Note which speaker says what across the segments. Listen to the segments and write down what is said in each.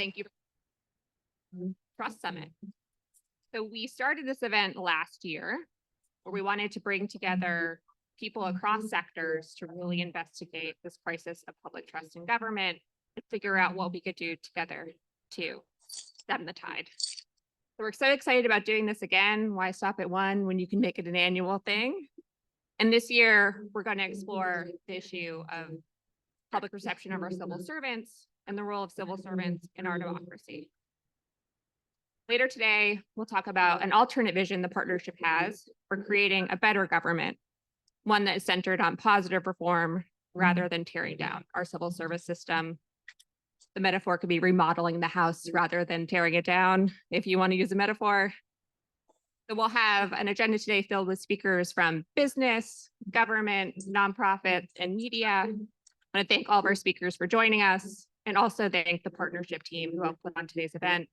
Speaker 1: Thank you. Trust Summit. So we started this event last year where we wanted to bring together people across sectors to really investigate this crisis of public trust in government and figure out what we could do together to stem the tide. So we're so excited about doing this again. Why stop at one when you can make it an annual thing? And this year, we're going to explore the issue of public perception of our civil servants and the role of civil servants in our democracy. Later today, we'll talk about an alternate vision the partnership has for creating a better government, one that is centered on positive reform rather than tearing down our civil service system. The metaphor could be remodeling the house rather than tearing it down, if you want to use a metaphor. So we'll have an agenda today filled with speakers from business, government, nonprofits, and media. I want to thank all of our speakers for joining us, and also thank the partnership team who helped put on today's event,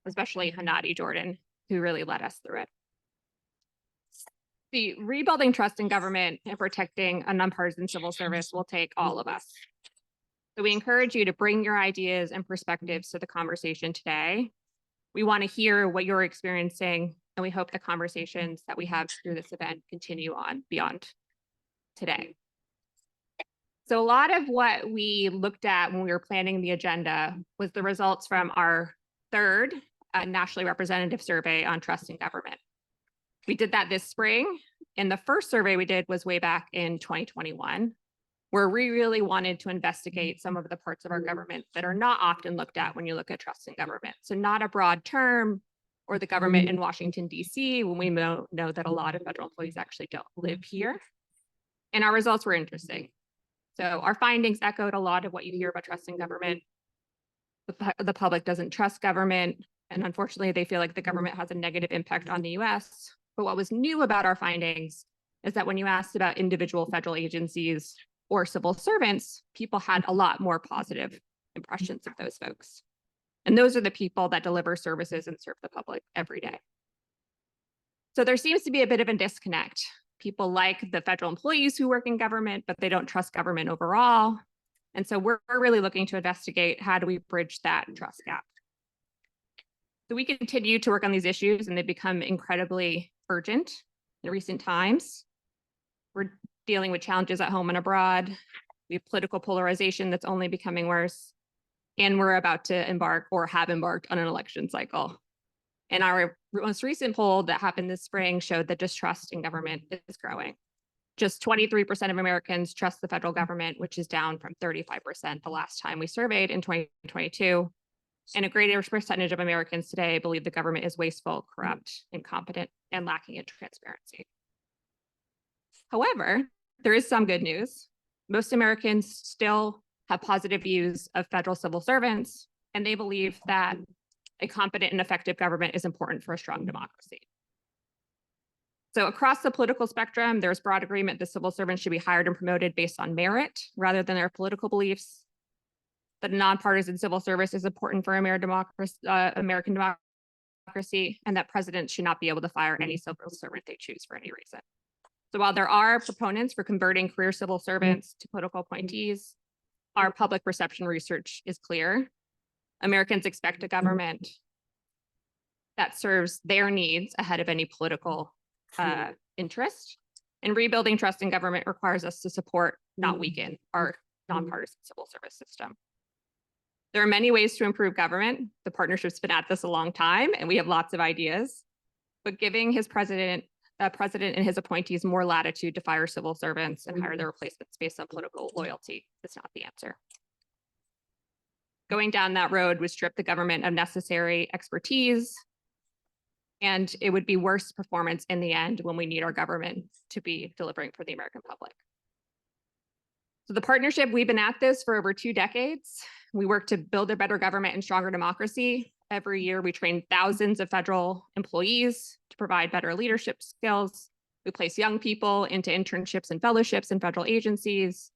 Speaker 1: especially Hanadi Jordan, who really led us through it. The rebuilding trust in government and protecting a nonpartisan civil service will take all of us. So we encourage you to bring your ideas and perspectives to the conversation today. We want to hear what you're experiencing, and we hope the conversations that we have through this event continue on beyond today. So a lot of what we looked at when we were planning the agenda was the results from our third nationally representative survey on trust in government. We did that this spring, and the first survey we did was way back in 2021, where we really wanted to investigate some of the parts of our government that are not often looked at when you look at trust in government. So not a broad term, or the government in Washington, D.C., when we know that a lot of federal employees actually don't live here. And our results were interesting. So our findings echoed a lot of what you hear about trust in government. The public doesn't trust government, and unfortunately, they feel like the government has a negative impact on the U.S. But what was new about our findings is that when you asked about individual federal agencies or civil servants, people had a lot more positive impressions of those folks. And those are the people that deliver services and serve the public every day. So there seems to be a bit of a disconnect. People like the federal employees who work in government, but they don't trust government overall. And so we're really looking to investigate how do we bridge that trust gap. So we continue to work on these issues, and they've become incredibly urgent in recent times. We're dealing with challenges at home and abroad. We have political polarization that's only becoming worse. And we're about to embark or have embarked on an election cycle. And our most recent poll that happened this spring showed that distrust in government is growing. Just 23% of Americans trust the federal government, which is down from 35% the last time we surveyed in 2022. And a greater percentage of Americans today believe the government is wasteful, corrupt, incompetent, and lacking in transparency. However, there is some good news. Most Americans still have positive views of federal civil servants, and they believe that a competent and effective government is important for a strong democracy. So across the political spectrum, there's broad agreement that civil servants should be hired and promoted based on merit rather than their political beliefs. That a nonpartisan civil service is important for American democracy, and that presidents should not be able to fire any civil servant they choose for any reason. So while there are proponents for converting career civil servants to political appointees, our public perception research is clear. Americans expect a government that serves their needs ahead of any political interest. And rebuilding trust in government requires us to support, not weaken, our nonpartisan civil service system. There are many ways to improve government. The partnership's been at this a long time, and we have lots of ideas. But giving his president and his appointees more latitude to fire civil servants and hire their replacements based on political loyalty is not the answer. Going down that road would strip the government of necessary expertise, and it would be worse performance in the end when we need our government to be delivering for the American public. So the partnership, we've been at this for over 2 decades. We work to build a better government and stronger democracy. Every year, we train thousands of federal employees to provide better leadership skills. We place young people into internships and fellowships in federal agencies.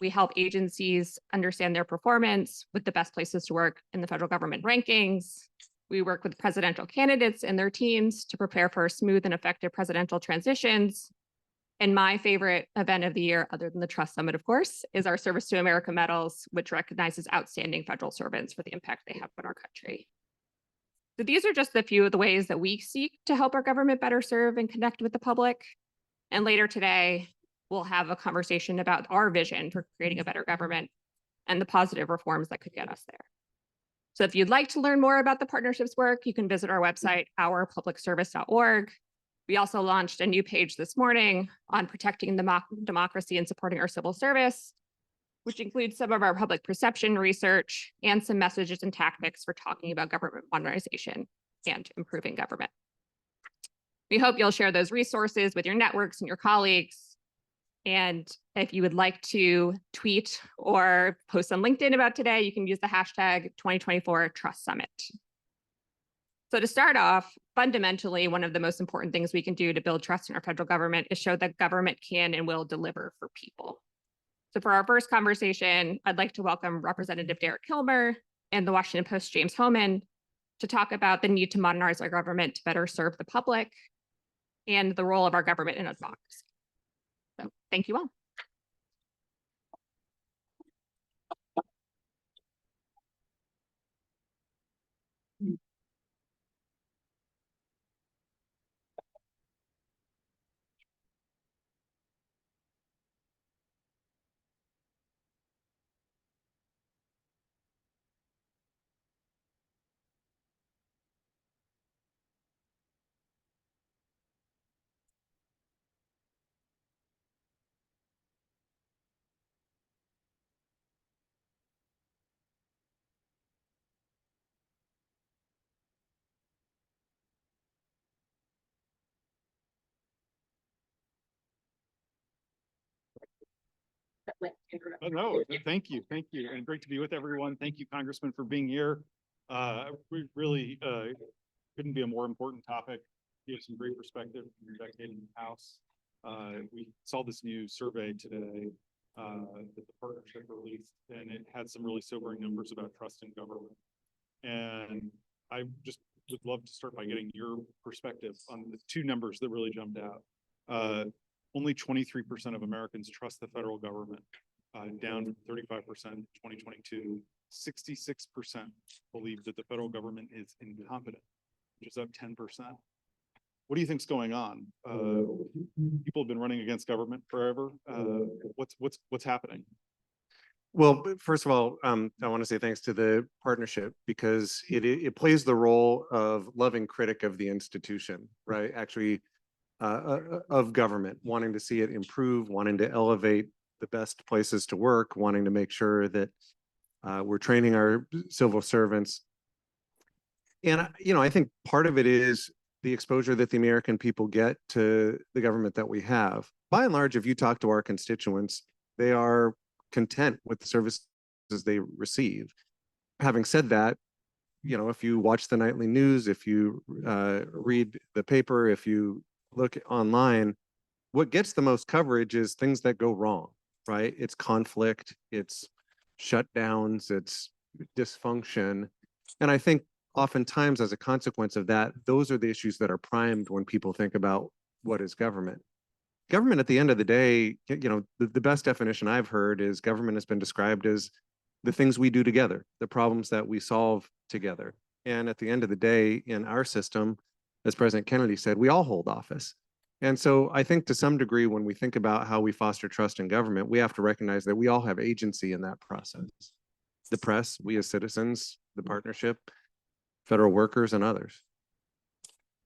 Speaker 1: We help agencies understand their performance with the best places to work in the federal government rankings. We work with presidential candidates and their teams to prepare for smooth and effective presidential transitions. And my favorite event of the year, other than the Trust Summit, of course, is our Service to America medals, which recognizes outstanding federal servants for the impact they have on our country. So these are just a few of the ways that we seek to help our government better serve and connect with the public. And later today, we'll have a conversation about our vision for creating a better government and the positive reforms that could get us there. So if you'd like to learn more about the partnerships work, you can visit our website, ourpublicservice.org. We also launched a new page this morning on protecting democracy and supporting our civil service, which includes some of our public perception research and some messages and tactics for talking about government modernization and improving government. We hope you'll share those resources with your networks and your colleagues. And if you would like to tweet or post on LinkedIn about today, you can use the hashtag 2024 Trust Summit. So to start off, fundamentally, one of the most important things we can do to build trust in our federal government is show that government can and will deliver for people. So for our first conversation, I'd like to welcome Representative Derek Kilmer and the Washington Post's James Hohman to talk about the need to modernize our government to better serve the public and the role of our government in a democracy. So thank you all.
Speaker 2: Oh, no, thank you, and great to be with everyone. Thank you, Congressman, for being here. We really couldn't be a more important topic. You have some great perspective from your decade in the House. We saw this new survey today that the partnership released, and it had some really sobering numbers about trust in government. And I just would love to start by getting your perspective on the two numbers that really jumped out. Only 23% of Americans trust the federal government, down from 35% in 2022. 66% believe that the federal government is incompetent, which is up 10%. What do you think's going on? People have been running against government forever. What's happening?
Speaker 3: Well, first of all, I want to say thanks to the partnership because it plays the role of loving critic of the institution, right? Actually, of government, wanting to see it improve, wanting to elevate the best places to work, wanting to make sure that we're training our civil servants. And, I think part of it is the exposure that the American people get to the government that we have. By and large, if you talk to our constituents, they are content with the services they receive. Having said that, if you watch the nightly news, if you read the paper, if you look online, what gets the most coverage is things that go wrong, right? It's conflict, it's shutdowns, it's dysfunction. And I think oftentimes as a consequence of that, those are the issues that are primed when people think about what is government. Government at the end of the day, the best definition I've heard is government has been described as the things we do together, the problems that we solve together. And at the end of the day, in our system, as President Kennedy said, we all hold office. And so I think to some degree, when we think about how we foster trust in government, we have to recognize that we all have agency in that process. The press, we as citizens, the partnership, federal workers, and others.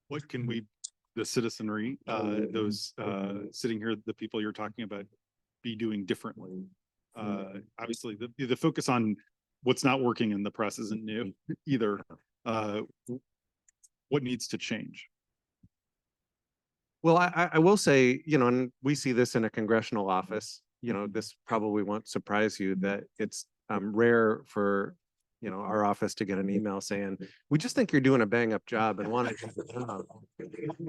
Speaker 2: What can we, the citizenry, those sitting here, the people you're talking about, be doing differently? Obviously, the focus on what's not working in the press isn't new either. What needs to change?
Speaker 3: Well, I will say, and we see this in a congressional office, this probably won't surprise you that it's rare for, our office to get an email saying, we just think you're doing a bang up job and want to,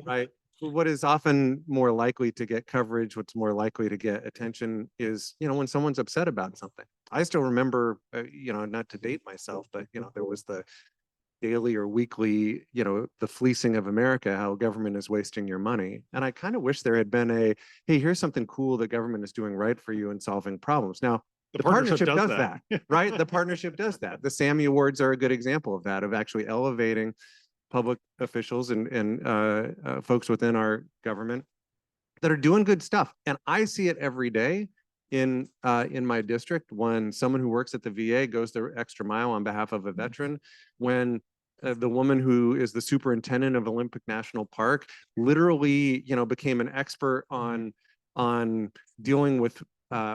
Speaker 3: right? What is often more likely to get coverage, what's more likely to get attention is, when someone's upset about something. I still remember, not to date myself, but, there was the daily or weekly, the fleecing of America, how government is wasting your money. And I kind of wish there had been hey, here's something cool that government is doing right for you and solving problems. Now, the partnership does that, right? The partnership does that. The Sammy Awards are a good example of that, of actually elevating public officials and folks within our government that are doing good stuff. And I see it every day in my district when someone who works at the VA goes the extra mile on behalf of a veteran, when the woman who is the superintendent of Olympic National Park literally, became an expert on dealing with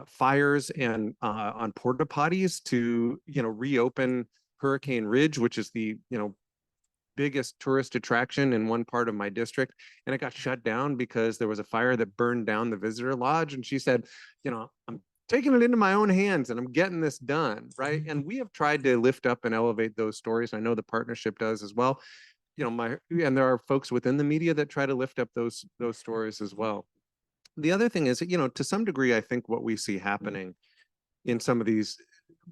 Speaker 3: fires and on porta potties to, reopen Hurricane Ridge, which is the, biggest tourist attraction in one part of my district. And it got shut down because there was a fire that burned down the visitor lodge. And she said, I'm taking it into my own hands and I'm getting this done, right? And we have tried to lift up and elevate those stories. I know the partnership does as well. And there are folks within the media that try to lift up those stories as well. The other thing is that, to some degree, I think what we see happening in some of these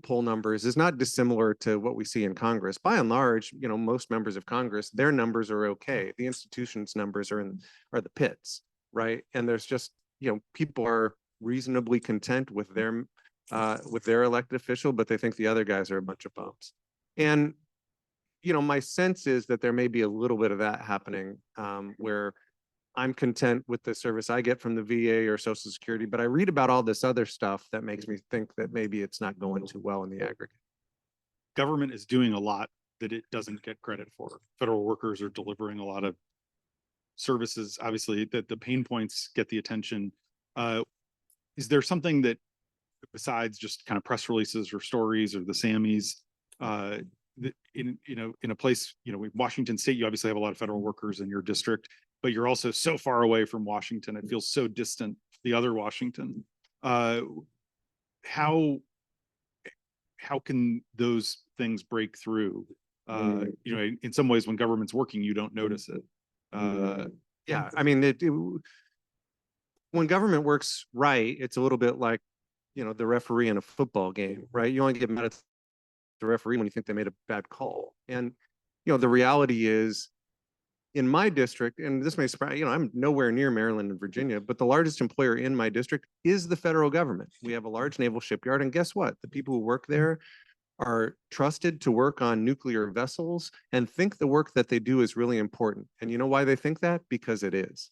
Speaker 3: poll numbers is not dissimilar to what we see in Congress. By and large, most members of Congress, their numbers are okay. The institution's numbers are the pits, right? And there's just, people are reasonably content with their elected official, but they think the other guys are a bunch of bums. And, my sense is that there may be a little bit of that happening where I'm content with the service I get from the VA or Social Security, but I read about all this other stuff that makes me think that maybe it's not going too well in the aggregate.
Speaker 2: Government is doing a lot that it doesn't get credit for. Federal workers are delivering a lot of services, obviously, that the pain points get the attention. Is there something that, besides just kind of press releases or stories or the Sammys, in a place, Washington State, you obviously have a lot of federal workers in your district, but you're also so far away from Washington. It feels so distant, the other Washington. How can those things break through? In some ways, when government's working, you don't notice it.
Speaker 3: Yeah, I mean, when government works right, it's a little bit like, the referee in a football game, right? You only get mad at the referee when you think they made a bad call. And, the reality is, in my district, and this may surprise, I'm nowhere near Maryland and Virginia, but the largest employer in my district is the federal government. We have a large naval shipyard, and guess what? The people who work there are trusted to work on nuclear vessels and think the work that they do is really important. And you know why they think that? Because it is.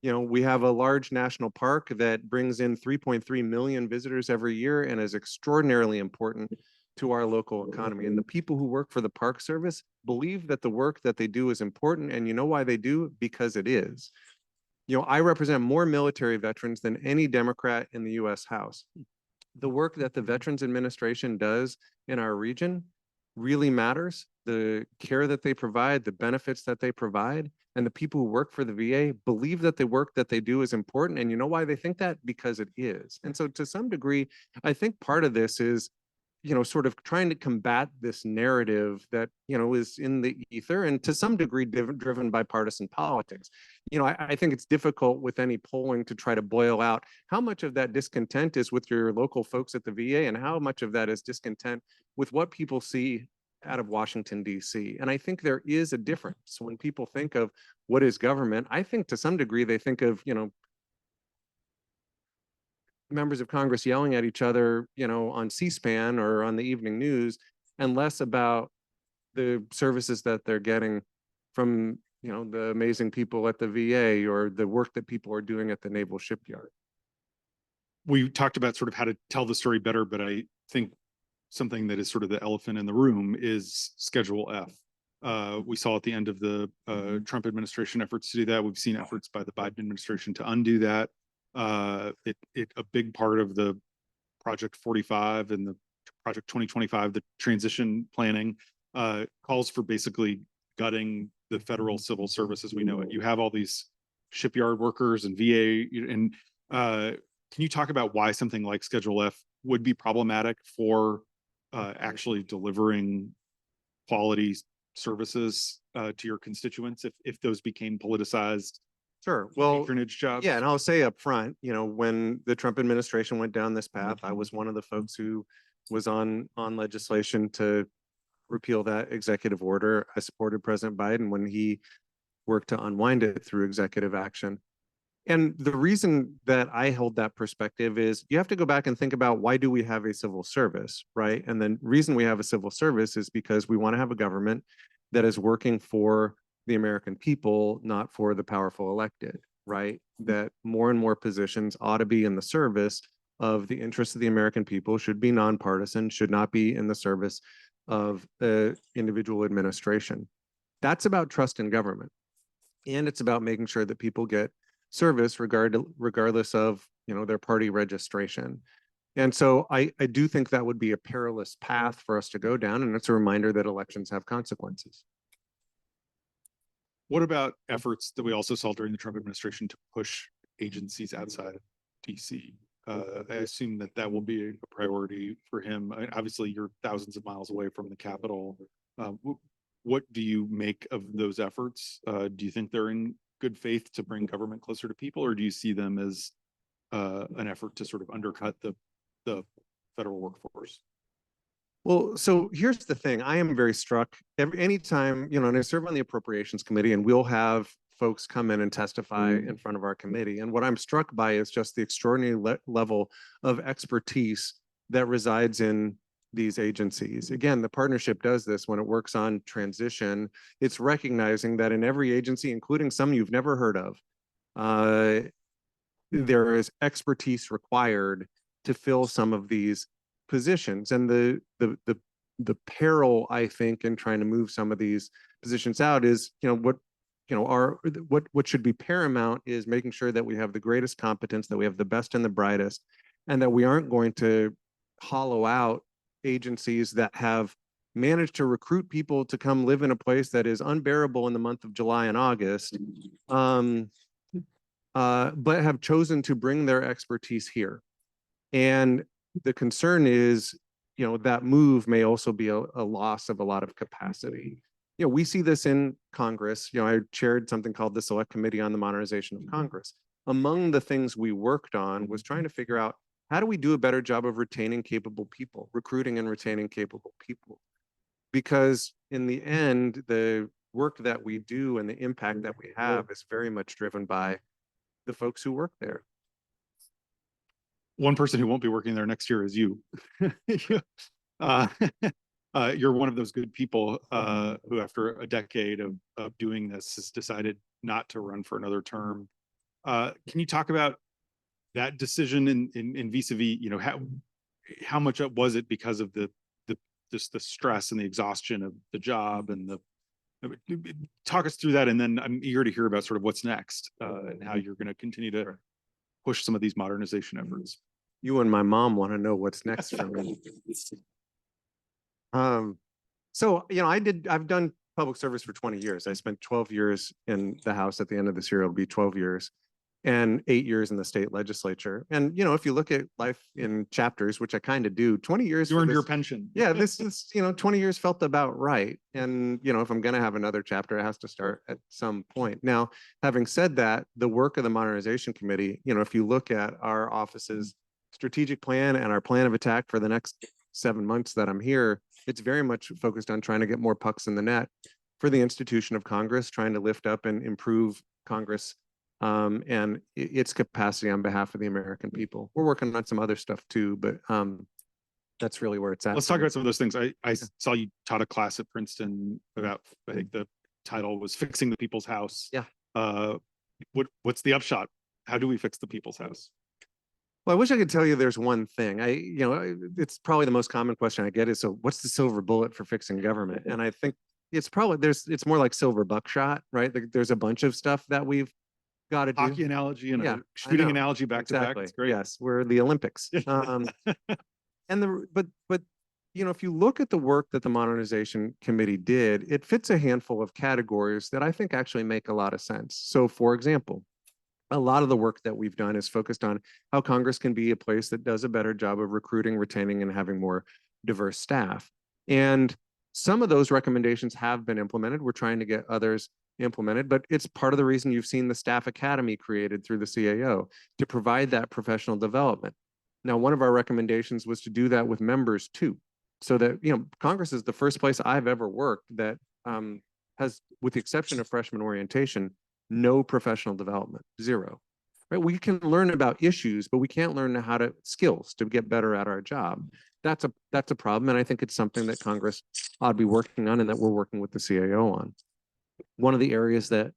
Speaker 3: We have a large national park that brings in 3.3 million visitors every year and is extraordinarily important to our local economy. And the people who work for the Park Service believe that the work that they do is important. And you know why they do? Because it is. I represent more military veterans than any Democrat in the US House. The work that the Veterans Administration does in our region really matters. The care that they provide, the benefits that they provide, and the people who work for the VA believe that the work that they do is important. And you know why they think that? Because it is. And so to some degree, I think part of this is, sort of trying to combat this narrative that, is in the ether and to some degree driven by partisan politics. I think it's difficult with any polling to try to boil out how much of that discontent is with your local folks at the VA and how much of that is discontent with what people see out of Washington, D.C. And I think there is a difference when people think of what is government. I think to some degree they think of, members of Congress yelling at each other, on C-SPAN or on the evening news, and less about the services that they're getting from, the amazing people at the VA or the work that people are doing at the naval shipyard.
Speaker 2: We talked about sort of how to tell the story better, but I think something that is sort of the elephant in the room is Schedule F. We saw at the end of the Trump administration efforts to do that. We've seen efforts by the Biden administration to undo that. A big part of the Project 45 and the Project 2025, the transition planning, calls for basically gutting the federal civil service as we know it. You have all these shipyard workers and VA, and can you talk about why something like Schedule F would be problematic for actually delivering quality services to your constituents if those became politicized?
Speaker 3: Sure. Well,
Speaker 2: patronage jobs?
Speaker 3: Yeah, and I'll say up front, when the Trump administration went down this path, I was one of the folks who was on legislation to repeal that executive order. I supported President Biden when he worked to unwind it through executive action. And the reason that I hold that perspective is you have to go back and think about, why do we have a civil service, right? And the reason we have a civil service is because we want to have a government that is working for the American people, not for the powerful elected, right? That more and more positions ought to be in the service of the interests of the American people, should be nonpartisan, should not be in the service of the individual administration. That's about trust in government. And it's about making sure that people get service regardless of, you know, their party registration. And so I do think that would be a perilous path for us to go down. And it's a reminder that elections have consequences.
Speaker 2: What about efforts that we also saw during the Trump administration to push agencies outside of DC? I assume that that will be a priority for him. Obviously, you're thousands of miles away from the Capitol. What do you make of those efforts? Do you think they're in good faith to bring government closer to people, or do you see them as an effort to sort of undercut the federal workforce?
Speaker 3: Well, so here's the thing. I am very struck anytime, you know, and I serve on the Appropriations Committee, and we'll have folks come in and testify in front of our committee. And what I'm struck by is just the extraordinary level of expertise that resides in these agencies. Again, the partnership does this when it works on transition. It's recognizing that in every agency, including some you've never heard of, there is expertise required to fill some of these positions. And the peril, I think, in trying to move some of these positions out is, you know, what should be paramount is making sure that we have the greatest competence, that we have the best and the brightest, and that we aren't going to hollow out agencies that have managed to recruit people to come live in a place that is unbearable in the month of July and August, but have chosen to bring their expertise here. And the concern is, you know, that move may also be a loss of a lot of capacity. You know, we see this in Congress. You know, I chaired something called the Select Committee on the Modernization of Congress. Among the things we worked on was trying to figure out, how do we do a better job of retaining capable people, recruiting and retaining capable people? Because in the end, the work that we do and the impact that we have is very much driven by the folks who work there.
Speaker 2: One person who won't be working there next year is you. You're one of those good people who, after a decade of doing this, has decided not to run for another term. Can you talk about that decision in vis-a-vis, you know, how much was it because of just the stress and the exhaustion of the job, and talk us through that, and then I'm eager to hear about sort of what's next and how you're going to continue to push some of these modernization efforts.
Speaker 3: You and my mom want to know what's next for me. So, you know, I've done public service for 20 years. I spent 12 years in the House. At the end of this year, it'll be 12 years, and 8 years in the state legislature. And, you know, if you look at life in chapters, which I kind of do, 20 years.
Speaker 2: You earned your pension.
Speaker 3: Yeah, this is, you know, 20 years felt about right. And, you know, if I'm going to have another chapter, it has to start at some point. Now, having said that, the work of the Modernization Committee, you know, if you look at our office's strategic plan and our plan of attack for the next 7 months that I'm here, it's very much focused on trying to get more pucks in the net for the institution of Congress, trying to lift up and improve Congress and its capacity on behalf of the American people. We're working on some other stuff too, but that's really where it's at.
Speaker 2: Let's talk about some of those things. I saw you taught a class at Princeton about, I think the title was Fixing the People's House.
Speaker 3: Yeah.
Speaker 2: What's the upshot? How do we fix the people's house?
Speaker 3: Well, I wish I could tell you there's one thing. It's probably the most common question I get is, so what's the silver bullet for fixing government? And I think it's more like silver buckshot, right? There's a bunch of stuff that we've got to do.
Speaker 2: Hockey analogy and
Speaker 3: Yeah,
Speaker 2: a shooting analogy back to back. It's great.
Speaker 3: Yes, we're the Olympics. But you know, if you look at the work that the Modernization Committee did, it fits a handful of categories that I think actually make a lot of sense. So, for example, a lot of the work that we've done is focused on how Congress can be a place that does a better job of recruiting, retaining, and having more diverse staff. And some of those recommendations have been implemented. We're trying to get others implemented, but it's part of the reason you've seen the Staff Academy created through the CAO to provide that professional development. Now, one of our recommendations was to do that with members too. so that, Congress is the first place I've ever worked that has, with the exception of freshman orientation, no professional development, zero. Right? We can learn about issues, but we can't learn how to skills to get better at our job. That's a problem, and I think it's something that Congress ought to be working on, and that we're working with the CAO on. One of the areas that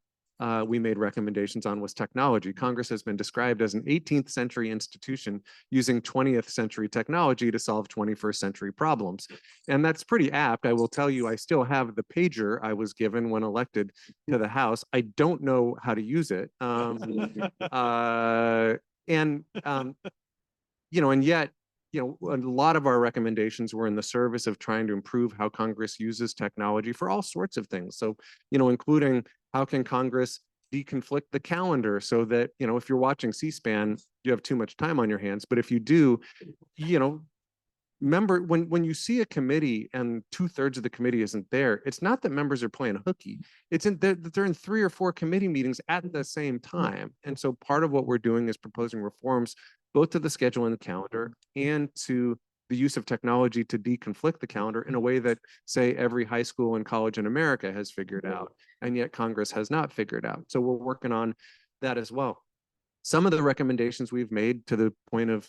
Speaker 3: we made recommendations on was technology. Congress has been described as an 18th century institution using 20th century technology to solve 21st century problems. And that's pretty apt. I will tell you, I still have the pager I was given when elected to the House. I don't know how to use it. And yet, a lot of our recommendations were in the service of trying to improve how Congress uses technology for all sorts of things. So, including how can Congress deconflict the calendar so that, if you're watching C-SPAN, you have too much time on your hands. But if you do, remember when you see a committee and 2/3 of the committee isn't there, it's not that members are playing hooky. It's that they're in 3 or 4 committee meetings at the same time. And so part of what we're doing is proposing reforms both to the schedule and the calendar and to the use of technology to deconflict the calendar in a way that, say, every high school and college in America has figured out, and yet Congress has not figured out. So we're working on that as well. Some of the recommendations we've made to the point of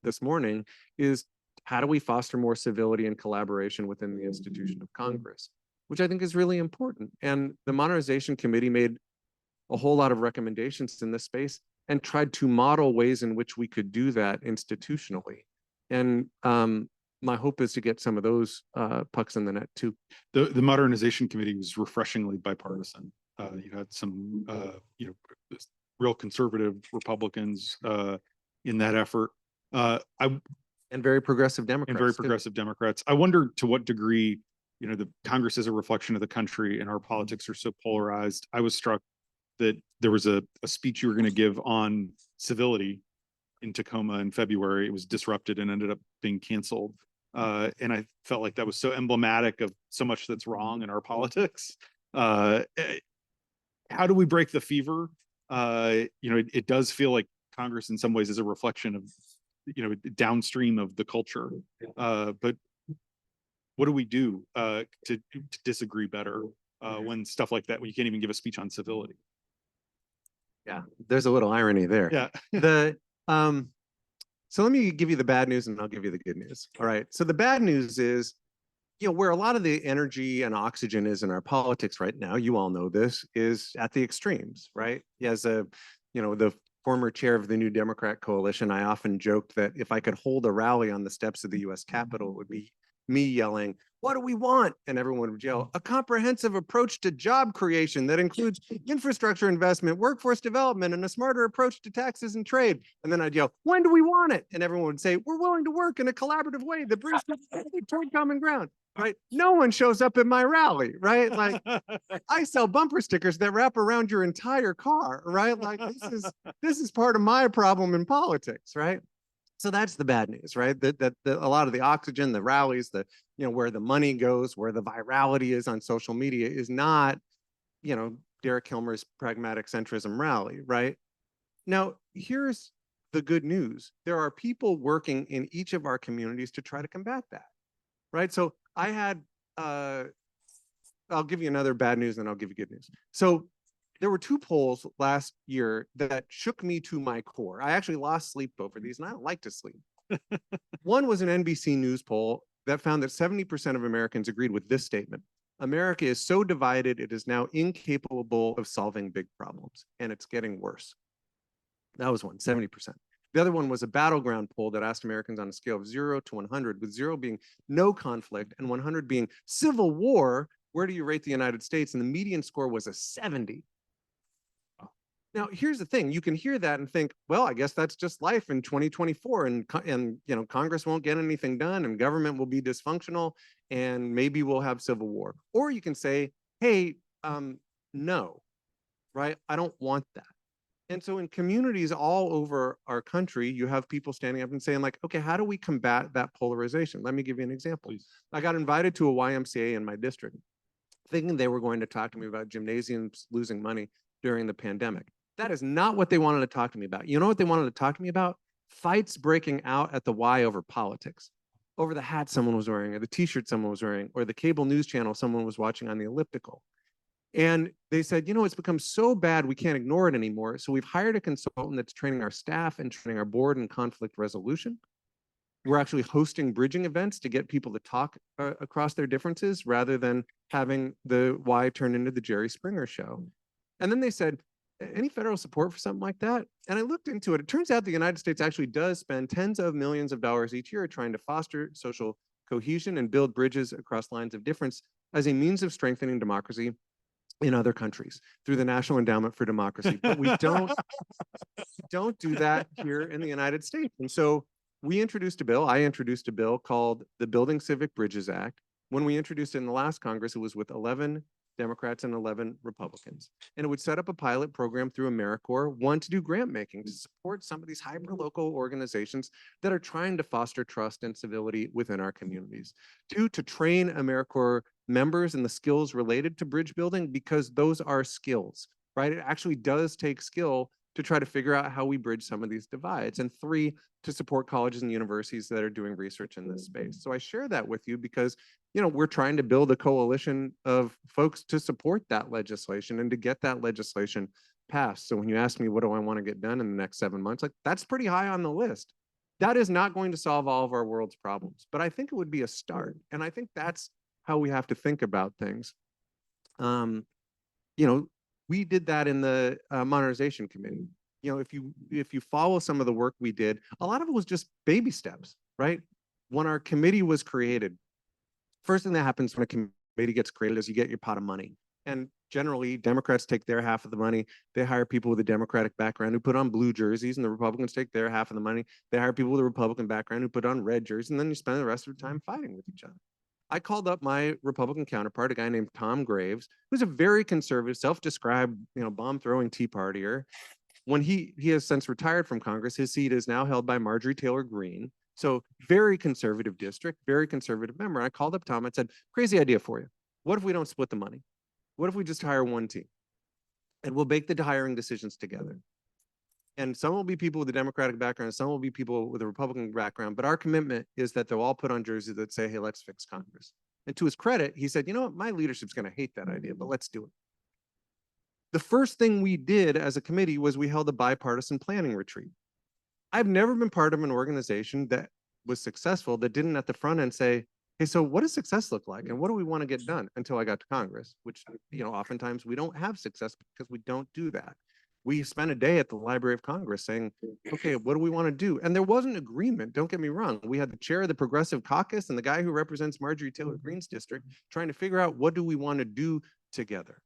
Speaker 3: this morning is, how do we foster more civility and collaboration within the institution of Congress, which I think is really important. And the Modernization Committee made a whole lot of recommendations in this space and tried to model ways in which we could do that institutionally. And my hope is to get some of those pucks in the net too.
Speaker 2: The Modernization Committee was refreshingly bipartisan. You had some, real conservative Republicans in that effort.
Speaker 3: And very progressive Democrats.
Speaker 2: And very progressive Democrats. I wonder to what degree, the Congress is a reflection of the country and our politics are so polarized. I was struck that there was a speech you were going to give on civility in Tacoma in February. It was disrupted and ended up being canceled. And I felt like that was so emblematic of so much that's wrong in our politics. How do we break the fever? It does feel like Congress in some ways is a reflection of, downstream of the culture. But what do we do to disagree better when stuff like that, when you can't even give a speech on civility?
Speaker 3: Yeah, there's a little irony there.
Speaker 2: Yeah.
Speaker 3: So let me give you the bad news and I'll give you the good news. All right. So the bad news is, where a lot of the energy and oxygen is in our politics right now, you all know this, is at the extremes, right? As the former chair of the New Democrat Coalition, I often joked that if I could hold a rally on the steps of the US Capitol, it would be me yelling, "What do we want?" And everyone would yell, "A comprehensive approach to job creation that includes infrastructure investment, workforce development, and a smarter approach to taxes and trade." And then I'd yell, "When do we want it?" And everyone would say, "We're willing to work in a collaborative way that brings toward common ground." Right? No one shows up at my rally, right? Like, I sell bumper stickers that wrap around your entire car, right? Like, this is part of my problem in politics, right? So that's the bad news, right? That a lot of the oxygen, the rallies, where the money goes, where the virality is on social media is not, Derek Kilmer's pragmatic centrism rally, right? Now, here's the good news. There are people working in each of our communities to try to combat that, right? So I had, I'll give you another bad news and I'll give you good news. So there were 2 polls last year that shook me to my core. I actually lost sleep over these and I don't like to sleep. One was an NBC News poll that found that 70% of Americans agreed with this statement: America is so divided, it is now incapable of solving big problems, and it's getting worse. That was one, 70%. The other one was a battleground poll that asked Americans on a scale of 0 to 100, with 0 being no conflict and 100 being civil war. Where do you rate the United States? And the median score was a 70. Now, here's the thing. You can hear that and think, well, I guess that's just life in 2024. And Congress won't get anything done and government will be dysfunctional and maybe we'll have civil war. Or you can say, hey, no, right? I don't want that. And so in communities all over our country, you have people standing up and saying like, okay, how do we combat that polarization? Let me give you an example.
Speaker 2: Please.
Speaker 3: I got invited to a YMCA in my district, thinking they were going to talk to me about gymnasiums losing money during the pandemic. That is not what they wanted to talk to me about. You know what they wanted to talk to me about? Fights breaking out at the Y over politics. over the hat someone was wearing, or the t-shirt someone was wearing, or the cable news channel someone was watching on the elliptical. And they said, you know, it's become so bad, we can't ignore it anymore. So we've hired a consultant that's training our staff and training our board in conflict resolution. We're actually hosting bridging events to get people to talk across their differences rather than having the why turn into the Jerry Springer show. And then they said, any federal support for something like that? And I looked into it. It turns out the United States actually does spend tens of millions of dollars each year trying to foster social cohesion and build bridges across lines of difference as a means of strengthening democracy in other countries through the National Endowment for Democracy. But we don't do that here in the United States. And so I introduced a bill called the Building Civic Bridges Act. When we introduced it in the last Congress, it was with 11 Democrats and 11 Republicans. And it would set up a pilot program through AmeriCorps, one, to do grant making, to support some of these hyper-local organizations that are trying to foster trust and civility within our communities. Two, to train AmeriCorps members in the skills related to bridge building, because those are skills, right? It actually does take skill to try to figure out how we bridge some of these divides. And three, to support colleges and universities that are doing research in this space. So I share that with you because, you know, we're trying to build a coalition of folks to support that legislation and to get that legislation passed. So when you ask me, what do I want to get done in the next 7 months? Like, that's pretty high on the list. That is not going to solve all of our world's problems, but I think it would be a start. And I think that's how we have to think about things. You know, we did that in the modernization committee. You know, if you follow some of the work we did, a lot of it was just baby steps, right? When our committee was created, first thing that happens when a committee gets created is you get your pot of money. And generally, Democrats take their half of the money. They hire people with a Democratic background who put on blue jerseys, and the Republicans take their half of the money. They hire people with a Republican background who put on red jerseys, and then you spend the rest of the time fighting with each other. I called up my Republican counterpart, a guy named Tom Graves, who's a very conservative, self-described, you know, bomb-throwing Tea Partier. When he has since retired from Congress, his seat is now held by Marjorie Taylor Greene. So very conservative district, very conservative member. I called up Tom and said, crazy idea for you. What if we don't split the money? What if we just hire one team? And we'll make the hiring decisions together. And some will be people with a Democratic background, some will be people with a Republican background, but our commitment is that they'll all put on jerseys that say, hey, let's fix Congress. And to his credit, he said, you know what, my leadership's going to hate that idea, but let's do it. The first thing we did as a committee was we held a bipartisan planning retreat. I've never been part of an organization that was successful that didn't at the front end say, hey, so what does success look like? And what do we want to get done? Until I got to Congress, which, you know, oftentimes we don't have success because we don't do that. We spent a day at the Library of Congress saying, okay, what do we want to do? And there wasn't agreement. Don't get me wrong. We had the chair of the Progressive Caucus and the guy who represents Marjorie Taylor Greene's district trying to figure out what do we want to do together,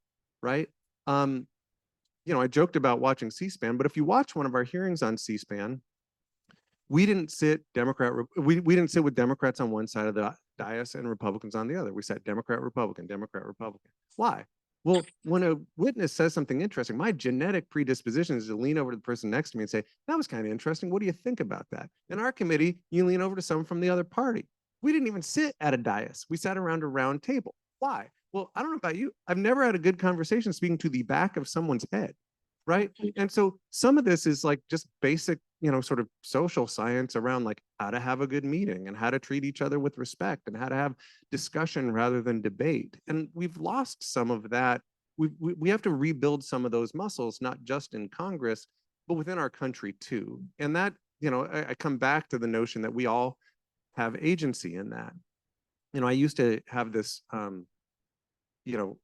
Speaker 3: right? You know, I joked about watching C-SPAN, but if you watch one of our hearings on C-SPAN, we didn't sit we didn't sit with Democrats on one side of the dais and Republicans on the other. We sat Democrat, Republican, Democrat, Republican. Why? Well, when a witness says something interesting, my genetic predisposition is to lean over to the person next to me and say, that was kind of interesting. What do you think about that? In our committee, you lean over to someone from the other party. We didn't even sit at a dais. We sat around a round table. Why? Well, I don't know about you. I've never had a good conversation speaking to the back of someone's head, right? And so some of this is like just basic, you know, sort of social science around like how to have a good meeting and how to treat each other with respect and how to have discussion rather than debate. And we've lost some of that. We have to rebuild some of those muscles, not just in Congress, but within our country too. And that, you know, I come back to the notion that we all have agency in that. You know, I used to have this, you know,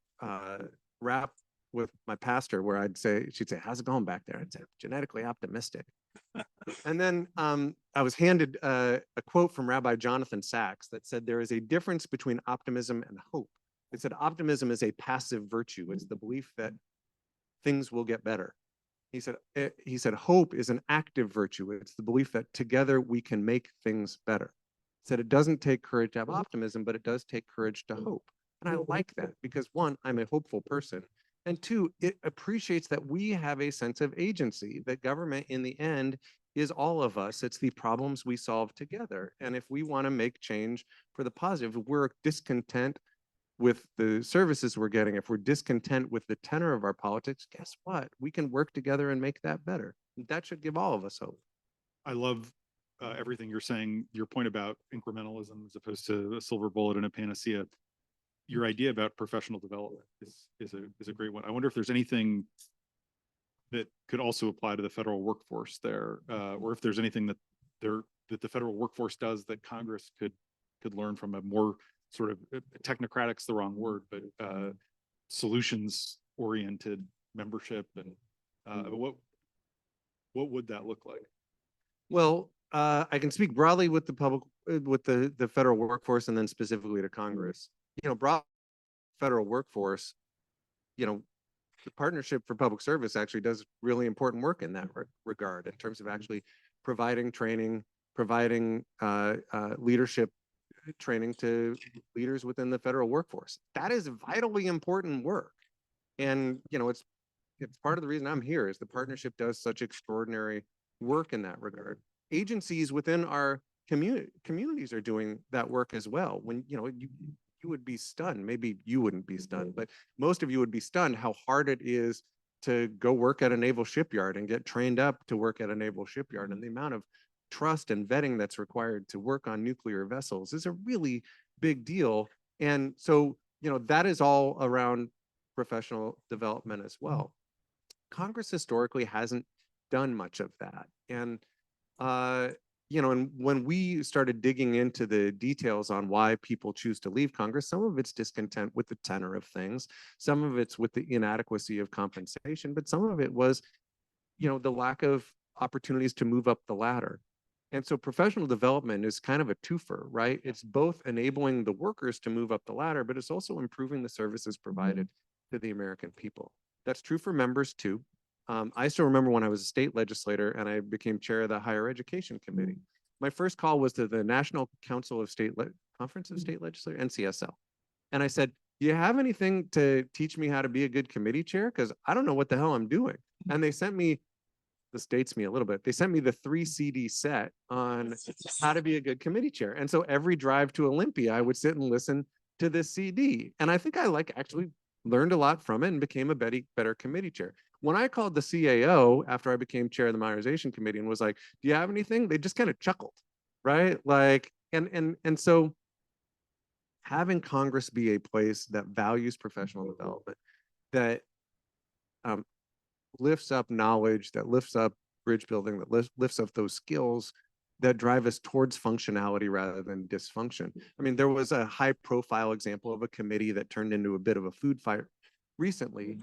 Speaker 3: rap with my pastor where she'd say, how's it going back there? I'd say, genetically optimistic. And then I was handed a quote from Rabbi Jonathan Sachs that said, there is a difference between optimism and hope. It said, optimism is a passive virtue. It's the belief that things will get better. He said, hope is an active virtue. It's the belief that together we can make things better. He said, it doesn't take courage to have optimism, but it does take courage to hope. And I like that because one, I'm a hopeful person. And two, it appreciates that we have a sense of agency, that government in the end is all of us. It's the problems we solve together. And if we want to make change for the positive, if we're discontent with the services we're getting, if we're discontent with the tenor of our politics, guess what? We can work together and make that better. That should give all of us hope.
Speaker 2: I love everything you're saying, your point about incrementalism as opposed to a silver bullet and a panacea. Your idea about professional development is a great one. I wonder if there's anything that could also apply to the federal workforce there, or if there's anything that the federal workforce does that Congress could learn from a more sort of technocratic's the wrong word, but solutions oriented membership, and what would that look like?
Speaker 3: Well, I can speak broadly with the public, with the federal workforce, and then specifically to Congress. You know, broad federal workforce, you know, the Partnership for Public Service actually does really important work in that regard, in terms of actually providing training, providing leadership training to leaders within the federal workforce. That is vitally important work. And, you know, it's part of the reason I'm here is the partnership does such extraordinary work in that regard. Agencies within our communities are doing that work as well. When, you know, you would be stunned, maybe you wouldn't be stunned, but most of you would be stunned how hard it is to go work at a naval shipyard and get trained up to work at a naval shipyard. And the amount of trust and vetting that's required to work on nuclear vessels is a really big deal. And so, you know, that is all around professional development as well. Congress historically hasn't done much of that. And, you know, and when we started digging into the details on why people choose to leave Congress, some of it's discontent with the tenor of things, some of it's with the inadequacy of compensation, but some of it was, you know, the lack of opportunities to move up the ladder. And so professional development is kind of a twofer, right? It's both enabling the workers to move up the ladder, but it's also improving the services provided to the American people. That's true for members too. I still remember when I was a state legislator and I became chair of the Higher Education Committee. My first call was to the National Council of Conference of State Legislators, NCSL. And I said, do you have anything to teach me how to be a good committee chair? Because I don't know what the hell I'm doing. And they sent me, this dates me a little bit, they sent me the 3 CD set on how to be a good committee chair. And so every drive to Olympia, I would sit and listen to this CD. And I think I actually learned a lot from it and became a better committee chair. When I called the CAO after I became chair of the modernization committee and was like, do you have anything? They just kind of chuckled, right? Like, and so having Congress be a place that values professional development, that lifts up knowledge, that lifts up bridge building, that lifts up those skills that drive us towards functionality rather than dysfunction. I mean, there was a high profile example of a committee that turned into a bit of a food fight recently.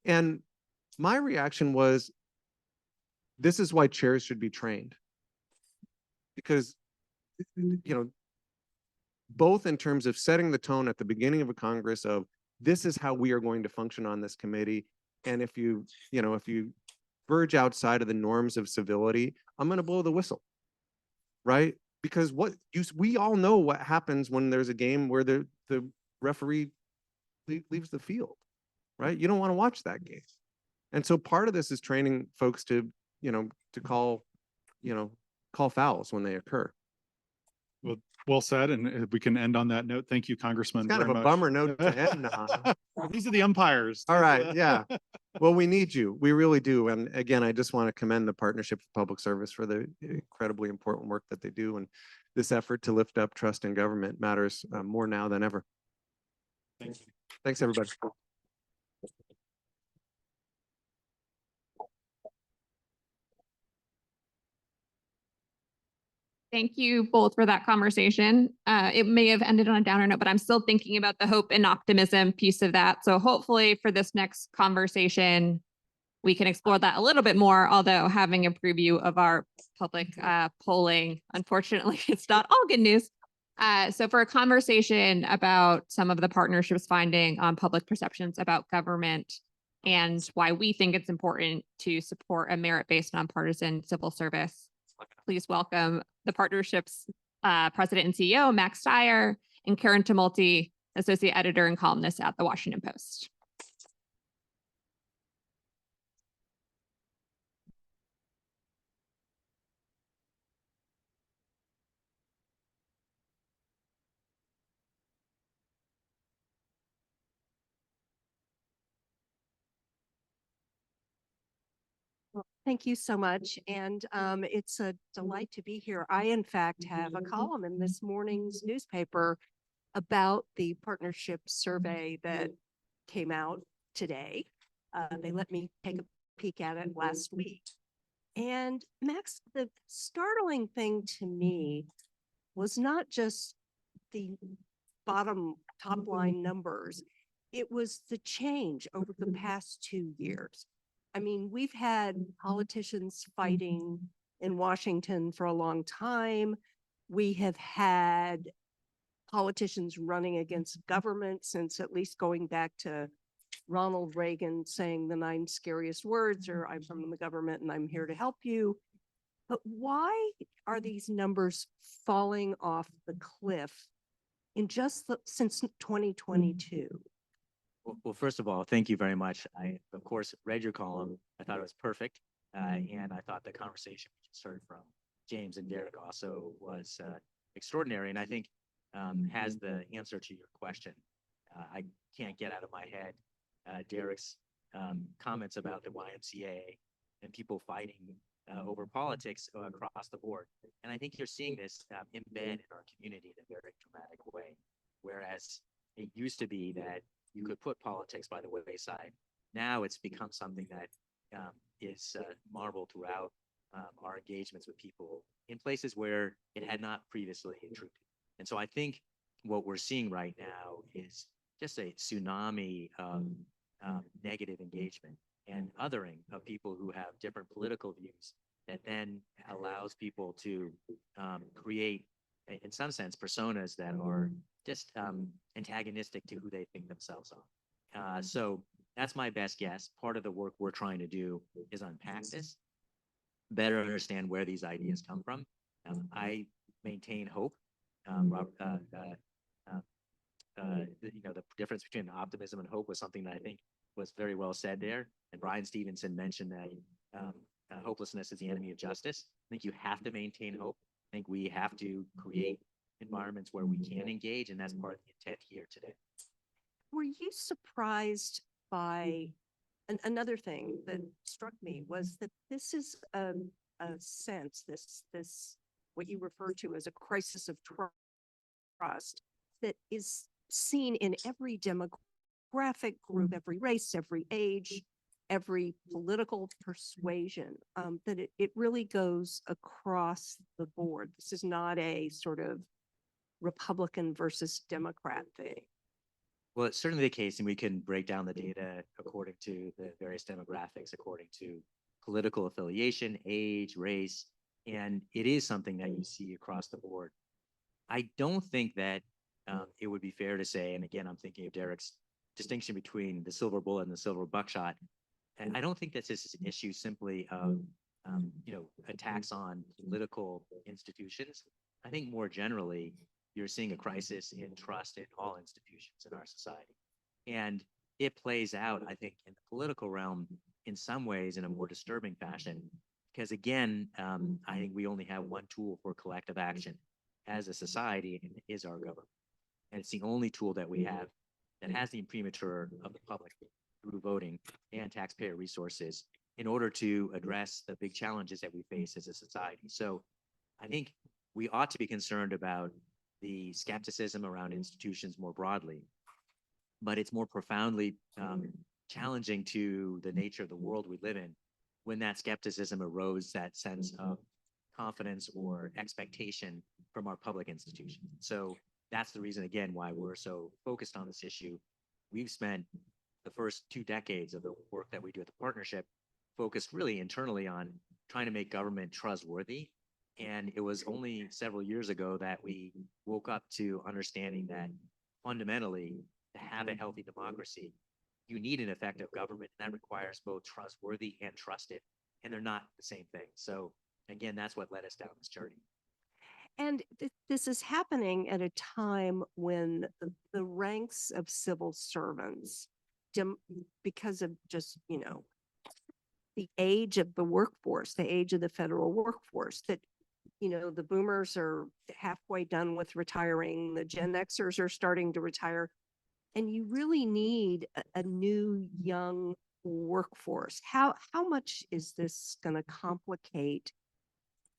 Speaker 3: And my reaction was, this is why chairs should be trained. Because, you know, both in terms of setting the tone at the beginning of a Congress of, this is how we are going to function on this committee. And if you verge outside of the norms of civility, I'm going to blow the whistle, right? Because we all know what happens when there's a game where the referee leaves the field, right? You don't want to watch that game. And so part of this is training folks to, to call fouls when they occur.
Speaker 2: Well said, and we can end on that note. Thank you, Congressman.
Speaker 3: It's kind of a bummer note to end on.
Speaker 2: These are the umpires.
Speaker 3: All right, yeah. Well, we need you. We really do. And again, I just want to commend the Partnership for Public Service for the incredibly important work that they do. And this effort to lift up trust in government matters more now than ever.
Speaker 2: Thanks.
Speaker 3: Thanks, everybody.
Speaker 1: Thank you both for that conversation. It may have ended on a downer note, but I'm still thinking about the hope and optimism piece of that. So hopefully for this next conversation, we can explore that a little bit more, although having a preview of our public polling, unfortunately, it's not all good news. So for a conversation about some of the partnerships finding on public perceptions about government and why we think it's important to support a merit-based nonpartisan civil service, please welcome the partnership's president and CEO, Max Steyer, and Karen Tumulty, associate editor and columnist at the Washington Post.
Speaker 4: Thank you so much. And it's a delight to be here. I, in fact, have a column in this morning's newspaper about the partnership survey that came out today. They let me take a peek at it last week. And Max, the startling thing to me was not just the top line numbers, it was the change over the past 2 years. I mean, we've had politicians fighting in Washington for a long time. We have had politicians running against government since at least going back to Ronald Reagan saying the 9 scariest words, or I'm from the government and I'm here to help you. But why are these numbers falling off the cliff in since 2022?
Speaker 5: Well, first of all, thank you very much. I, of course, read your column. I thought it was perfect. And I thought the conversation we just heard from James and Derek also was extraordinary. And I think has the answer to your question. I can't get out of my head Derek's comments about the YMCA and people fighting over politics across the board. And I think you're seeing this embed in our community in a very dramatic way. Whereas it used to be that you could put politics by the wayside. Now it's become something that is marveled throughout our engagements with people in places where it had not previously intruded. And so I think what we're seeing right now is just a tsunami of negative engagement and othering of people who have different political views that then allows people to create, in some sense, personas that are just antagonistic to who they think themselves are. So that's my best guess. Part of the work we're trying to do is unpack this, better understand where these ideas come from. I maintain hope. The difference between optimism and hope was something that I think was very well said there. And Brian Stevenson mentioned that hopelessness is the enemy of justice. I think you have to maintain hope. I think we have to create environments where we can engage, and that's part of the intent here today.
Speaker 4: Were you surprised by another thing that struck me was that this is a sense, this what you refer to as a crisis of trust that is seen in every demographic group, every race, every age, every political persuasion, that it really goes across the board. This is not a sort of Republican versus Democrat thing.
Speaker 5: Well, it's certainly the case, and we can break down the data according to the various demographics, according to political affiliation, age, race, and it is something that you see across the board. I don't think that it would be fair to say, and again, I'm thinking of Derek's distinction between the silver bullet and the silver buckshot, and I don't think that this is an issue simply of attacks on political institutions. I think more generally, you're seeing a crisis in trust in all institutions in our society. And it plays out, I think, in the political realm in some ways in a more disturbing fashion. Because again, I think we only have one tool for collective action as a society, and it is our government. And it's the only tool that we have that has the imprimatur of the public through voting and taxpayer resources in order to address the big challenges that we face as a society. So I think we ought to be concerned about the skepticism around institutions more broadly, but it's more profoundly challenging to the nature of the world we live in when that skepticism erodes that sense of confidence or expectation from our public institutions. So that's the reason, again, why we're so focused on this issue. We've spent the first 2 decades of the work that we do at the partnership focused really internally on trying to make government trustworthy. And it was only several years ago that we woke up to understanding that fundamentally, to have a healthy democracy, you need an effective government that requires both trustworthy and trusted, and they're not the same thing. So again, that's what led us down this journey.
Speaker 4: And this is happening at a time when the ranks of civil servants, because of just, the age of the workforce, the age of the federal workforce, that the boomers are halfway done with retiring, the Gen Xers are starting to retire, and you really need a new young workforce. How much is this going to complicate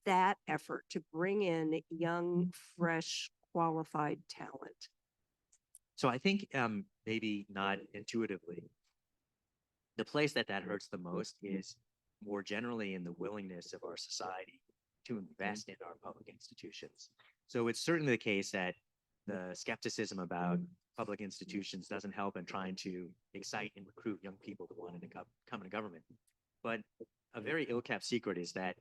Speaker 4: that effort to bring in young, fresh, qualified talent?
Speaker 5: So I think maybe not intuitively. The place that hurts the most is more generally in the willingness of our society to invest in our public institutions. So it's certainly the case that the skepticism about public institutions doesn't help in trying to excite and recruit young people to want to come into government. But a very ill-kept secret is that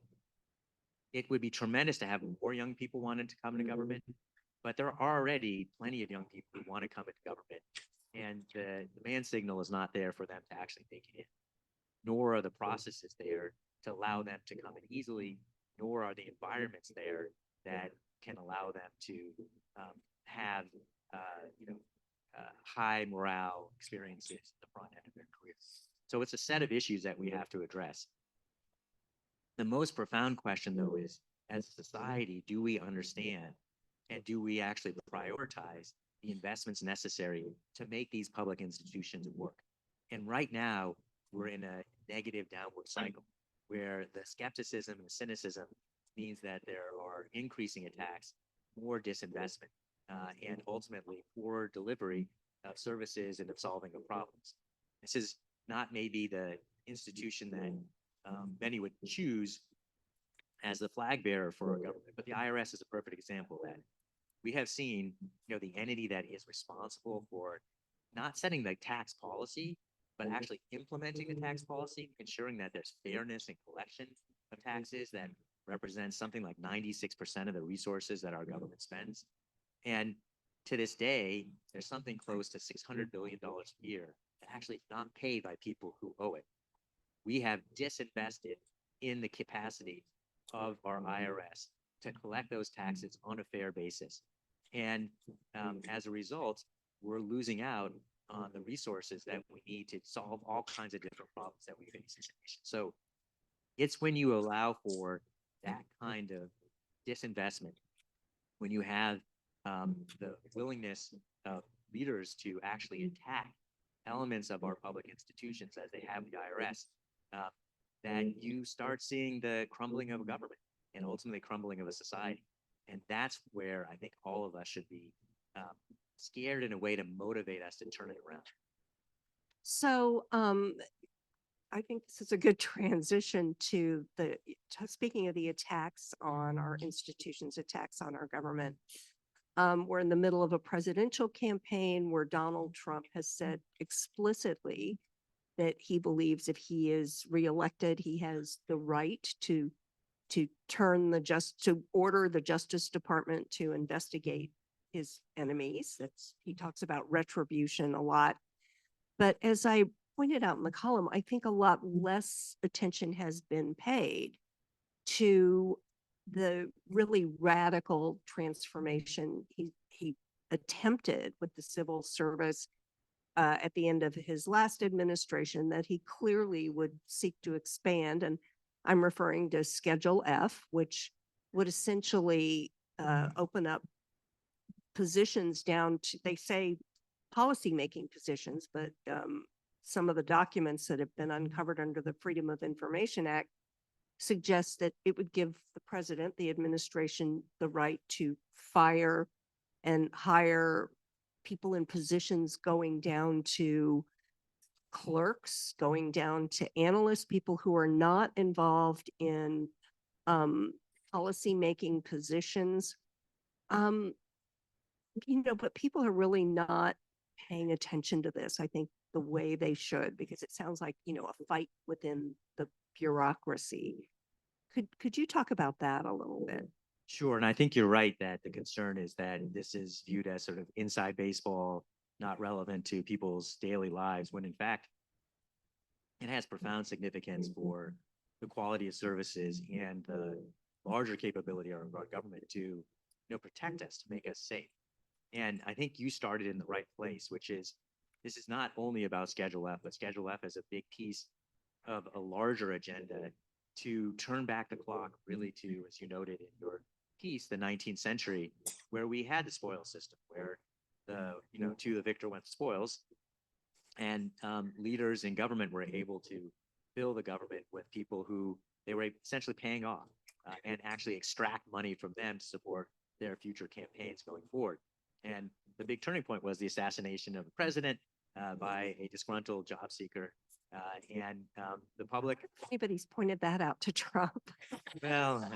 Speaker 5: it would be tremendous to have more young people wanting to come into government, but there are already plenty of young people who want to come into government, and the demand signal is not there for them to actually make it in, nor are the processes there to allow them to come in easily, nor are the environments there that can allow them to have high morale experiences at the front end of their career. So it's a set of issues that we have to address. The most profound question, though, is as a society, do we understand and do we actually prioritize the investments necessary to make these public institutions work? And right now, we're in a negative downward cycle where the skepticism and cynicism means that there are increasing attacks, more disinvestment, and ultimately poor delivery of services and of solving of problems. This is not maybe the institution that many would choose as the flag bearer for our government, but the IRS is a perfect example of that. We have seen, the entity that is responsible for not setting the tax policy, but actually implementing the tax policy, ensuring that there's fairness in collection of taxes that represents something like 96% of the resources that our government spends. And to this day, there's something close to $600 billion a year that actually is not paid by people who owe it. We have disinvested in the capacity of our IRS to collect those taxes on a fair basis. And as a result, we're losing out on the resources that we need to solve all kinds of different problems that we face in the nation. So it's when you allow for that kind of disinvestment, when you have the willingness of leaders to actually attack elements of our public institutions as they have the IRS, that you start seeing the crumbling of a government and ultimately crumbling of a society. And that's where I think all of us should be scared in a way to motivate us to turn it around.
Speaker 4: So I think this is a good transition to speaking of the attacks on our institutions, attacks on our government. We're in the middle of a presidential campaign where Donald Trump has said explicitly that he believes if he is reelected, he has the right to order the Justice Department to investigate his enemies. He talks about retribution a lot. But as I pointed out in the column, I think a lot less attention has been paid to the really radical transformation he attempted with the civil service at the end of his last administration that he clearly would seek to expand. And I'm referring to Schedule F, which would essentially open up positions down to, they say, policymaking positions, but some of the documents that have been uncovered under the Freedom of Information Act suggests that it would give the president, the administration, the right to fire and hire people in positions going down to clerks, going down to analysts, people who are not involved in policy-making positions. But people are really not paying attention to this, I think, the way they should, because it sounds like, a fight within the bureaucracy. Could you talk about that a little bit?
Speaker 5: Sure. And I think you're right that the concern is that this is viewed as sort of inside baseball, not relevant to people's daily lives, when in fact, it has profound significance for the quality of services and the larger capability of our government to protect us, to make us safe. And I think you started in the right place, which is this is not only about Schedule F, but Schedule F is a big piece of a larger agenda to turn back the clock really to, as you noted in your piece, the 19th century, where we had the spoils system, where the victor went the spoils. And leaders in government were able to fill the government with people who they were essentially paying off and actually extract money from them to support their future campaigns going forward. And the big turning point was the assassination of the president by a disgruntled job seeker. And the public,
Speaker 4: Anybody's pointed that out to Trump.
Speaker 5: well,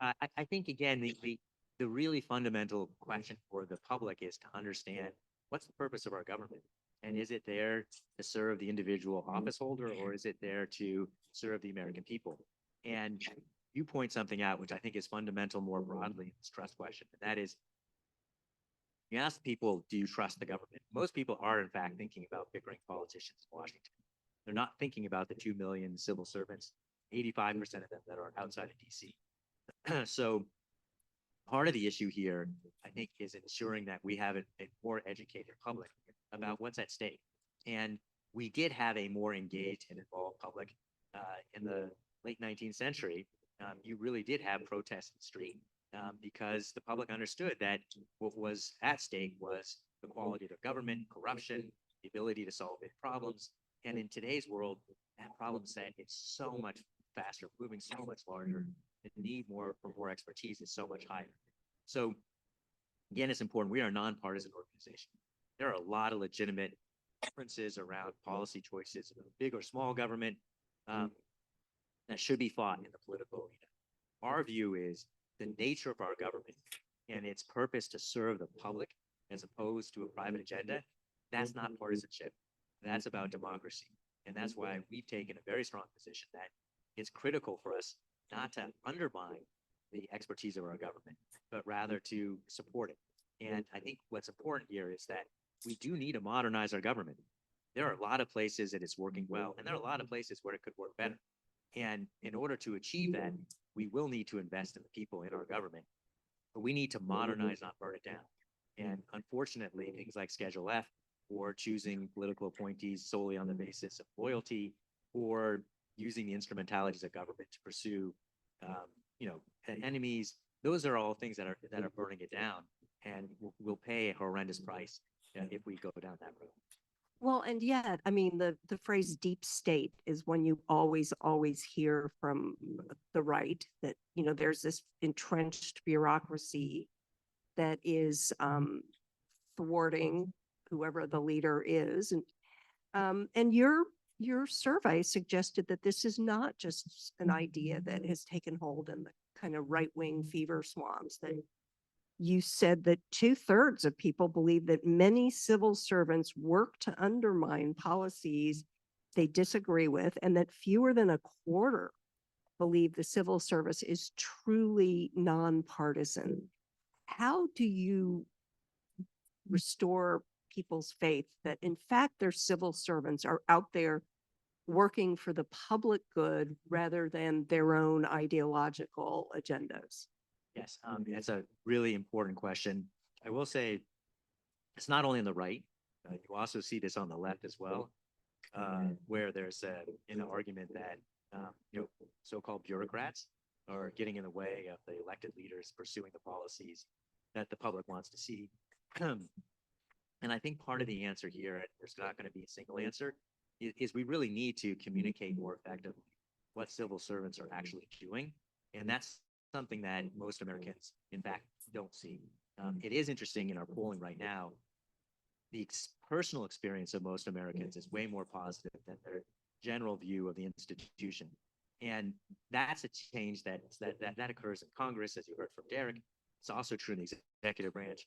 Speaker 5: I think again, the really fundamental question for the public is to understand what's the purpose of our government? And is it there to serve the individual office holder, or is it there to serve the American people? And you point something out, which I think is fundamental more broadly in this trust question. And that is, you ask people, do you trust the government? Most people are, in fact, thinking about bickering politicians in Washington. They're not thinking about the 2 million civil servants, 85% of them that are outside of DC. So part of the issue here, I think, is ensuring that we have a more educated public about what's at stake. And we did have a more engaged and involved public in the late 19th century. You really did have protests in the street because the public understood that what was at stake was the quality of the government, corruption, the ability to solve big problems. And in today's world, that problem set is so much faster, moving so much larger. The need for more expertise is so much higher. So again, it's important. We are a nonpartisan organization. There are a lot of legitimate differences around policy choices, big or small government, that should be fought in the political arena. Our view is the nature of our government and its purpose to serve the public as opposed to a private agenda. That's not partisanship. That's about democracy. And that's why we've taken a very strong position that it's critical for us not to undermine the expertise of our government, but rather to support it. And I think what's important here is that we do need to modernize our government. There are a lot of places that it's working well, and there are a lot of places where it could work better. And in order to achieve that, we will need to invest in the people in our government, but we need to modernize, not burn it down. And unfortunately, things like Schedule F, or choosing political appointees solely on the basis of loyalty, or using the instrumentalities of government to pursue, enemies. Those are all things that are burning it down, and we'll pay a horrendous price if we go down that road.
Speaker 4: Well, and yet, I mean, the phrase deep state is one you always hear from the right, that, there's this entrenched bureaucracy that is thwarting whoever the leader is. And your survey suggested that this is not just an idea that has taken hold in the kind of right-wing fever swamps, that you said that 2/3 of people believe that many civil servants work to undermine policies they disagree with, and that fewer than a quarter believe the civil service is truly nonpartisan. How do you restore people's faith that in fact their civil servants are out there working for the public good rather than their own ideological agendas?
Speaker 5: Yes, that's a really important question. I will say it's not only on the right. You also see this on the left as well, where there's an argument that so-called bureaucrats are getting in the way of the elected leaders pursuing the policies that the public wants to see. And I think part of the answer here, and there's not going to be a single answer, is we really need to communicate more effectively what civil servants are actually doing. And that's something that most Americans, in fact, don't see. It is interesting in our polling right now, the personal experience of most Americans is way more positive than their general view of the institution. And that's a change that occurs in Congress, as you heard from Derek. It's also true in the executive branch.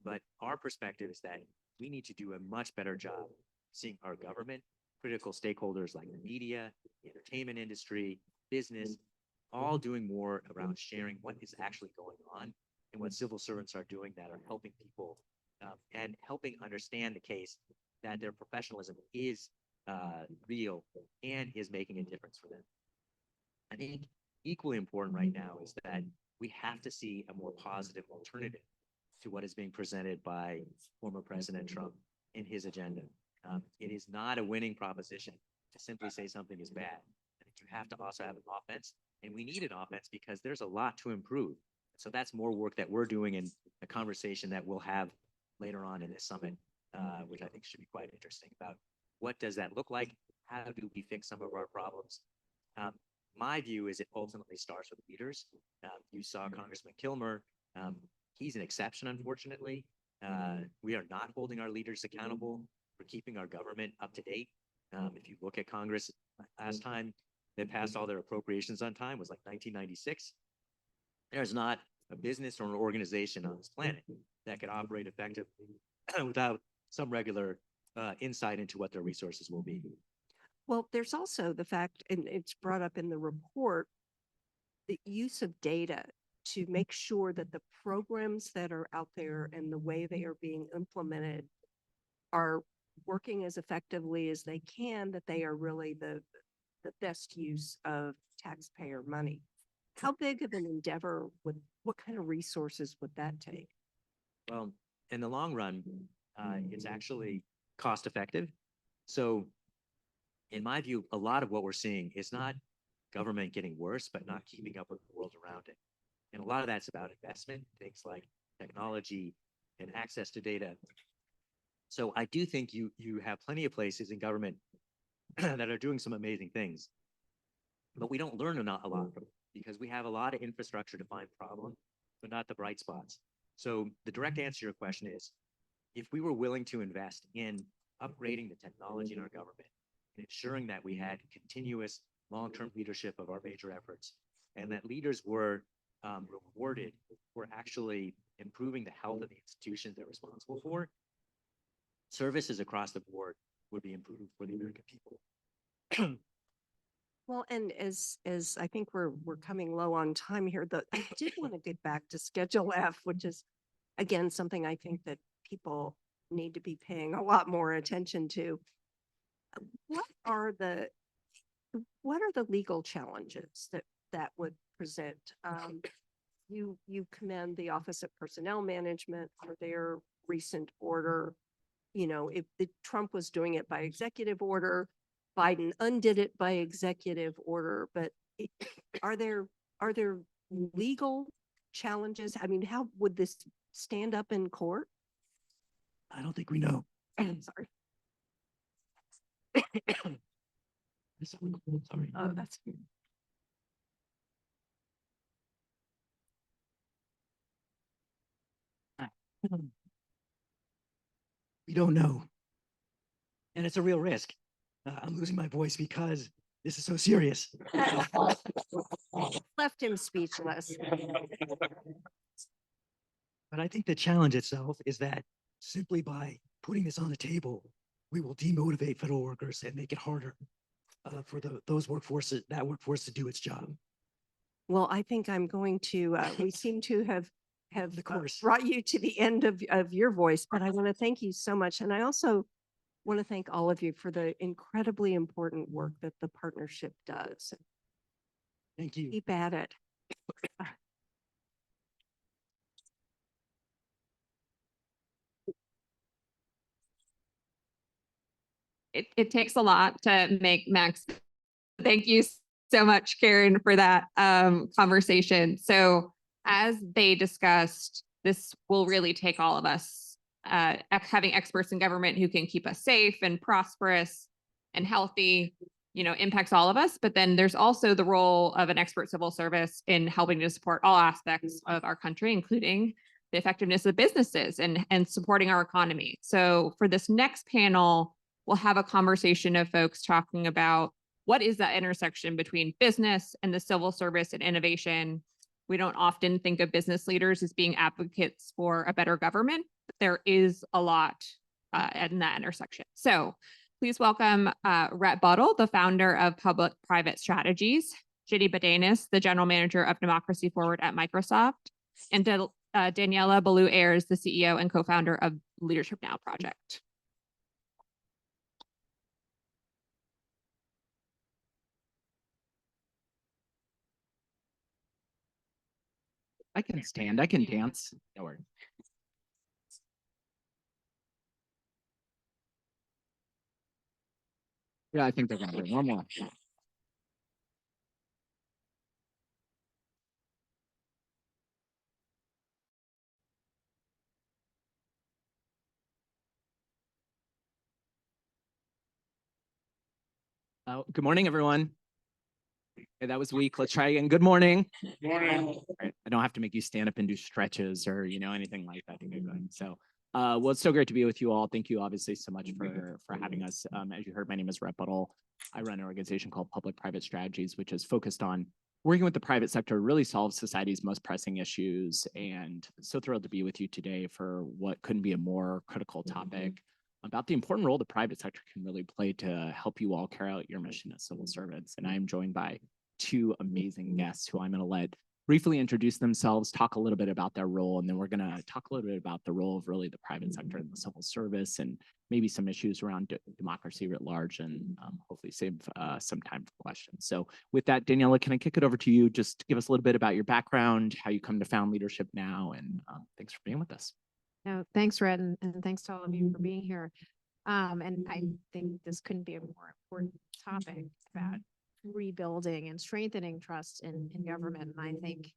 Speaker 5: But our perspective is that we need to do a much better job seeing our government, critical stakeholders like the media, the entertainment industry, business, all doing more around sharing what is actually going on and what civil servants are doing that are helping people and helping understand the case that their professionalism is real and is making a difference for them. I think equally important right now is that we have to see a more positive alternative to what is being presented by former President Trump in his agenda. It is not a winning proposition to simply say something is bad. I think you have to also have an offense, and we need an offense because there's a lot to improve. So that's more work that we're doing in the conversation that we'll have later on in this summit, which I think should be quite interesting about What does that look like? How do we fix some of our problems? My view is it ultimately starts with leaders. You saw Congressman Kilmer. He's an exception, unfortunately. We are not holding our leaders accountable for keeping our government up to date. If you look at Congress, last time they passed all their appropriations on time was like 1996. There's not a business or an organization on this planet that could operate effectively without some regular insight into what their resources will be.
Speaker 4: Well, there's also the fact, and it's brought up in the report, the use of data to make sure that the programs that are out there and the way they are being implemented are working as effectively as they can, that they are really the best use of taxpayer money. How big of an endeavor what kind of resources would that take?
Speaker 5: Well, in the long run, it's actually cost effective. So in my view, a lot of what we're seeing is not government getting worse, but not keeping up with the world around it. And a lot of that's about investment, things like technology and access to data. So I do think you have plenty of places in government that are doing some amazing things, but we don't learn a lot from it because we have a lot of infrastructure to find problems, but not the bright spots. So the direct answer to your question is, if we were willing to invest in upgrading the technology in our government and ensuring that we had continuous long-term leadership of our major efforts, and that leaders were rewarded for actually improving the health of the institutions they're responsible for, services across the board would be improved for the American people.
Speaker 4: Well, and as I think we're coming low on time here, I did want to get back to Schedule F, which is again something I think that people need to be paying a lot more attention to. What are the legal challenges that would present? You commend the Office of Personnel Management for their recent order. You know, if Trump was doing it by executive order, Biden undid it by executive order, but are there legal challenges? I mean, how would this stand up in court?
Speaker 5: I don't think we know.
Speaker 4: Sorry.
Speaker 5: Sorry.
Speaker 4: Oh, that's.
Speaker 5: We don't know. And it's a real risk. I'm losing my voice because this is so serious.
Speaker 4: Left him speechless.
Speaker 5: But I think the challenge itself is that simply by putting this on the table, we will demotivate federal workers and make it harder for that workforce to do its job.
Speaker 4: Well, I think I'm going to, we seem to have
Speaker 5: Of course.
Speaker 4: brought you to the end of your voice, but I want to thank you so much. And I also want to thank all of you for the incredibly important work that the partnership does.
Speaker 5: Thank you.
Speaker 4: Keep at it.
Speaker 1: It takes a lot to make Max. Thank you so much, Karen, for that conversation. So as they discussed, this will really take all of us having experts in government who can keep us safe and prosperous and healthy, you know, impacts all of us. But then there's also the role of an expert civil service in helping to support all aspects of our country, including the effectiveness of businesses and supporting our economy. So for this next panel, we'll have a conversation of folks talking about what is that intersection between business and the civil service and innovation. We don't often think of business leaders as being advocates for a better government, but there is a lot in that intersection. So please welcome Rhett Buttle, the founder of Public-Private Strategies, Ginny Badenis, the general manager of Democracy Forward at Microsoft, and Daniela Ballou-Ayers, the CEO and co-founder of Leadership Now Project.
Speaker 6: I can stand, I can dance. No worries. Yeah, I think they're gonna bring one more. Good morning, everyone. Okay, that was weak. Let's try again. Good morning. All right, I don't have to make you stand up and do stretches or, anything like that to get going. So, well, it's so great to be with you all. Thank you obviously so much for having us. As you heard, my name is Rep Buttle. I run an organization called Public-Private Strategies, which is focused on working with the private sector to really solve society's most pressing issues. And so thrilled to be with you today for what couldn't be a more critical topic about the important role the private sector can really play to help you all carry out your mission as civil servants. And I am joined by two amazing guests who I'm going to let briefly introduce themselves, talk a little bit about their role, and then we're going to talk a little bit about the role of really the private sector in the civil service and maybe some issues around democracy writ large, and hopefully save some time for questions. So with that, Daniela, can I kick it over to you? Just give us a little bit about your background, how you come to Found Leadership now, and thanks for being with us.
Speaker 7: No, thanks, Red, and thanks to all of you for being here. And I think this couldn't be a more important topic about rebuilding and strengthening trust in government. And I think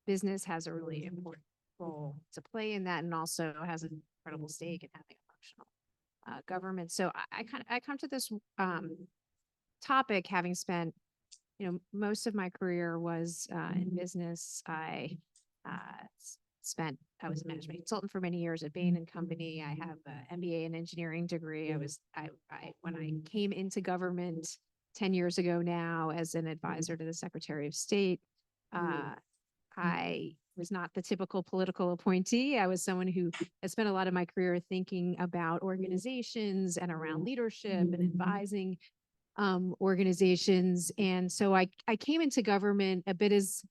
Speaker 7: business has a really important role to play in that, and also has an incredible stake in having a functional government. So I come to this topic having spent, most of my career was in business. I was a management consultant for many years at Bain and Company. I have an MBA and engineering degree. When I came into government 10 years ago now as an advisor to the Secretary of State, I was not the typical political appointee. I was someone who has spent a lot of my career thinking about organizations and around leadership and advising organizations. And so I came into government a bit as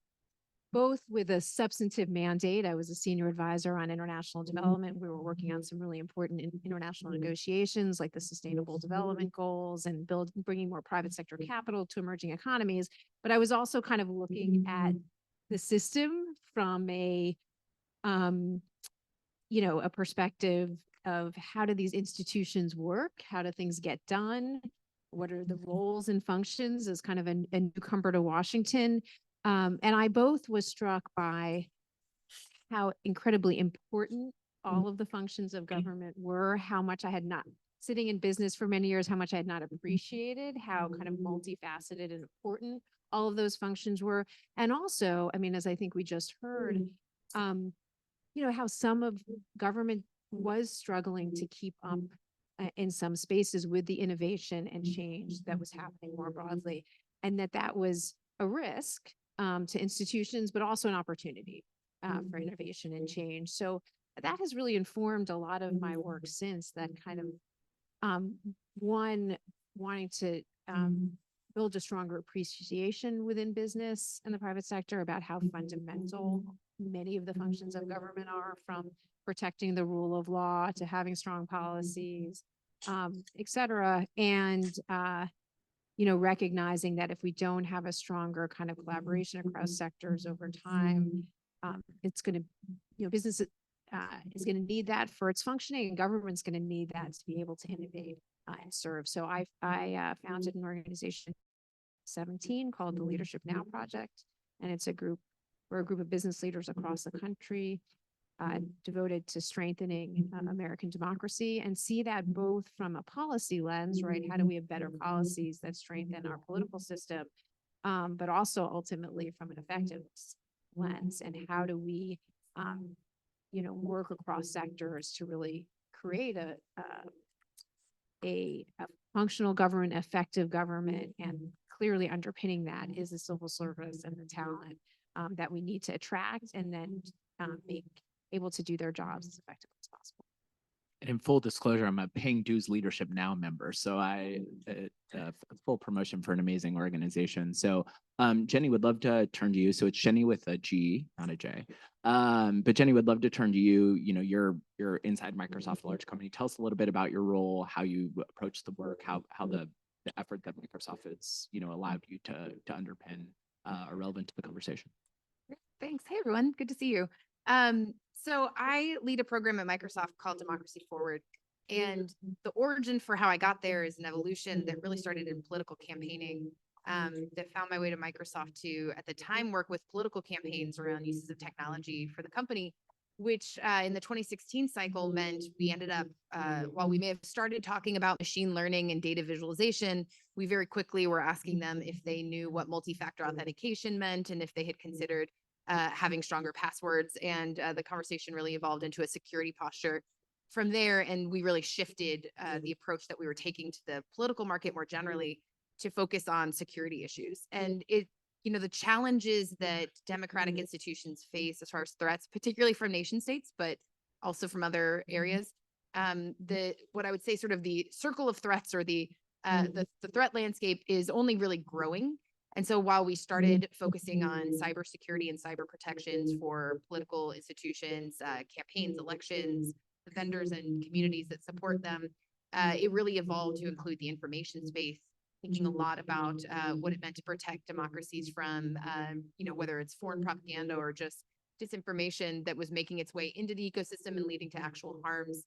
Speaker 7: both with a substantive mandate. I was a senior advisor on international development. We were working on some really important international negotiations like the Sustainable Development Goals and bringing more private sector capital to emerging economies. But I was also kind of looking at the system from a perspective of how do these institutions work? How do things get done? What are the roles and functions as kind of a newcomer to Washington? And I both was struck by how incredibly important all of the functions of government were, how much I had not, sitting in business for many years, how much I had not appreciated how kind of multifaceted and important all of those functions were. And also, I mean, as I think we just heard, how some of government was struggling to keep up in some spaces with the innovation and change that was happening more broadly, and that was a risk to institutions, but also an opportunity for innovation and change. So that has really informed a lot of my work since, that kind of wanting to build a stronger appreciation within business and the private sector about how fundamental many of the functions of government are, from protecting the rule of law to having strong policies, et cetera. And recognizing that if we don't have a stronger kind of collaboration across sectors over time, it's going to, business is going to need that for its functioning, and government's going to need that to be able to innovate and serve. So I founded an organization 2017 called the Leadership Now Project, and we're a group of business leaders across the country devoted to strengthening American democracy, and see that both from a policy lens, right? How do we have better policies that strengthen our political system, but also ultimately from an effectiveness lens, and how do we, work across sectors to really create a functional government, effective government, and clearly underpinning that is the civil service and the talent that we need to attract and then make able to do their jobs as effectively as possible.
Speaker 6: And in full disclosure, I'm a Paying Dues Leadership Now member, so full promotion for an amazing organization. So Jenny, would love to turn to you. So it's Jenny with a G, not a J. But Jenny, would love to turn to you. You're inside Microsoft, a large company. Tell us a little bit about your role, how you approach the work, how the effort that Microsoft has, allowed you to underpin are relevant to the conversation.
Speaker 8: Thanks. Hey, everyone. Good to see you. So I lead a program at Microsoft called Democracy Forward. And the origin for how I got there is an evolution that really started in political campaigning, that found my way to Microsoft to, at the time, work with political campaigns around uses of technology for the company. which in the 2016 cycle meant we ended up, while we may have started talking about machine learning and data visualization, we very quickly were asking them if they knew what multi-factor authentication meant and if they had considered having stronger passwords. And the conversation really evolved into a security posture from there. And we really shifted the approach that we were taking to the political market more generally to focus on security issues. And the challenges that democratic institutions face as far as threats, particularly from nation states, but also from other areas. What I would say sort of the circle of threats or the threat landscape is only really growing. And so while we started focusing on cybersecurity and cyber protections for political institutions, campaigns, elections, the vendors and communities that support them, it really evolved to include the information space, thinking a lot about what it meant to protect democracies from, whether it's foreign propaganda or just disinformation that was making its way into the ecosystem and leading to actual harms.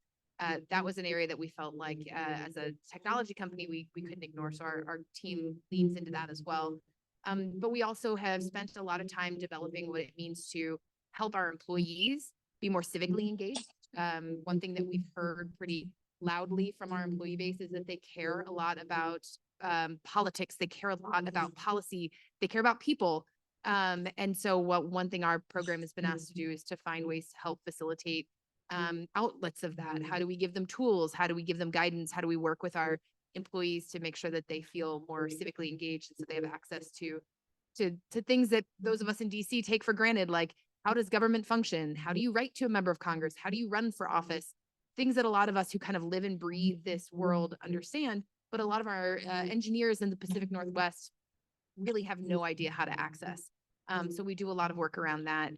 Speaker 8: That was an area that we felt like as a technology company, we couldn't ignore. So our team leans into that as well. But we also have spent a lot of time developing what it means to help our employees be more civically engaged. One thing that we've heard pretty loudly from our employee base is that they care a lot about politics. They care a lot about policy. They care about people. And so one thing our program has been asked to do is to find ways to help facilitate outlets of that. How do we give them tools? How do we give them guidance? How do we work with our employees to make sure that they feel more civically engaged and so they have access to things that those of us in DC take for granted, like how does government function? How do you write to a member of Congress? How do you run for office? Things that a lot of us who kind of live and breathe this world understand, but a lot of our engineers in the Pacific Northwest really have no idea how to access. So we do a lot of work around that.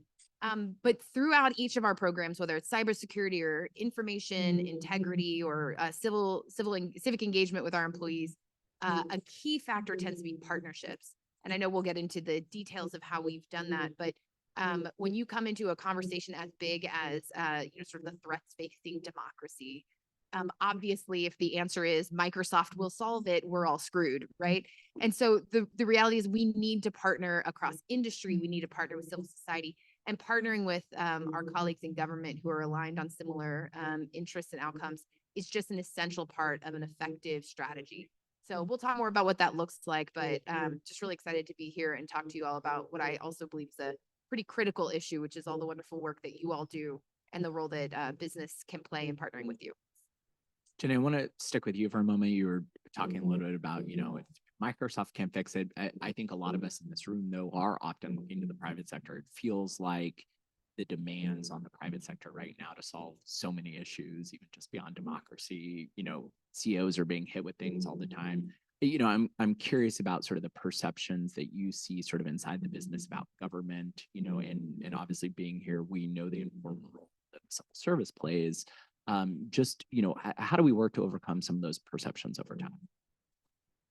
Speaker 8: But throughout each of our programs, whether it's cybersecurity or information integrity or civic engagement with our employees, a key factor tends to be partnerships. And I know we'll get into the details of how we've done that, but when you come into a conversation as big as sort of the threats facing democracy, obviously, if the answer is Microsoft will solve it, we're all screwed, right? And so the reality is we need to partner across industry. We need to partner with civil society, and partnering with our colleagues in government who are aligned on similar interests and outcomes is just an essential part of an effective strategy. So we'll talk more about what that looks like, but just really excited to be here and talk to you all about what I also believe is a pretty critical issue, which is all the wonderful work that you all do and the role that business can play in partnering with you.
Speaker 6: Jenny, I want to stick with you for a moment. You were talking a little bit about, if Microsoft can't fix it, I think a lot of us in this room, though, are often looking to the private sector. It feels like the demands on the private sector right now to solve so many issues, even just beyond democracy, CEOs are being hit with things all the time. I'm curious about sort of the perceptions that you see sort of inside the business about government, and obviously being here, we know the important role that civil service plays. How do we work to overcome some of those perceptions over time?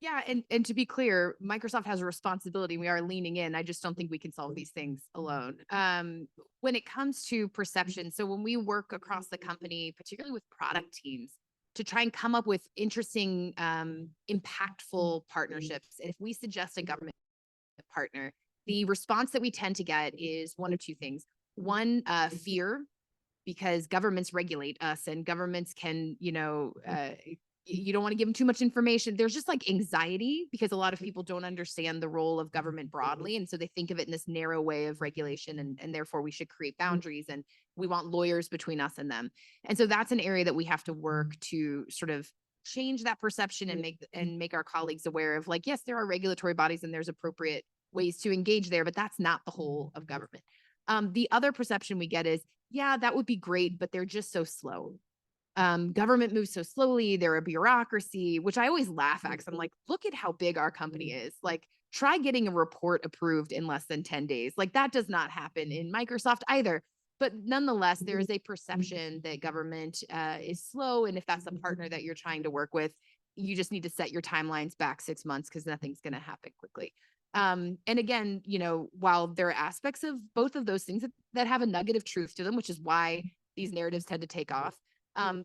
Speaker 8: Yeah, and to be clear, Microsoft has a responsibility. We are leaning in. I just don't think we can solve these things alone. When it comes to perception, so when we work across the company, particularly with product teams, to try and come up with interesting, impactful partnerships, and if we suggest a government partner, the response that we tend to get is one of two things. One, fear, because governments regulate us and governments can, you don't want to give them too much information. There's just like anxiety because a lot of people don't understand the role of government broadly. And so they think of it in this narrow way of regulation and therefore we should create boundaries and we want lawyers between us and them. And so that's an area that we have to work to sort of change that perception and make our colleagues aware of like, yes, there are regulatory bodies and there's appropriate ways to engage there, but that's not the whole of government. The other perception we get is, yeah, that would be great, but they're just so slow. Government moves so slowly. They're a bureaucracy, which I always laugh at because I'm like, look at how big our company is. Like, try getting a report approved in less than 10 days. Like, that does not happen in Microsoft either. But nonetheless, there is a perception that government is slow. And if that's a partner that you're trying to work with, you just need to set your timelines back 6 months because nothing's going to happen quickly. And again, while there are aspects of both of those things that have a nugget of truth to them, which is why these narratives tend to take off,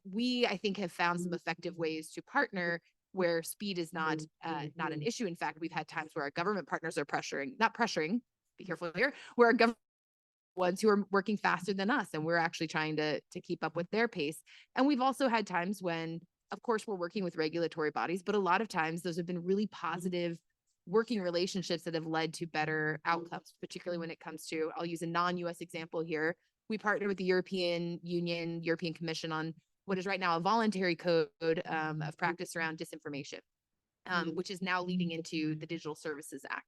Speaker 8: we, I think, have found some effective ways to partner where speed is not an issue. In fact, we've had times where our government partners are not pressuring, be careful here, where our government ones who are working faster than us, and we're actually trying to keep up with their pace. And we've also had times when, of course, we're working with regulatory bodies, but a lot of times those have been really positive working relationships that have led to better outcomes, particularly when it comes to, I'll use a non-US example here. We partner with the European Union, European Commission on what is right now a voluntary code of practice around disinformation, which is now leading into the Digital Services Act.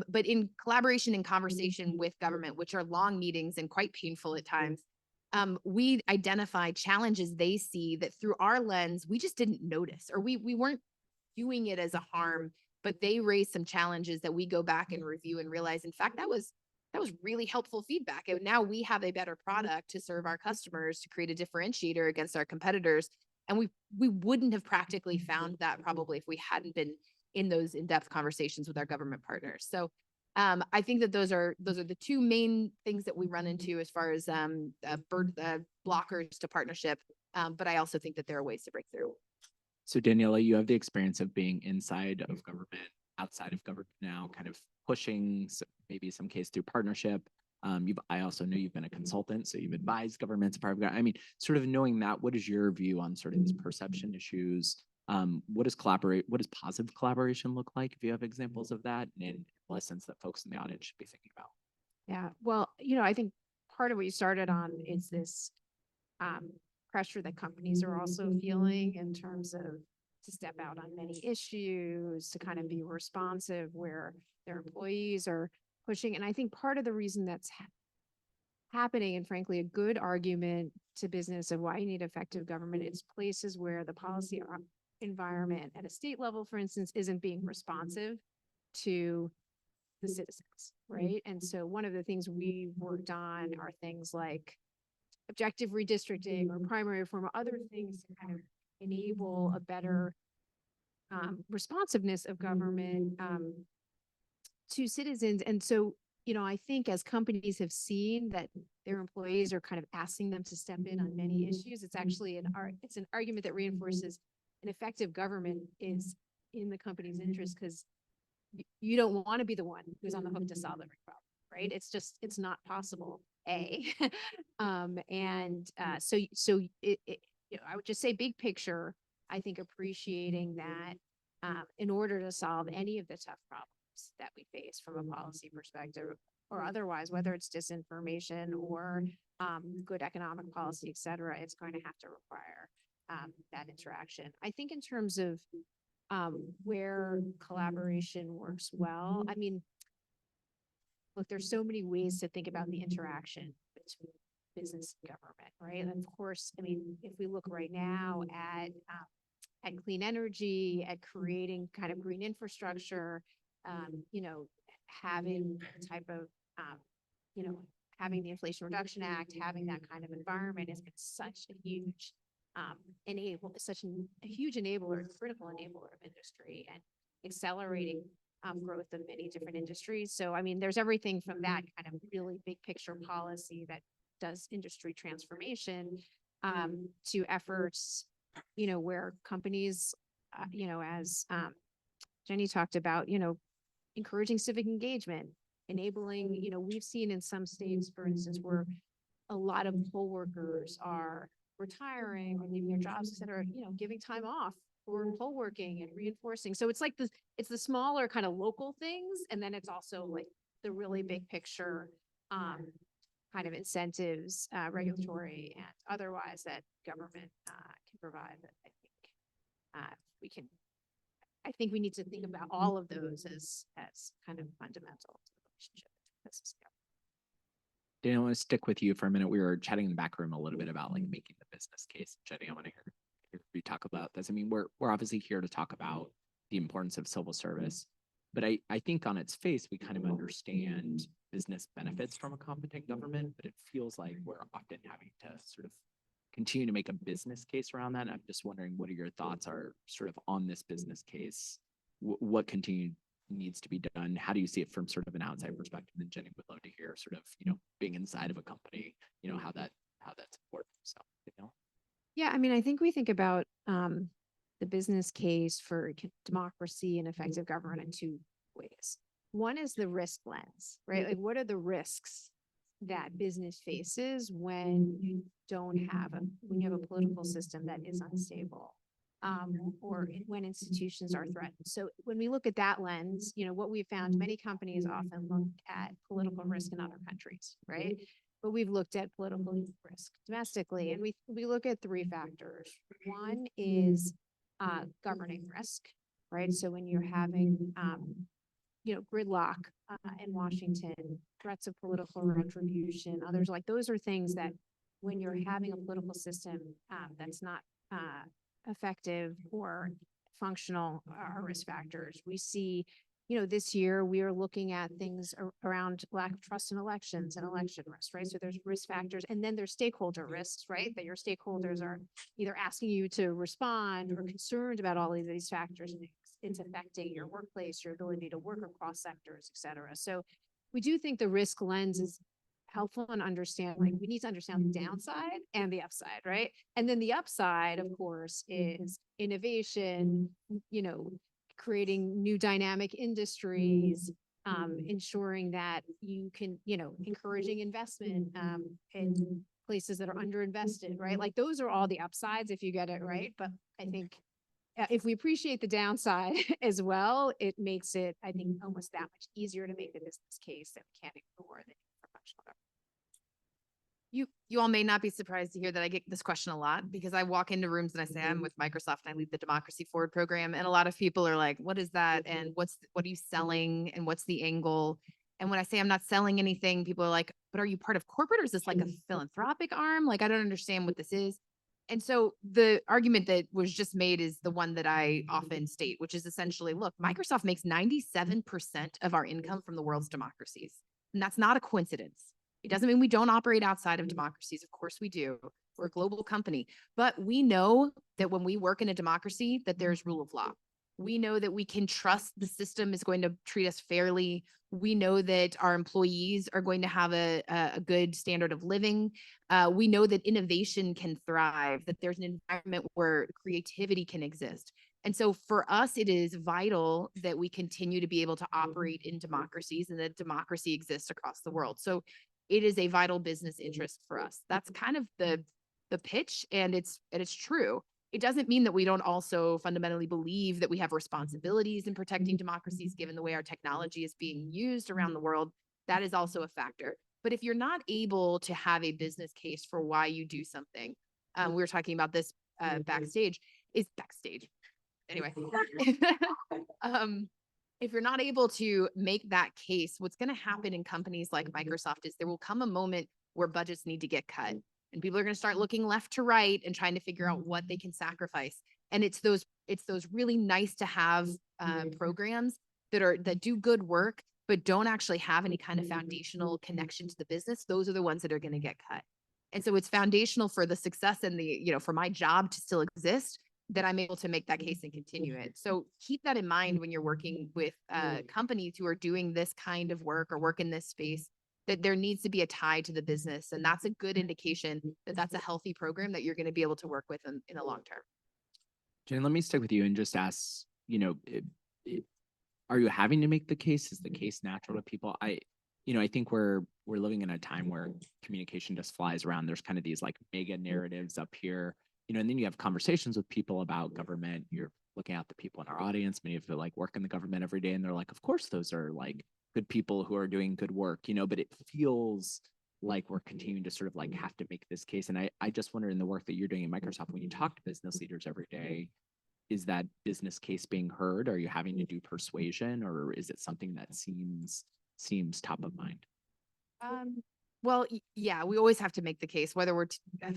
Speaker 8: But in collaboration and conversation with government, which are long meetings and quite painful at times, we identify challenges they see that through our lens, we just didn't notice, or we weren't viewing it as a harm, but they raised some challenges that we go back and review and realize, in fact, that was really helpful feedback. And now we have a better product to serve our customers, to create a differentiator against our competitors. And we wouldn't have practically found that probably if we hadn't been in those in-depth conversations with our government partners. So I think that those are the two main things that we run into as far as blockers to partnership. But I also think that there are ways to break through.
Speaker 6: So Daniela, you have the experience of being inside of government, outside of government now, kind of pushing maybe some case through partnership. I also know you've been a consultant, so you've advised governments. I mean, sort of knowing that, what is your view on sort of these perception issues? What does positive collaboration look like? If you have examples of that, and lessons that folks in the audience should be thinking about.
Speaker 7: Yeah, well, I think part of what you started on is this pressure that companies are also feeling in terms of to step out on many issues, to kind of be responsive where their employees are pushing. And I think part of the reason that's happening, and frankly, a good argument to business of why you need effective government, is places where the policy environment at a state level, for instance, isn't being responsive to the citizens, right? And so one of the things we worked on are things like objective redistricting or primary reform or other things to kind of enable a better responsiveness of government to citizens. And so, I think as companies have seen that their employees are kind of asking them to step in on many issues, it's actually it's an argument that reinforces an effective government is in the company's interest, because you don't want to be the one who's on the hook to solve every problem, right? It's not possible. So I would just say big picture, I think appreciating that in order to solve any of the tough problems that we face from a policy perspective or otherwise, whether it's disinformation or good economic policy, et cetera, it's going to have to require that interaction. I think in terms of where collaboration works well, I mean, look, there's so many ways to think about the interaction between business and government, right? And of course, I mean, if we look right now at clean energy, at creating kind of green infrastructure, having the type of, having the Inflation Reduction Act, having that kind of environment has been such a huge a huge enabler, critical enabler of industry and accelerating growth of many different industries. So, I mean, there's everything from that kind of really big picture policy that does industry transformation to efforts, where companies, as Jenny talked about, encouraging civic engagement, enabling, we've seen in some states, for instance, where a lot of poll workers are retiring or leaving their jobs, et cetera, giving time off for poll working and reinforcing. So it's like it's the smaller kind of local things. And then it's also like the really big picture kind of incentives, regulatory and otherwise, that government can provide. That I think we need to think about all of those as kind of fundamental to the relationship.
Speaker 6: Dan, I want to stick with you for a minute. We were chatting in the back room a little bit about like making the business case. Jenny, I want to hear you talk about this. I mean, we're obviously here to talk about the importance of civil service, but I think on its face, we kind of understand business benefits from a competent government, but it feels like we're often having to sort of continue to make a business case around that. And I'm just wondering what your thoughts are sort of on this business case. What needs to be done? How do you see it from sort of an outside perspective? And Jenny would love to hear sort of, being inside of a company, how that's important. So,
Speaker 7: Yeah, I mean, I think we think about the business case for democracy and effective government in two ways. One is the risk lens, right? Like, what are the risks that business faces when you don't have when you have a political system that is unstable. Or when institutions are threatened. So when we look at that lens, what we found, many companies often look at political risk in other countries, right? But we've looked at political risk domestically, and we look at three factors. One is governing risk, right? So when you're having gridlock in Washington, threats of political retribution, others like those are things that when you're having a political system that's not effective or functional are risk factors. We see, this year we are looking at things around lack of trust in elections and election risk, right? So there's risk factors, and then there's stakeholder risks, right? That your stakeholders are either asking you to respond or concerned about all of these factors, and it's affecting your workplace, your ability to work across sectors, et cetera. So we do think the risk lens is helpful and understand, like we need to understand the downside and the upside, right? And then the upside, of course, is innovation, creating new dynamic industries, ensuring that you can, encouraging investment in places that are underinvested, right? Like those are all the upsides if you get it right. But I think if we appreciate the downside as well, it makes it, I think, almost that much easier to make the business case that we can't ignore the professional government.
Speaker 8: You all may not be surprised to hear that I get this question a lot because I walk into rooms and I say I'm with Microsoft and I lead the Democracy Forward program, and a lot of people are like, "What is that? And what are you selling? And what's the angle?" And when I say I'm not selling anything, people are like, "But are you part of corporate or is this like a philanthropic arm? Like I don't understand what this is." And so the argument that was just made is the one that I often state, which is essentially, look, Microsoft makes 97% of our income from the world's democracies, and that's not a coincidence. It doesn't mean we don't operate outside of democracies. Of course we do. We're a global company, but we know that when we work in a democracy, that there's rule of law. We know that we can trust the system is going to treat us fairly. We know that our employees are going to have a good standard of living. We know that innovation can thrive, that there's an environment where creativity can exist. And so for us, it is vital that we continue to be able to operate in democracies and that democracy exists across the world. So it is a vital business interest for us. That's kind of the pitch, and it's true. It doesn't mean that we don't also fundamentally believe that we have responsibilities in protecting democracies, given the way our technology is being used around the world. That is also a factor. But if you're not able to have a business case for why you do something, we were talking about this backstage. Anyway, if you're not able to make that case, what's going to happen in companies like Microsoft is there will come a moment where budgets need to get cut. And people are going to start looking left to right and trying to figure out what they can sacrifice. And it's those really nice to have programs that do good work, but don't actually have any kind of foundational connection to the business. Those are the ones that are going to get cut. And so it's foundational for the success and for my job to still exist, that I'm able to make that case and continue it. So keep that in mind when you're working with companies who are doing this kind of work or work in this space, that there needs to be a tie to the business. And that's a good indication that that's a healthy program that you're going to be able to work with in the long term.
Speaker 6: Jen, let me stick with you and just ask, are you having to make the case? Is the case natural to people? I think we're living in a time where communication just flies around. There's kind of these like mega narratives up here, and then you have conversations with people about government. You're looking at the people in our audience. Many of them like work in the government every day, and they're like, of course, those are like good people who are doing good work, but it feels like we're continuing to sort of like have to make this case. And I just wonder, in the work that you're doing at Microsoft, when you talk to business leaders every day, is that business case being heard? Are you having to do persuasion, or is it something that seems top of mind?
Speaker 8: Well, yeah, we always have to make the case, whether we're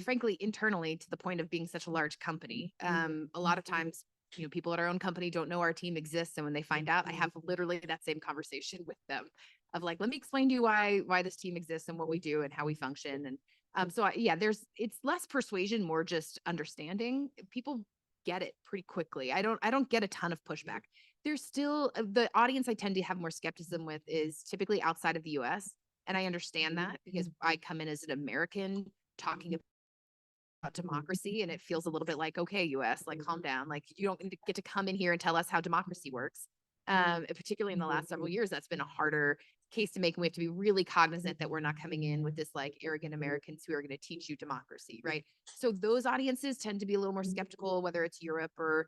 Speaker 8: frankly internally to the point of being such a large company. A lot of times, people at our own company don't know our team exists. And when they find out, I have literally that same conversation with them of like, let me explain to you why this team exists and what we do and how we function. And it's less persuasion, more just understanding. People get it pretty quickly. I don't get a ton of pushback. There's still the audience I tend to have more skepticism with is typically outside of the US. And I understand that because I come in as an American talking about democracy, and it feels a little bit like, okay, US, like calm down. Like you don't get to come in here and tell us how democracy works. Particularly in the last several years, that's been a harder case to make, and we have to be really cognizant that we're not coming in with this like arrogant Americans who are going to teach you democracy, right? So those audiences tend to be a little more skeptical, whether it's Europe or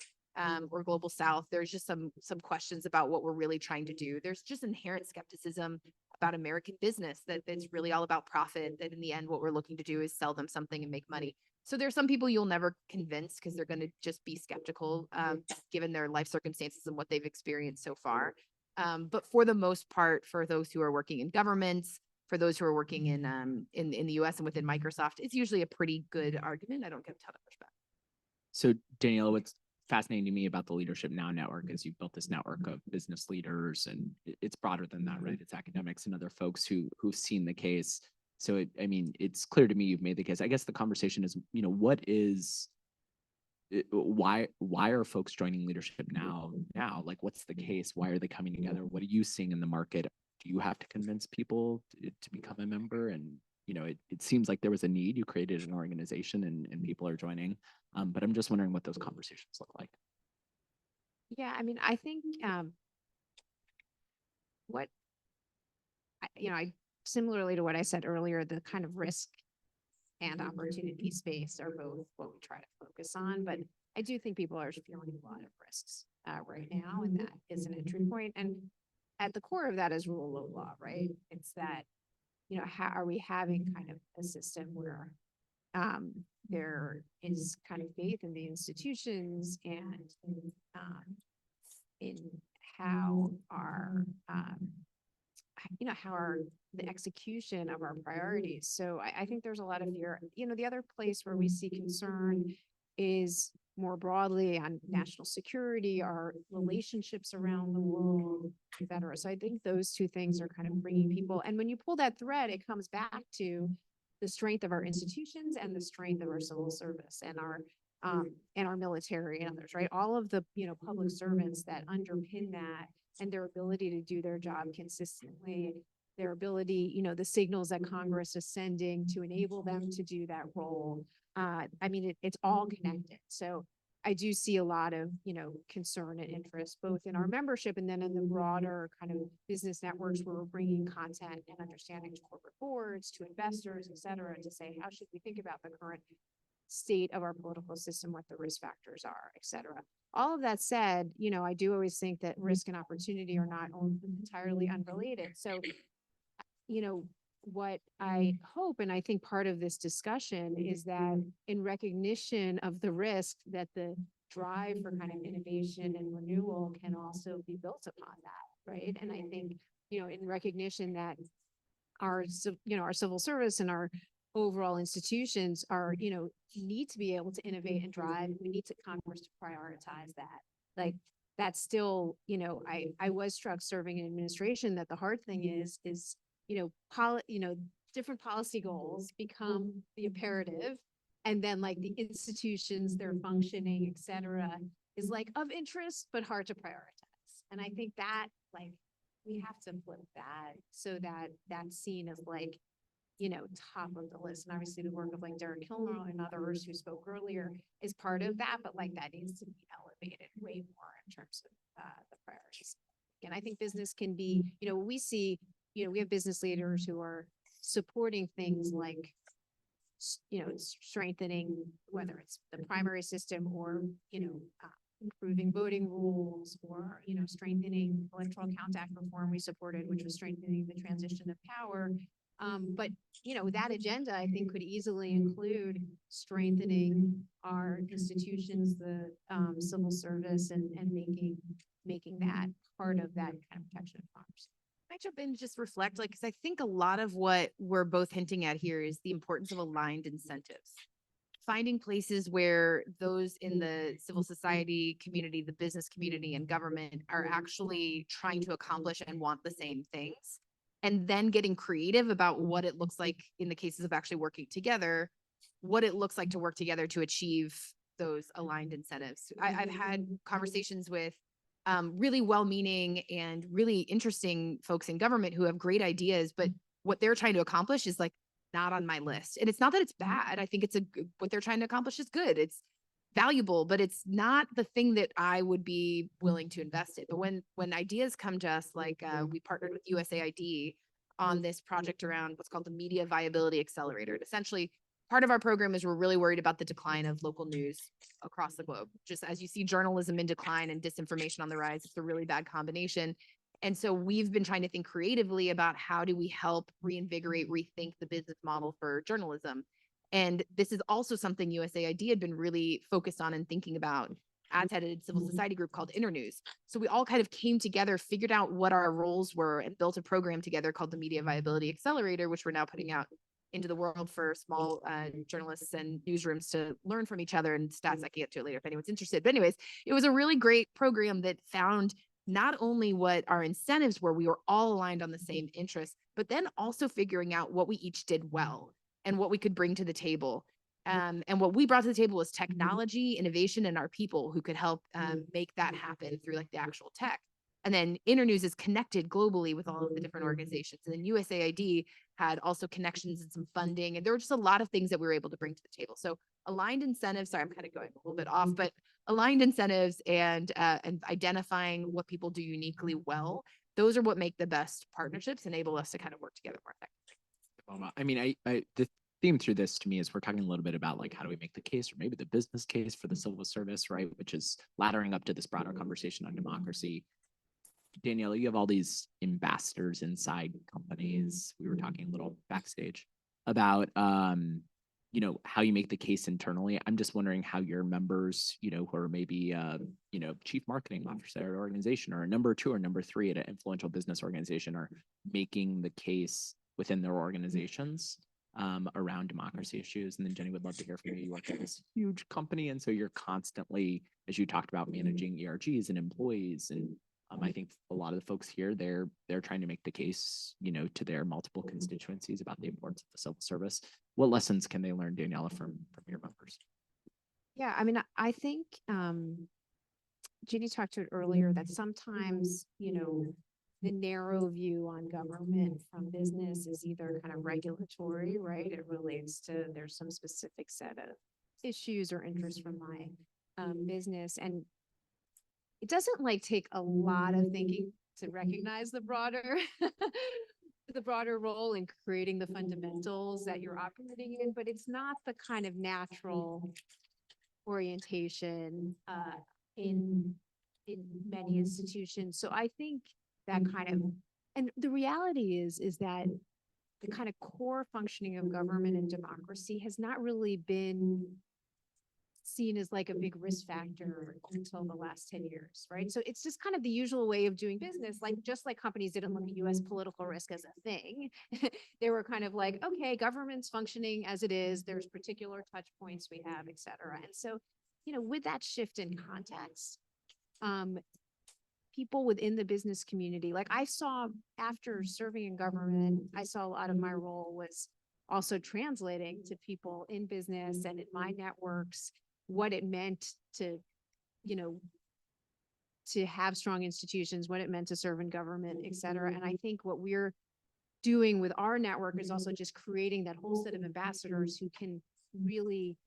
Speaker 8: global South. There's just some questions about what we're really trying to do. There's just inherent skepticism about American business that it's really all about profit, that in the end what we're looking to do is sell them something and make money. So there's some people you'll never convince because they're going to just be skeptical given their life circumstances and what they've experienced so far. But for the most part, for those who are working in governments, for those who are working in the US and within Microsoft, it's usually a pretty good argument. I don't get a ton of pushback.
Speaker 6: So Daniela, what's fascinating to me about the Leadership Now network is you've built this network of business leaders, and it's broader than that, right? It's academics and other folks who've seen the case. So I mean, it's clear to me you've made the case. I guess the conversation is, what is why are folks joining Leadership Now? Like, what's the case? Why are they coming together? What are you seeing in the market? Do you have to convince people to become a member? And it seems like there was a need. You created an organization, and people are joining. But I'm just wondering what those conversations look like.
Speaker 7: Yeah, I mean, I think I similarly to what I said earlier, the kind of risk and opportunity space are both what we try to focus on. But I do think people are feeling a lot of risks right now, and that is an entry point. And at the core of that is rule of law, right? It's that, how are we having kind of a system where there is kind of faith in the institutions and in how our the execution of our priorities. So I think there's a lot of fear. The other place where we see concern is more broadly on national security, our relationships around the world, et cetera. So I think those two things are kind of bringing people. And when you pull that thread, it comes back to the strength of our institutions and the strength of our civil service and our military and others, right? All of the, public servants that underpin that and their ability to do their job consistently, their ability, the signals that Congress is sending to enable them to do that role. I mean, it's all connected. So I do see a lot of, concern and interest, both in our membership and then in the broader kind of business networks where we're bringing content and understanding to corporate boards, to investors, et cetera, to say, how should we think about the current state of our political system, what the risk factors are, et cetera. All of that said, I do always think that risk and opportunity are not entirely unrelated. So, what I hope, and I think part of this discussion is that in recognition of the risk, that the drive for kind of innovation and renewal can also be built upon that, right? And I think, in recognition that our civil service and our overall institutions are, need to be able to innovate and drive. We need Congress to prioritize that. Like, that's still, I was struck serving in administration that the hard thing is, different policy goals become the imperative. And then like the institutions, their functioning, et cetera, is like of interest, but hard to prioritize. And I think that we have to flip that so that that's seen as top of the list. And obviously the work of Derek Kilmer and others who spoke earlier is part of that, but that needs to be elevated way more in terms of the priorities. And I think business can be, we see, we have business leaders who are supporting things like, strengthening, whether it's the primary system or, improving voting rules or, strengthening electoral count act reform we supported, which was strengthening the transition of power. But, that agenda, I think, could easily include strengthening our institutions, the civil service, and making that part of that kind of protection of Congress.
Speaker 8: I jump in and just reflect, because I think a lot of what we're both hinting at here is the importance of aligned incentives. Finding places where those in the civil society community, the business community, and government are actually trying to accomplish and want the same things. And then getting creative about what it looks like in the cases of actually working together, what it looks like to work together to achieve those aligned incentives. I've had conversations with really well-meaning and really interesting folks in government who have great ideas, but what they're trying to accomplish is not on my list. And it's not that it's bad. I think what they're trying to accomplish is good. valuable, but it's not the thing that I would be willing to invest in. But when ideas come to us, like we partnered with USAID on this project around what's called the Media Viability Accelerator. And essentially, part of our program is we're really worried about the decline of local news across the globe. Just as you see journalism in decline and disinformation on the rise, it's a really bad combination. And so we've been trying to think creatively about how do we help reinvigorate, rethink the business model for journalism. And this is also something USAID had been really focused on and thinking about. Ads headed civil society group called Internews. So we all kind of came together, figured out what our roles were, and built a program together called the Media Viability Accelerator, which we're now putting out into the world for small journalists and newsrooms to learn from each other, and stats I can get to later if anyone's interested. But anyways, it was a really great program that found not only what our incentives were, we were all aligned on the same interests, but then also figuring out what we each did well and what we could bring to the table. And what we brought to the table was technology, innovation, and our people who could help make that happen through like the actual tech. And then Internews is connected globally with all of the different organizations. And then USAID had also connections and some funding. And there were just a lot of things that we were able to bring to the table. So aligned incentives, sorry, I'm kind of going a little bit off, but aligned incentives and identifying what people do uniquely well, those are what make the best partnerships, enable us to kind of work together more effectively.
Speaker 6: I mean, the theme through this to me is we're talking a little bit about like how do we make the case or maybe the business case for the civil service, right? Which is laddering up to this broader conversation on democracy. Danielle, you have all these ambassadors inside companies. We were talking a little backstage about you know, how you make the case internally. I'm just wondering how your members, you know, who are maybe you know, chief marketing officer at an organization or a number 2 or number 3 at an influential business organization are making the case within their organizations around democracy issues. And then Jenny, would love to hear from you. You work at this huge company, and so you're constantly, as you talked about, managing ERGs and employees. And I think a lot of the folks here, they're trying to make the case, you know, to their multiple constituencies about the importance of the civil service. What lessons can they learn, Daniela, from your members?
Speaker 7: Yeah, I mean, I think Jeannie talked to it earlier that sometimes, you know, the narrow view on government from business is either kind of regulatory, right? It relates to there's some specific set of issues or interests from my business. And it doesn't like take a lot of thinking to recognize the broader the broader role in creating the fundamentals that you're operating in, but it's not the kind of natural orientation in many institutions. So I think that kind of, and the reality is that the kind of core functioning of government and democracy has not really been seen as like a big risk factor until the last 10 years, right? So it's just kind of the usual way of doing business. Like, just like companies didn't look at US political risk as a thing. They were kind of like, okay, government's functioning as it is. There's particular touch points we have, et cetera. And so, you know, with that shift in context, people within the business community, like I saw after serving in government, I saw a lot of my role was also translating to people in business and in my networks what it meant to, you know, to have strong institutions, what it meant to serve in government, et cetera. And I think what we're doing with our network is also just creating that whole set of ambassadors who can really,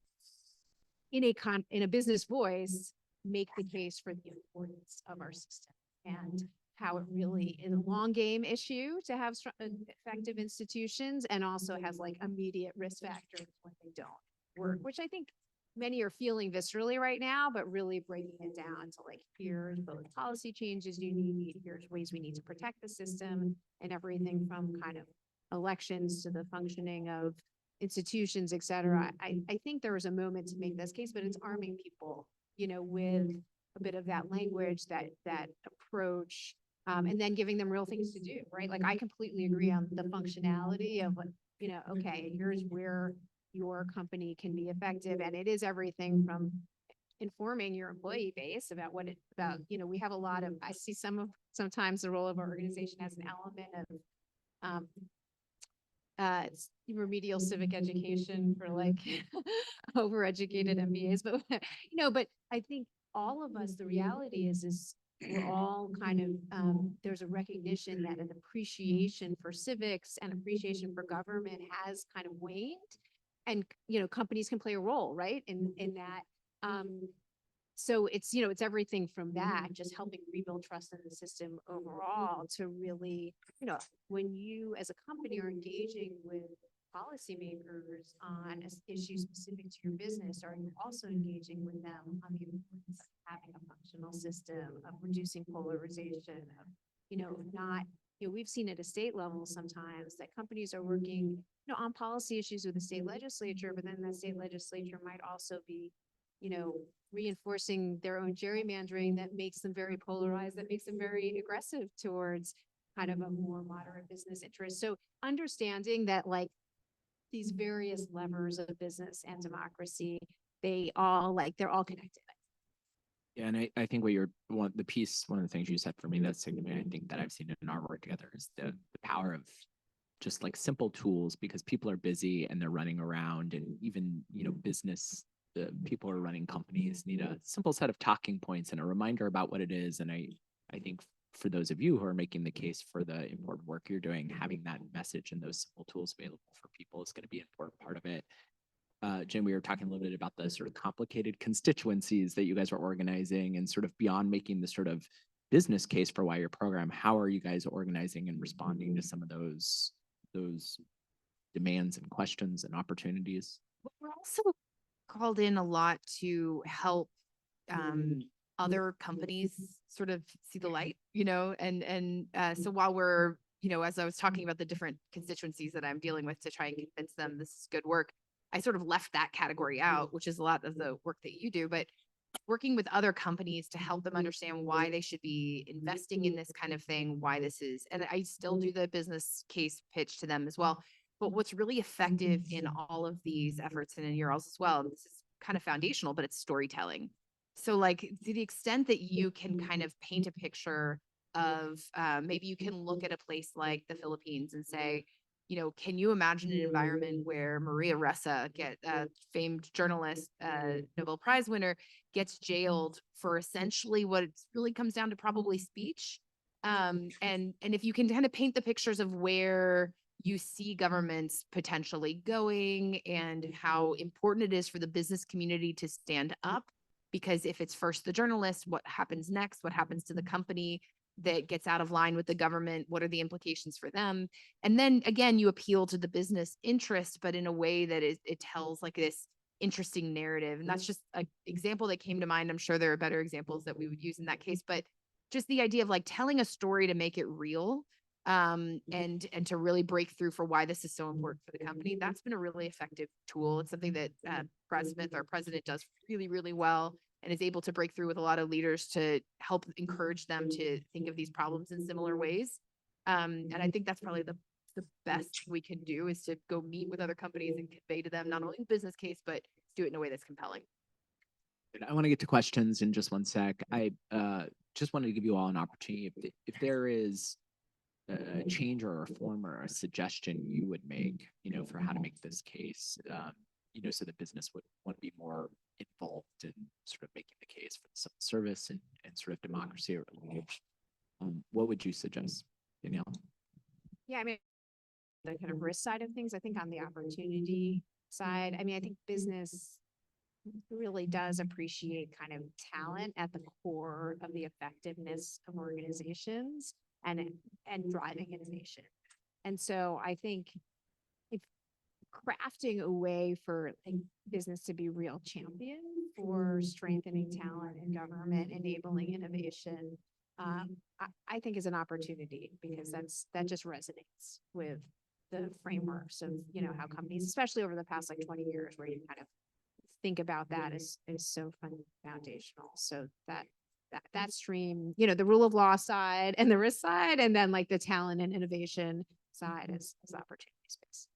Speaker 7: in a business voice, make the case for the importance of our system and how it really is a long game issue to have effective institutions, and also has like immediate risk factors when they don't work, which I think many are feeling viscerally right now, but really breaking it down to like, here's both policy changes you need, here's ways we need to protect the system, and everything from kind of elections to the functioning of institutions, et cetera. I think there was a moment to make this case, but it's arming people, you know, with a bit of that language, that approach, and then giving them real things to do, right? Like I completely agree on the functionality of, you know, okay, here's where your company can be effective. And it is everything from informing your employee base about what it's about. You know, we have a lot of, I see sometimes the role of our organization has an element of remedial civic education for like overeducated MBAs, but you know, but I think all of us, the reality is we're all kind of, there's a recognition that an appreciation for civics and appreciation for government has kind of waned. And, you know, companies can play a role, right? In that So it's, you know, it's everything from that, just helping rebuild trust in the system overall to really, you know, when you as a company are engaging with policymakers on issue specific to your business, are you also engaging with them on the importance of having a functional system, of reducing polarization, of, you know, not, you know, we've seen at a state level sometimes that companies are working, you know, on policy issues with the state legislature, but then the state legislature might also be, you know, reinforcing their own gerrymandering that makes them very polarized, that makes them very aggressive towards kind of a more moderate business interest. So understanding that like these various levers of business and democracy, they all like, they're all connected.
Speaker 6: Yeah, and I think what you're one of the things you said for me that's significant, I think that I've seen in our work together is the power of just like simple tools, because people are busy and they're running around, and even, you know, business people are running companies need a simple set of talking points and a reminder about what it is. And I think for those of you who are making the case for the important work you're doing, having that message and those simple tools available for people is going to be an important part of it. Jim, we were talking a little bit about the sort of complicated constituencies that you guys are organizing, and sort of beyond making the sort of business case for why your program, how are you guys organizing and responding to some of those demands and questions and opportunities?
Speaker 8: We're also called in a lot to help other companies sort of see the light, you know, and so while we're, you know, as I was talking about the different constituencies that I'm dealing with to try and convince them this is good work, I sort of left that category out, which is a lot of the work that you do, but working with other companies to help them understand why they should be investing in this kind of thing, why this is, and I still do the business case pitch to them as well. But what's really effective in all of these efforts and in yours as well, this is kind of foundational, but it's storytelling. So like to the extent that you can kind of paint a picture of maybe you can look at a place like the Philippines and say, you know, can you imagine an environment where Maria Ressa, famed journalist, Nobel Prize winner, gets jailed for essentially what it really comes down to, probably speech. And if you can kind of paint the pictures of where you see governments potentially going and how important it is for the business community to stand up, because if it's first the journalist, what happens next? What happens to the company that gets out of line with the government? What are the implications for them? And then again, you appeal to the business interest, but in a way that it tells like this interesting narrative. And that's just an example that came to mind. I'm sure there are better examples that we would use in that case, but just the idea of like telling a story to make it real, and to really break through for why this is so important for the company. That's been a really effective tool. It's something that Brad Smith, our president, does really, really well, and is able to break through with a lot of leaders to help encourage them to think of these problems in similar ways. And I think that's probably the best we can do, is to go meet with other companies and convey to them not only the business case, but do it in a way that's compelling.
Speaker 6: I want to get to questions in just one sec. I just wanted to give you all an opportunity. If there is a change or a reform or a suggestion you would make, you know, for how to make this case, you know, so that business would want to be more involved in sort of making the case for the civil service and sort of democracy or what would you suggest, Danielle?
Speaker 7: Yeah, I mean, the kind of risk side of things, I think on the opportunity side, I mean, I think business really does appreciate kind of talent at the core of the effectiveness of organizations and driving innovation. And so I think if crafting a way for like business to be real champion for strengthening talent in government, enabling innovation, I think is an opportunity, because that just resonates with the frameworks of, you know, how companies, especially over the past like 20 years, where you kind of think about that is so foundational. So that stream, you know, the rule of law side and the risk side, and then like the talent and innovation side is opportunity space.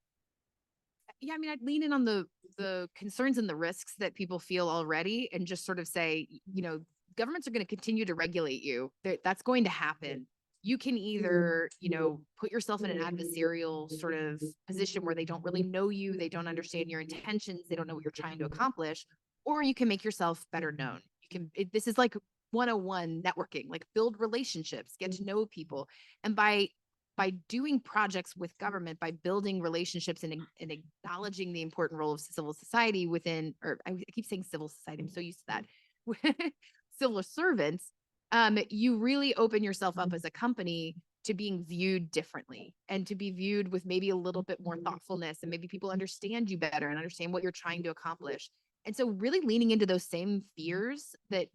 Speaker 8: Yeah, I mean, I'd lean in on the concerns and the risks that people feel already, and just sort of say, you know, governments are going to continue to regulate you. That's going to happen. You can either, you know, put yourself in an adversarial sort of position where they don't really know you, they don't understand your intentions, they don't know what you're trying to accomplish, or you can make yourself better known. This is like 101 networking, like build relationships, get to know people. And by by doing projects with government, by building relationships and acknowledging the important role of civil society within, or I keep saying civil society, I'm so used to that, civil servants, you really open yourself up as a company to being viewed differently and to be viewed with maybe a little bit more thoughtfulness, and maybe people understand you better and understand what you're trying to accomplish. And so really leaning into those same fears that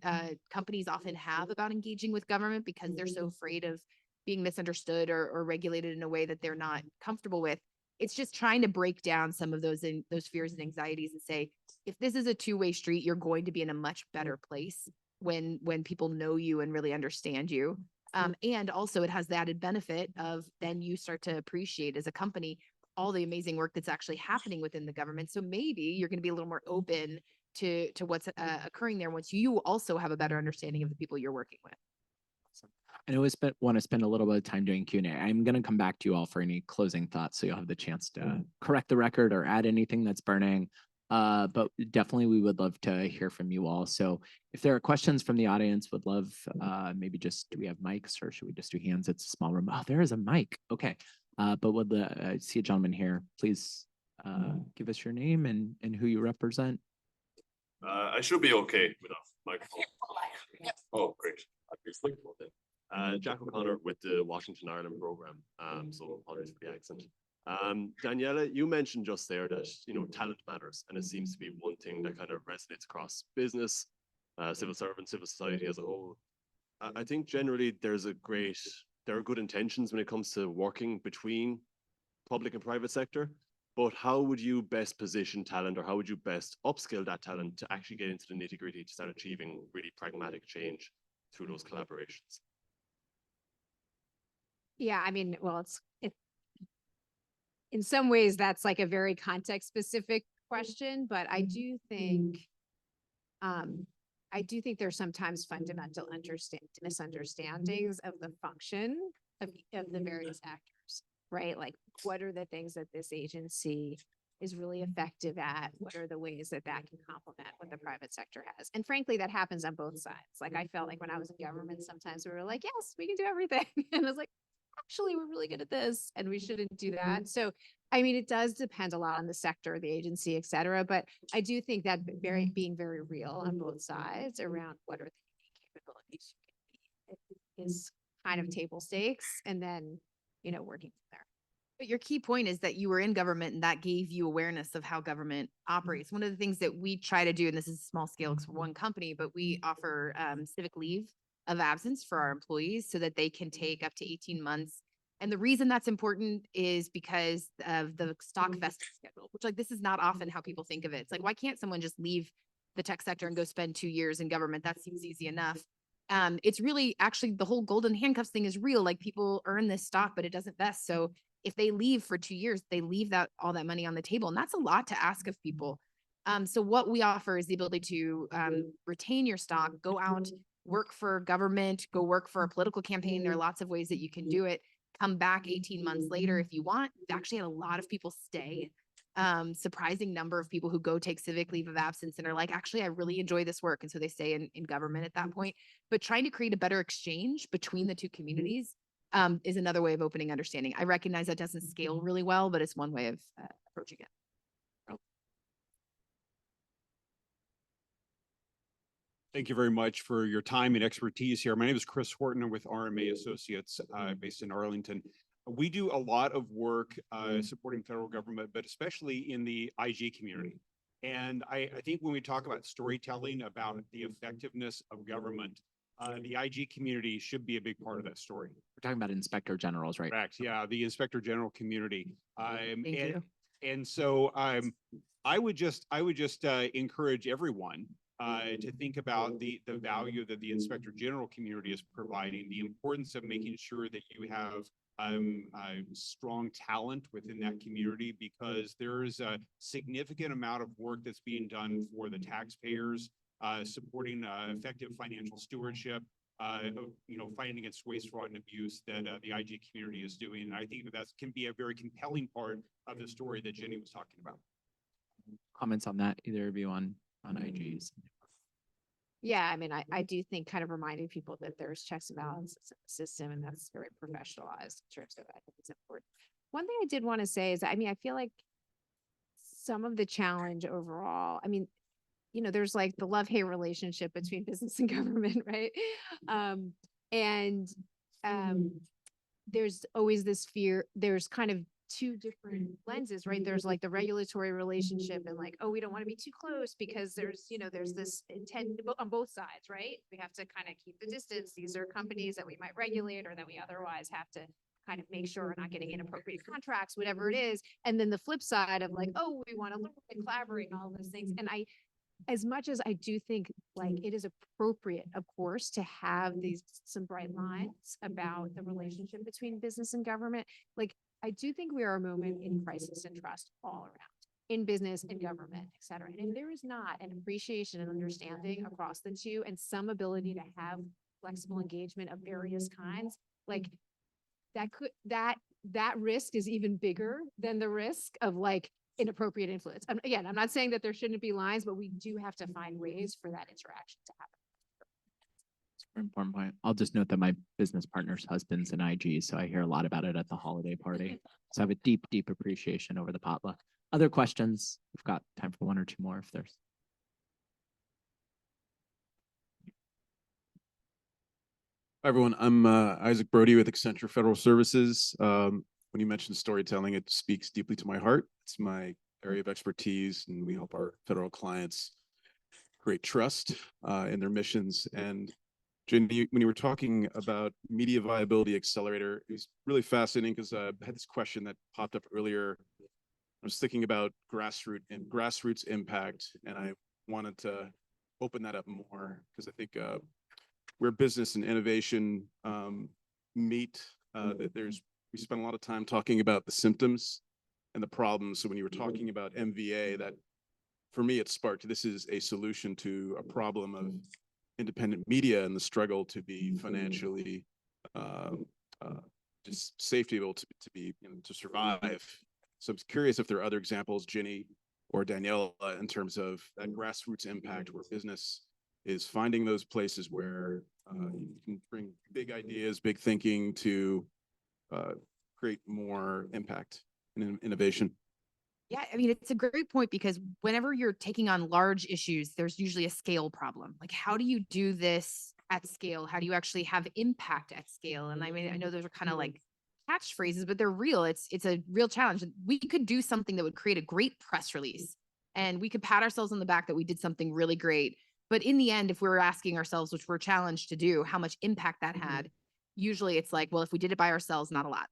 Speaker 8: companies often have about engaging with government because they're so afraid of being misunderstood or regulated in a way that they're not comfortable with. It's just trying to break down some of those fears and anxieties and say, if this is a two-way street, you're going to be in a much better place when people know you and really understand you. And also it has the added benefit of then you start to appreciate as a company all the amazing work that's actually happening within the government. So maybe you're going to be a little more open to what's occurring there once you also have a better understanding of the people you're working with.
Speaker 6: I always want to spend a little bit of time doing Q&A. I'm going to come back to you all for any closing thoughts, so you'll have the chance to correct the record or add anything that's burning. But definitely we would love to hear from you all. So if there are questions from the audience, would love maybe just, do we have mics or should we just do hands? It's a small room. Oh, there is a mic. Okay. But would I see a gentleman here, please give us your name and who you represent.
Speaker 9: I should be okay with a microphone. Oh, great. Jack O'Connor with the Washington Ireland program. So apologies for the accent. Daniela, you mentioned just there that, you know, talent matters, and it seems to be one thing that kind of resonates across business, civil servants, civil society as a whole. I think generally there are good intentions when it comes to working between public and private sector, but how would you best position talent, or how would you best upskill that talent to actually get into the nitty-gritty to start achieving really pragmatic change through those collaborations?
Speaker 7: Yeah, I mean, well, it in some ways that's like a very context specific question, but I do think there's sometimes fundamental misunderstandings of the function of the various actors, right? Like, what are the things that this agency is really effective at? What are the ways that can complement what the private sector has? And frankly, that happens on both sides. Like, I felt like when I was in government, sometimes we were like, yes, we can do everything. And I was like, actually, we're really good at this and we shouldn't do that. So, I mean, it does depend a lot on the sector, the agency, et cetera. But I do think that being very real on both sides around what are the unique capabilities you can be is kind of table stakes, and then, you know, working from there.
Speaker 8: But your key point is that you were in government and that gave you awareness of how government operates. One of the things that we try to do, and this is a small scale for one company, but we offer civic leave of absence for our employees so that they can take up to 18 months. And the reason that's important is because of the stock vesting schedule, which, like, this is not often how people think of it. It's like, why can't someone just leave the tech sector and go spend 2 years in government? That seems easy enough. It's really actually the whole golden handcuffs thing is real. Like, people earn this stock, but it doesn't vest. So if they leave for 2 years, they leave all that money on the table. And that's a lot to ask of people. So what we offer is the ability to retain your stock, go out, work for government, go work for a political campaign. There are lots of ways that you can do it. Come back 18 months later if you want. We've actually had a lot of people stay. Surprising number of people who go take civic leave of absence and are like, actually, I really enjoy this work. And so they stay in government at that point. But trying to create a better exchange between the two communities is another way of opening understanding. I recognize that doesn't scale really well, but it's one way of approaching it.
Speaker 10: Thank you very much for your time and expertise here. My name is Chris Horton. I'm with RMA Associates based in Arlington. We do a lot of work supporting federal government, but especially in the IG community. And I think when we talk about storytelling, about the effectiveness of government, the IG community should be a big part of that story.
Speaker 6: We're talking about inspector generals, right?
Speaker 10: Correct. Yeah, the inspector general community.
Speaker 8: Thank you.
Speaker 10: And so I would just encourage everyone to think about the value that the inspector general community is providing, the importance of making sure that you have strong talent within that community, because there is a significant amount of work that's being done for the taxpayers, supporting effective financial stewardship, fighting against waste, fraud, and abuse that the IG community is doing. And I think that can be a very compelling part of the story that Jenny was talking about.
Speaker 6: Comments on that, either of you on IGs?
Speaker 7: Yeah, I mean, I do think kind of reminding people that there's checks and balances in the system, and that's very professionalized in terms of, I think it's important. One thing I did want to say is, I mean, I feel like some of the challenge overall, I mean, there's like the love-hate relationship between business and government, right? Um, and there's always this fear, there's kind of two different lenses, right? There's like the regulatory relationship and like, oh, we don't want to be too close because there's this intent on both sides, right? We have to kind of keep the distance. These are companies that we might regulate or that we otherwise have to kind of make sure we're not getting inappropriate contracts, whatever it is. And then the flip side of like, oh, we want to learn and collaborate and all those things. And as much as I do think like it is appropriate, of course, to have some bright lines about the relationship between business and government, like I do think we are a moment in crisis and trust all around in business and government, et cetera. And if there is not an appreciation and understanding across the two and some ability to have flexible engagement of various kinds, like that risk is even bigger than the risk of like inappropriate influence. Again, I'm not saying that there shouldn't be lines, but we do have to find ways for that interaction to happen.
Speaker 6: Super important point. I'll just note that my business partner's husband's an IG, so I hear a lot about it at the holiday party. So I have a deep, deep appreciation over the potluck. Other questions? We've got time for one or two more if there's.
Speaker 11: Hi, everyone. I'm Isaac Brody with Accenture Federal Services. When you mentioned storytelling, it speaks deeply to my heart. It's my area of expertise, and we help our federal clients create trust in their missions. And Jenny, when you were talking about Media Viability Accelerator, it was really fascinating because I had this question that popped up earlier. I was thinking about grassroots impact, and I wanted to open that up more because I think where business and innovation meet, we spend a lot of time talking about the symptoms and the problems. So when you were talking about MVA, that for me, it sparked, this is a solution to a problem of independent media and the struggle to be financially just safe to be able to be, to survive. So I'm curious if there are other examples, Ginny or Daniela, in terms of that grassroots impact where business is finding those places where you can bring big ideas, big thinking to create more impact and innovation.
Speaker 8: Yeah, I mean, it's a great point because whenever you're taking on large issues, there's usually a scale problem. Like, how do you do this at scale? How do you actually have impact at scale? And I mean, I know those are kind of like catchphrases, but they're real. It's a real challenge. We could do something that would create a great press release and we could pat ourselves on the back that we did something really great. But in the end, if we were asking ourselves, which we're challenged to do, how much impact that had, usually it's like, well, if we did it by ourselves, not a lot.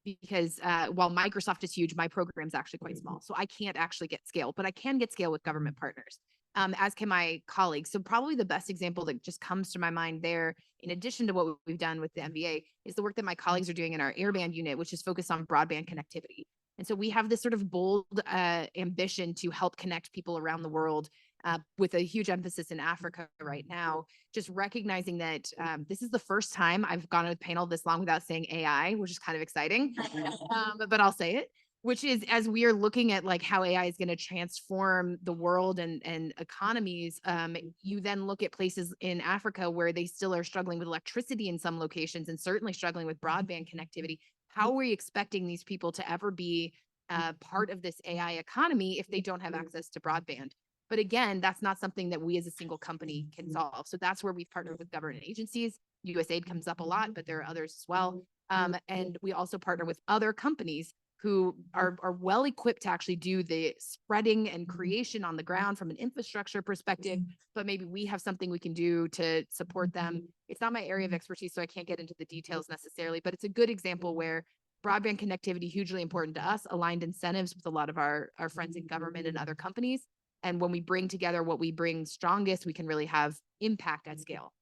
Speaker 8: Because while Microsoft is huge, my program is actually quite small. So I can't actually get scale, but I can get scale with government partners, as can my colleagues. So probably the best example that just comes to my mind there, in addition to what we've done with the MBA, is the work that my colleagues are doing in our airband unit, which is focused on broadband connectivity. And so we have this sort of bold ambition to help connect people around the world with a huge emphasis in Africa right now, just recognizing that this is the first time I've gone on a panel this long without saying AI, which is kind of exciting, but I'll say it, which is as we are looking at like how AI is going to transform the world and economies, you then look at places in Africa where they still are struggling with electricity in some locations and certainly struggling with broadband connectivity. How are we expecting these people to ever be part of this AI economy if they don't have access to broadband? But again, that's not something that we as a single company can solve. So that's where we've partnered with government agencies. USAID comes up a lot, but there are others as well. And we also partner with other companies who are well equipped to actually do the spreading and creation on the ground from an infrastructure perspective, but maybe we have something we can do to support them. It's not my area of expertise, so I can't get into the details necessarily, but it's a good example where broadband connectivity, hugely important to us, aligned incentives with a lot of our friends in government and other companies. And when we bring together what we bring strongest, we can really have impact at scale.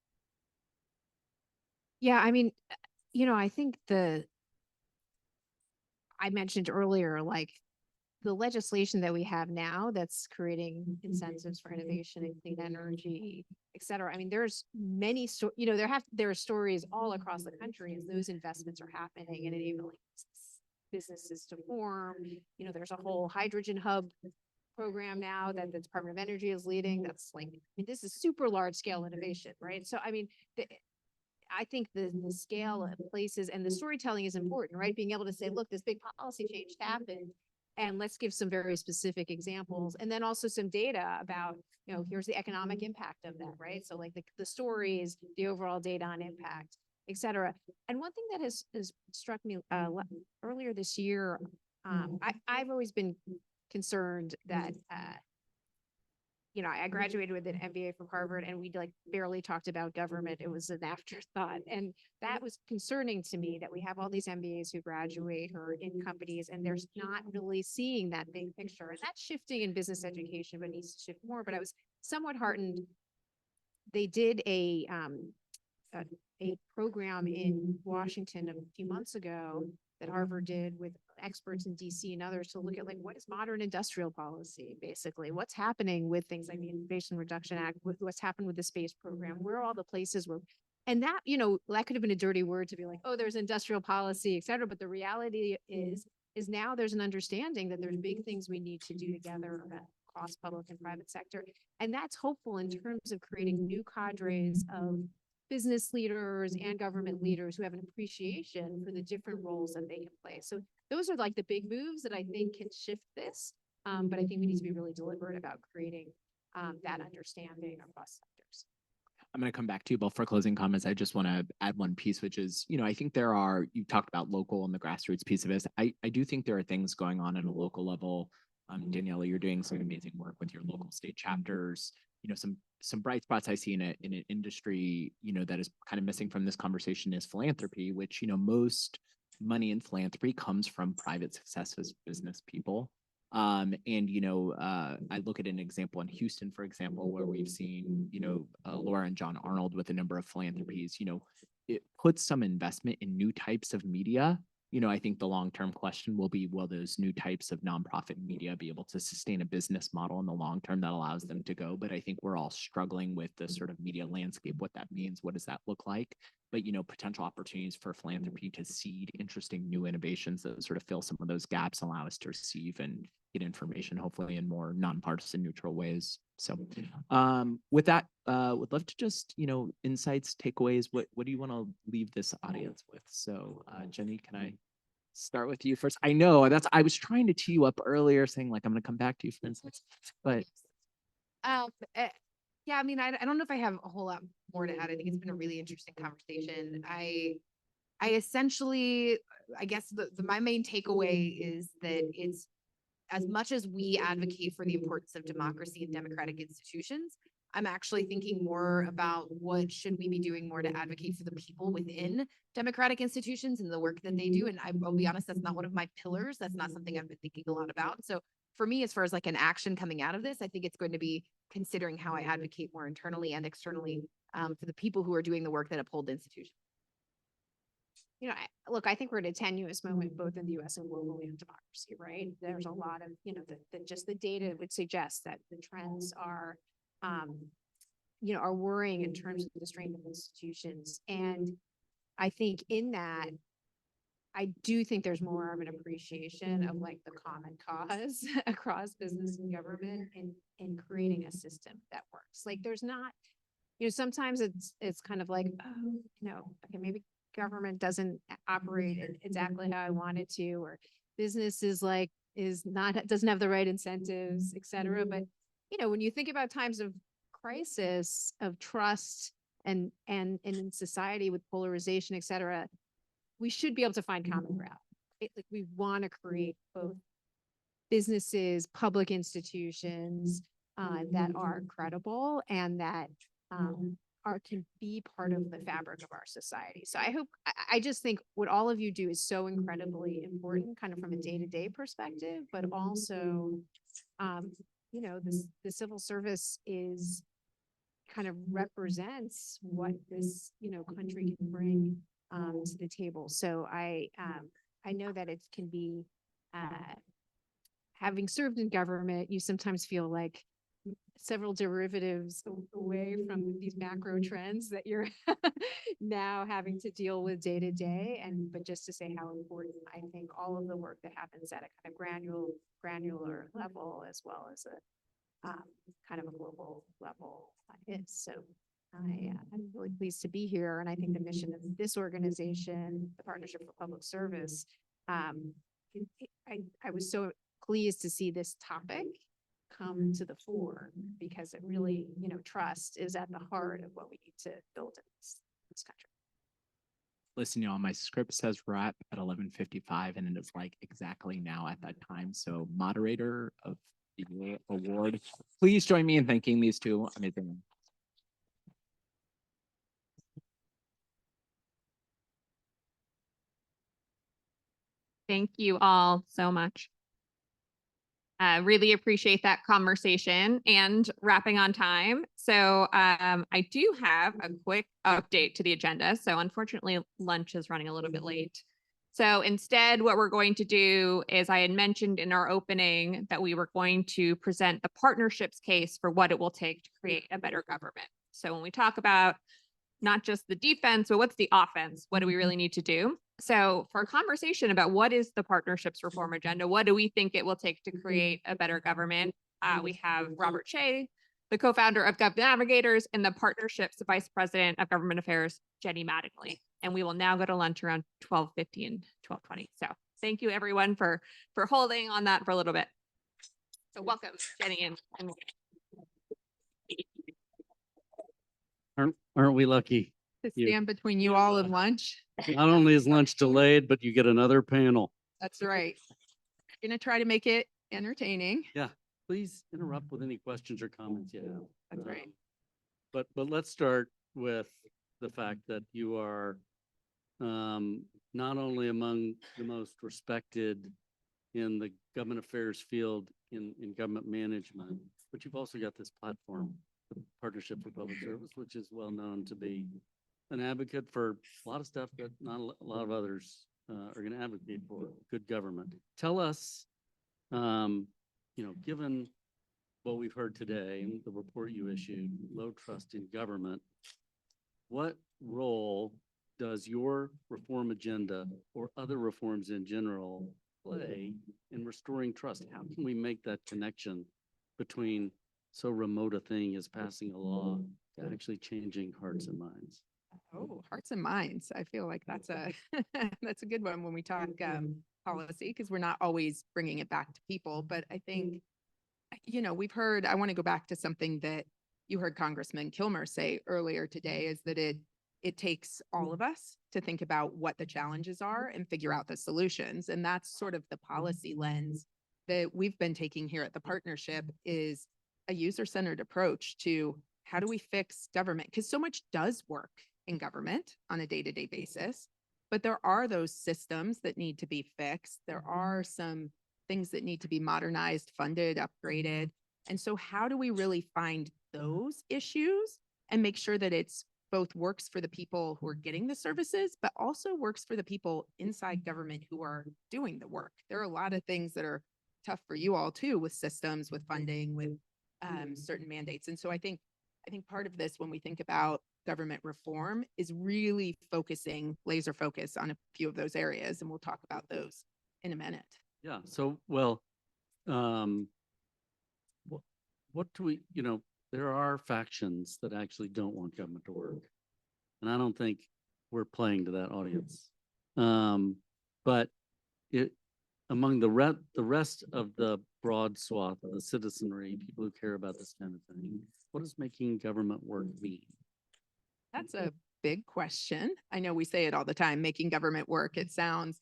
Speaker 7: Yeah, I mean, I think I mentioned earlier, like the legislation that we have now that's creating incentives for innovation and clean energy, et cetera. I mean, there's many, there are stories all across the country as those investments are happening and enabling businesses to form. There's a whole hydrogen hub program now that the Department of Energy is leading. That's like, I mean, this is super large scale innovation, right? So, I mean, I think the scale of places and the storytelling is important, right? Being able to say, look, this big policy change happened. And let's give some very specific examples. And then also some data about, you know, here's the economic impact of that, right? So like the stories, the overall data on impact, et cetera. And one thing that has struck me earlier this year, I've always been concerned that, you know, I graduated with an MBA from Harvard and we like barely talked about government. It was an afterthought. And that was concerning to me that we have all these MBAs who graduate who are in companies and there's not really seeing that big picture. And that's shifting in business education, but needs to shift more. But I was somewhat heartened. They did a program in Washington a few months ago that Harvard did with experts in DC and others to look at like what is modern industrial policy, basically, what's happening with things like the Inflation Reduction Act, with what's happened with the space program, where are all the places where, and that, you know, that could have been a dirty word to be like, oh, there's industrial policy, et cetera. But the reality is now there's an understanding that there's big things we need to do together across public and private sector. And that's hopeful in terms of creating new cadres of business leaders and government leaders who have an appreciation for the different roles that they can play. So those are like the big moves that I think can shift this. But I think we need to be really deliberate about creating that understanding across sectors.
Speaker 6: I'm going to come back to you both for closing comments. I just want to add one piece, which is, you know, I think there are, you talked about local and the grassroots piece of this. I do think there are things going on at a local level. Daniela, you're doing some amazing work with your local state chapters. You know, some bright spots I see in an industry, you know, that is kind of missing from this conversation is philanthropy, which, you know, most money in philanthropy comes from private success as business people. And, you know, I look at an example in Houston, for example, where we've seen, you know, Laura and John Arnold with a number of philanthropies, you know, it puts some investment in new types of media. You know, I think the long-term question will be, will those new types of nonprofit media be able to sustain a business model in the long term that allows them to go? But I think we're all struggling with the sort of media landscape, what that means, what does that look like? But, you know, potential opportunities for philanthropy to seed interesting new innovations that sort of fill some of those gaps, allow us to receive and get information, hopefully in more nonpartisan, neutral ways. So with that, would love to just, you know, insights, takeaways, what do you want to leave this audience with? So Jenny, can I start with you first? I know I was trying to tee you up earlier saying like, I'm going to come back to you for insights, but.
Speaker 8: Yeah, I mean, I don't know if I have a whole lot more to add. I think it's been a really interesting conversation. I essentially, I guess my main takeaway is that it's, as much as we advocate for the importance of democracy and democratic institutions, I'm actually thinking more about what should we be doing more to advocate for the people within democratic institutions and the work that they do. And I'll be honest, that's not one of my pillars. That's not something I've been thinking a lot about. So for me, as far as like an action coming out of this, I think it's going to be considering how I advocate more internally and externally for the people who are doing the work that uphold the institution.
Speaker 7: You know, look, I think we're at a tenuous moment, both in the US and globally in democracy, right? There's a lot of, you know, just the data would suggest that the trends are, you know, are worrying in terms of the strength of institutions. And I think in that, I do think there's more of an appreciation of like the common cause across business and government in creating a system that works. Like there's not, you know, sometimes it's kind of like, oh, you know, okay, maybe government doesn't operate exactly how I want it to, or business is like, doesn't have the right incentives, et cetera. But, you know, when you think about times of crisis, of trust and in society with polarization, et cetera, we should be able to find common ground. Like we want to create both businesses, public institutions that are credible and that can be part of the fabric of our society. So I just think what all of you do is so incredibly important, kind of from a day-to-day perspective, but also, you know, the civil service is kind of represents what this, you know, country can bring to the table. So I know that it can be, having served in government, you sometimes feel like several derivatives away from these macro trends that you're now having to deal with day to day. But just to say how important I think all of the work that happens at a kind of granular level, as well as a kind of a global level is. So I'm really pleased to be here. And I think the mission of this organization, the Partnership for Public Service, I was so pleased to see this topic come to the fore, because it really, trust is at the heart of what we need to build in this country.
Speaker 6: Listen, y'all, my script says wrap at 11:55, and it is like exactly now at that time. So moderator of the year award, please join me in thanking these two amazing men.
Speaker 1: Thank you all so much. Really appreciate that conversation and wrapping on time. So I do have a quick update to the agenda. So unfortunately, lunch is running a little bit late. So instead, what we're going to do is, I had mentioned in our opening that we were going to present the partnerships case for what it will take to create a better government. So when we talk about not just the defense, but what's the offense? What do we really need to do? So for a conversation about what is the partnerships reform agenda, what do we think it will take to create a better government? We have Robert Shea, the co-founder of Gov Navigators, and the partnerships vice president of government affairs, Jenny Mattingly. And we will now go to lunch around 12:15, 12:20. So thank you everyone for holding on that for a little bit. So welcome, Jenny and
Speaker 12: Aren't we lucky?
Speaker 8: To
Speaker 12: You-
Speaker 8: stand between you all and lunch.
Speaker 12: Not only is lunch delayed, but you get another panel.
Speaker 8: That's right. Gonna try to make it entertaining.
Speaker 12: Please interrupt with any questions or comments you have.
Speaker 8: That's right.
Speaker 12: But let's start with the fact that you are not only among the most respected in the government affairs field in government management, but you've also got this platform, the Partnership for Public Service, which is well known to be an advocate for a lot of stuff that not a lot of others are going to advocate for. Good government. Tell us, given what we've heard today and the report you issued, low trust in government, what role does your reform agenda or other reforms in general play in restoring trust? How can we make that connection between so remote a thing as passing a law to actually changing hearts and minds?
Speaker 8: Oh, hearts and minds. I feel like that's a that's a good one when we talk policy, because we're not always bringing it back to people. But I think, we've heard, I want to go back to something that you heard Congressman Kilmer say earlier today, is that it takes all of us to think about what the challenges are and figure out the solutions. And that's sort of the policy lens that we've been taking here at the partnership, is a user-centered approach to how do we fix government? Because so much does work in government on a day-to-day basis, but there are those systems that need to be fixed. There are some things that need to be modernized, funded, upgraded. And so how do we really find those issues and make sure that it's both works for the people who are getting the services, but also works for the people inside government who are doing the work? There are a lot of things that are tough for you all too, with systems, with funding, with certain mandates. And so I think part of this, when we think about government reform, is really laser focus on a few of those areas. And we'll talk about those in a minute.
Speaker 12: Yeah. So, well, what do we, there are factions that actually don't want government to work. And I don't think we're playing to that audience. But among the rest of the broad swath of the citizenry, people who care about this kind of thing, what does making government work mean?
Speaker 8: That's a big question. I know we say it all the time, making government work. It sounds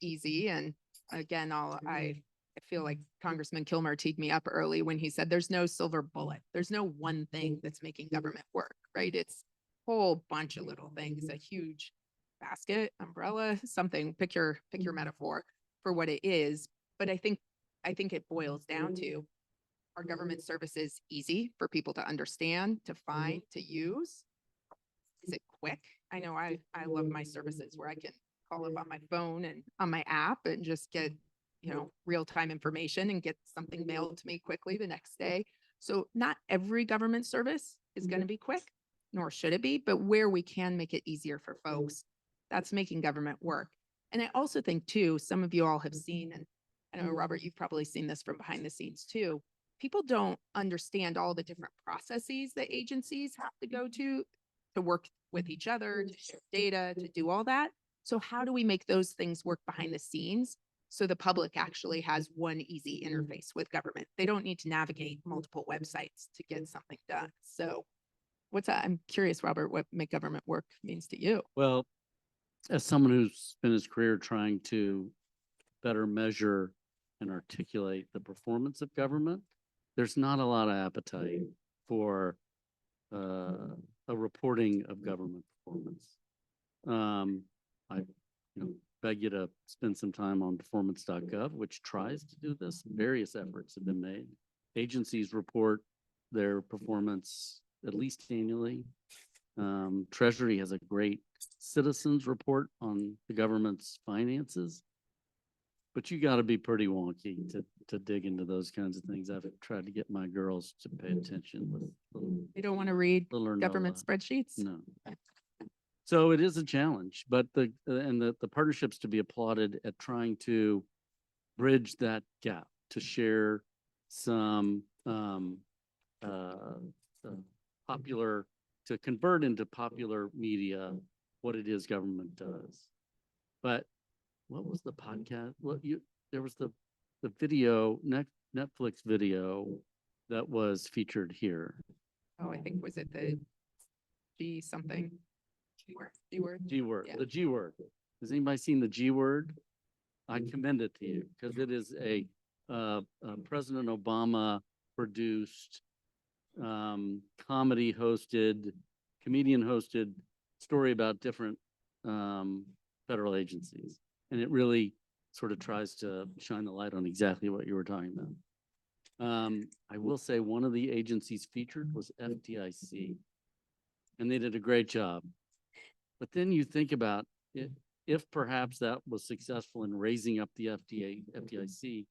Speaker 8: easy. And again, I feel like Congressman Kilmer teed me up early when he said there's no silver bullet. There's no one thing that's making government work, right? It's a whole bunch of little things, a huge basket, umbrella, something, pick your metaphor for what it is. But I think it boils down to, are government services easy for people to understand, to find, to use? Is it quick? I know I love my services where I can call up on my phone and on my app and just get, real-time information and get something mailed to me quickly the next day.
Speaker 13: So not every government service is going to be quick, nor should it be, but where we can make it easier for folks, that's making government work. And I also think too, some of you all have seen, and I know, Robert, you've probably seen this from behind the scenes too. People don't understand all the different processes that agencies have to go to work with each other, to share data, to do all that. So how do we make those things work behind the scenes so the public actually has one easy interface with government? They don't need to navigate multiple websites to get something done. So what's that? I'm curious, Robert, what make government work means to you.
Speaker 12: Well, as someone who's spent his career trying to better measure and articulate the performance of government, there's not a lot of appetite for a reporting of government performance. I, beg you to spend some time on performance.gov, which tries to do this. Various efforts have been made. Agencies report their performance at least annually. Treasury has a great citizens report on the government's finances. But you got to be pretty wonky to dig into those kinds of things. I've tried to get my girls to pay attention with
Speaker 13: They don't want to read
Speaker 12: little or no,
Speaker 13: government spreadsheets.
Speaker 12: No. So it is a challenge, but the partnerships to be applauded at trying to bridge that gap, to share some popular, to convert into popular media what it is government does. But what was the podcast? There was the video, Netflix video that was featured here.
Speaker 13: Oh, I think, was it the G something? G word.
Speaker 12: G word,
Speaker 13: Yeah.
Speaker 12: the G word. Has anybody seen the G word? I commend it to you because it is a President Obama produced, comedian hosted story about different federal agencies. And it really sort of tries to shine the light on exactly what you were talking about. I will say one of the agencies featured was FDIC, and they did a great job. But then you think about it, if perhaps that was successful in raising up the FDIC,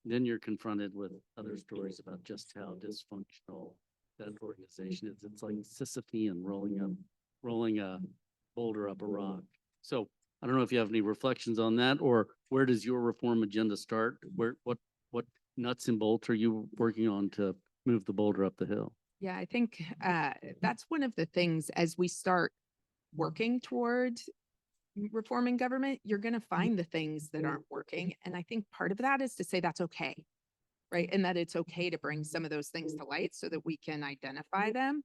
Speaker 12: then you're confronted with other stories about just how dysfunctional that organization is. It's like Sisyphean rolling a boulder up a rock. So I don't know if you have any reflections on that, or where does your reform agenda start? What nuts and bolts are you working on to move the boulder up the hill?
Speaker 13: Yeah, I think that's one of the things as we start working towards reforming government, you're going to find the things that aren't working. And I think part of that is to say that's okay, right? And that it's okay to bring some of those things to light so that we can identify them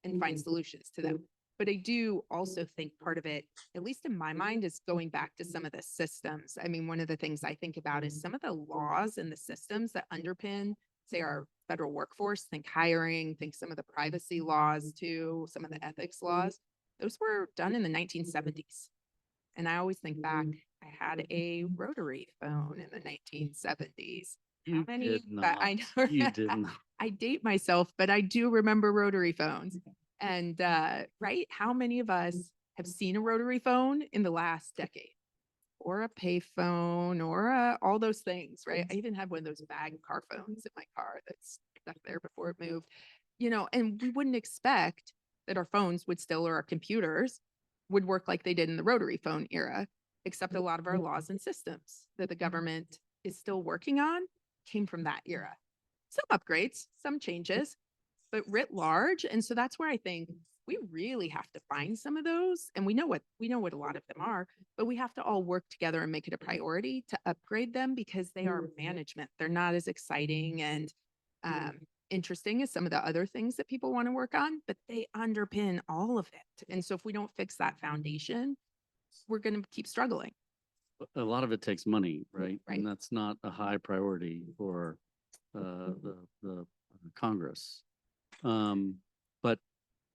Speaker 13: and find solutions to them. But I do also think part of it, at least in my mind, is going back to some of the systems. I mean, one of the things I think about is some of the laws and the systems that underpin, say, our federal workforce, think hiring, think some of the privacy laws too, some of the ethics laws. Those were done in the 1970s. And I always think back, I had a rotary phone in the 1970s.
Speaker 12: You
Speaker 13: How many?
Speaker 12: did
Speaker 13: But I
Speaker 12: not.
Speaker 13: know
Speaker 12: You didn't.
Speaker 13: I date myself, but I do remember rotary phones. And right, how many of us have seen a rotary phone in the last decade, or a payphone, or all those things, right? I even had one of those bag car phones in my car that's stuck there before it moved, and we wouldn't expect that our phones would still, or our computers would work like they did in the rotary phone era, except a lot of our laws and systems that the government is still working on came from that era. Some upgrades, some changes, but writ large. And so that's where I think we really have to find some of those. And we know what a lot of them are, but we have to all work together and make it a priority to upgrade them because they are management. They're not as exciting and interesting as some of the other things that people want to work on, but they underpin all of it. And so if we don't fix that foundation, we're going to keep struggling.
Speaker 12: A lot of it takes money, right?
Speaker 13: Right.
Speaker 12: And that's not a high priority for the Congress. But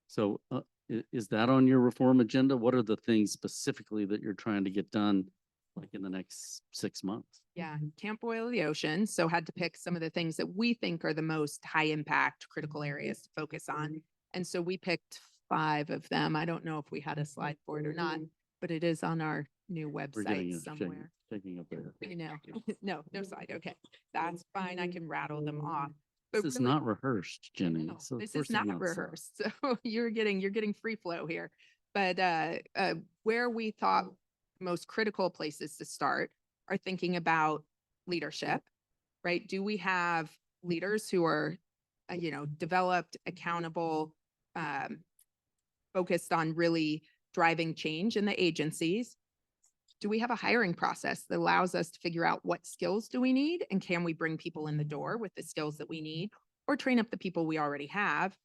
Speaker 12: so is that on your reform agenda? What are the things specifically that you're trying to get done like in the next 6 months?
Speaker 13: Yeah, can't boil the ocean. So had to pick some of the things that we think are the most high impact critical areas to focus on. And so we picked 5 of them. I don't know if we had a slide for it or not, but it is on our new
Speaker 12: We're getting
Speaker 13: website
Speaker 12: it,
Speaker 13: somewhere.
Speaker 12: shaking up there.
Speaker 13: I know. No slide. Okay, that's fine. I can rattle them off. but
Speaker 12: This is
Speaker 13: really-
Speaker 12: not rehearsed, Jenny.
Speaker 13: No,
Speaker 12: So
Speaker 13: this
Speaker 12: first
Speaker 13: is
Speaker 12: thing
Speaker 13: not
Speaker 12: let's,
Speaker 13: rehearsed. So you're getting free flow here. But where we thought most critical places to start are thinking about leadership, right? Do we have leaders who are, developed, accountable, focused on really driving change in the agencies? Do we have a hiring process that allows us to figure out what skills do we need and can we bring people in the door with the skills that we need or train up the people we already have?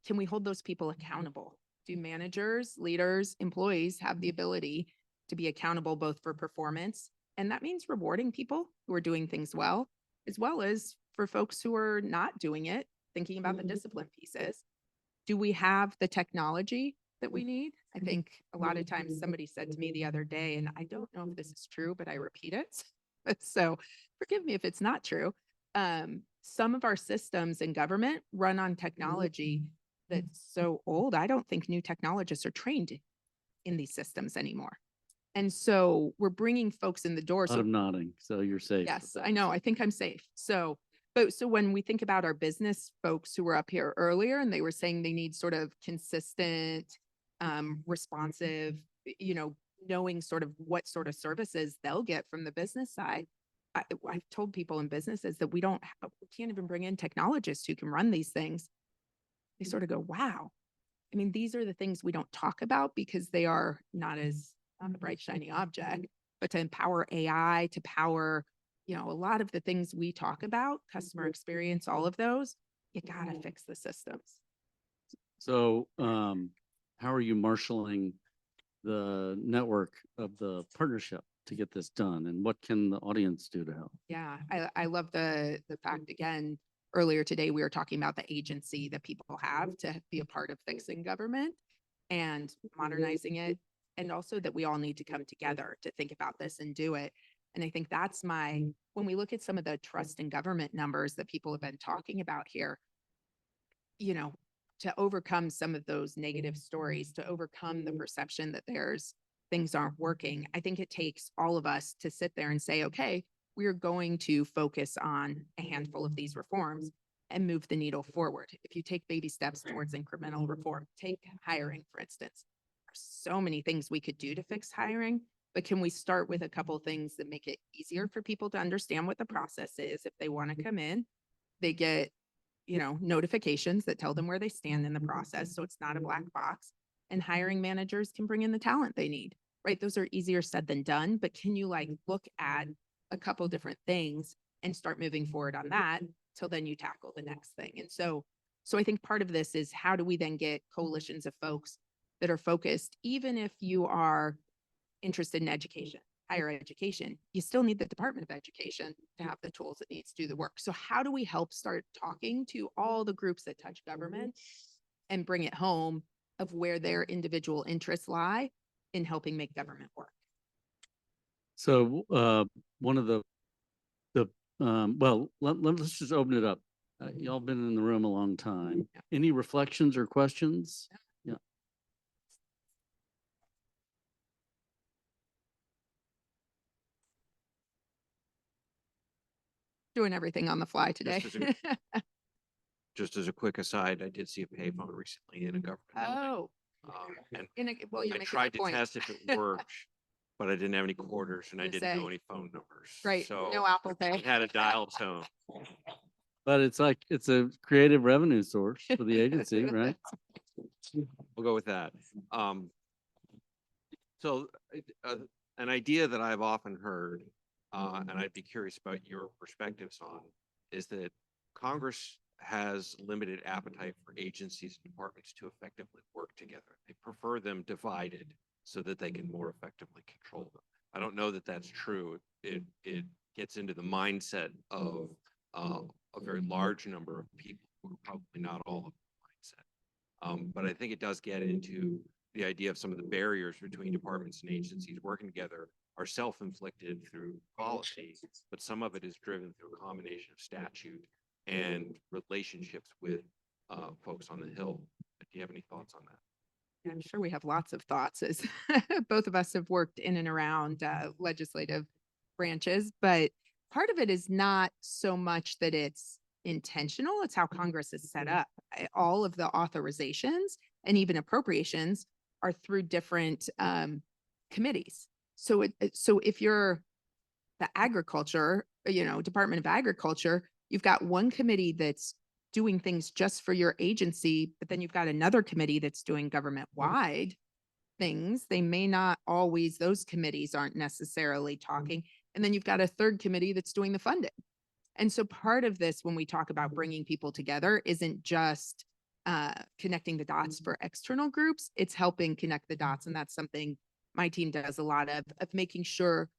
Speaker 13: Can we hold those people accountable? Do managers, leaders, employees have the ability to be accountable both for performance? And that means rewarding people who are doing things well, as well as for folks who are not doing it, thinking about the discipline pieces. Do we have the technology that we need? I think a lot of times somebody said to me the other day, and I don't know if this is true, but I repeat it. So forgive me if it's not true. Some of our systems in government run on technology that's so old. I don't think new technologists are trained in these systems anymore. And so we're bringing folks in the door.
Speaker 12: a lot
Speaker 13: So
Speaker 12: of nodding. So you're safe. with
Speaker 13: yes,
Speaker 12: that.
Speaker 13: I know. I think I'm safe. So, so when we think about our business folks who were up here earlier and they were saying they need sort of consistent, responsive, knowing sort of what sort of services they'll get from the business side. I've told people in businesses that we can't even bring in technologists who can run these things. They sort of go, wow. I mean, these are the things we don't talk about because they are not a bright, shiny object, but to empower AI, to power, a lot of the things we talk about, customer experience, all of those, you gotta fix the systems.
Speaker 12: So, how are you marshaling the network of the partnership to get this done? And what can the audience do to help?
Speaker 13: Yeah, I love the fact, again, earlier today, we were talking about the agency that people have to be a part of fixing government and modernizing it. And also that we all need to come together to think about this and do it. And I think that's when we look at some of the trust in government numbers that people have been talking about here, to overcome some of those negative stories, to overcome the perception that things aren't working, I think it takes all of us to sit there and say, okay, we're going to focus on a handful of these reforms and move the needle forward. If you take baby steps towards incremental reform, take hiring, for instance. There's so many things we could do to fix hiring, but can we start with a couple of things that make it easier for people to understand what the process is? If they want to come in, they get, notifications that tell them where they stand in the process. So it's not a black box, and hiring managers can bring in the talent they need, right? Those are easier said than done, but can you look at a couple different things and start moving forward on that till then you tackle the next thing? And so I think part of this is how do we then get coalitions of folks that are focused, even if you are interested in education, higher education, you still need the Department of Education to have the tools it needs to do the work. So how do we help start talking to all the groups that touch government and bring it home of where their individual interests lie in helping make government work?
Speaker 12: So, one of let's just open it up. Y'all been in the room a long time. Any reflections or questions? Yeah.
Speaker 13: Doing everything on the fly today.
Speaker 14: Just as a quick aside, I did see a payphone recently in a government building.
Speaker 13: Oh,
Speaker 14: And
Speaker 13: well, you
Speaker 14: I
Speaker 13: make a
Speaker 14: tried
Speaker 13: good
Speaker 14: to
Speaker 13: point.
Speaker 14: test if it worked, but I didn't have any quarters and I
Speaker 13: Gonna
Speaker 14: didn't know
Speaker 13: say.
Speaker 14: any phone numbers.
Speaker 13: Right,
Speaker 14: So
Speaker 13: no Apple
Speaker 14: it
Speaker 13: Pay.
Speaker 14: had a dial tone.
Speaker 12: But it's a creative revenue source for the agency, right?
Speaker 14: We'll go with that. So an idea that I've often heard, and I'd be curious about your perspectives on, is that Congress has limited appetite for agencies and departments to effectively work together. They prefer them divided so that they can more effectively control them. I don't know that that's true. It gets into the mindset of a very large number of people who are probably not all of the mindset. But I think it does get into the idea of some of the barriers between departments and agencies working together are self-inflicted through policy, but some of it is driven through a combination of statute and relationships with folks on the Hill. Do you have any thoughts on that?
Speaker 13: I'm sure we have lots of thoughts as both of us have worked in and around legislative branches, but part of it is not so much that it's intentional. It's how Congress is set up. All of the authorizations and even appropriations are through different committees. So so if you're the agriculture, Department of Agriculture, you've got one committee that's doing things just for your agency, but then you've got another committee that's doing government-wide things. They may not always, those committees aren't necessarily talking. And then you've got a third committee that's doing the funding. And so part of this, when we talk about bringing people together, isn't just connecting the dots for external groups, it's helping connect the dots. And that's something my team does a lot of making sure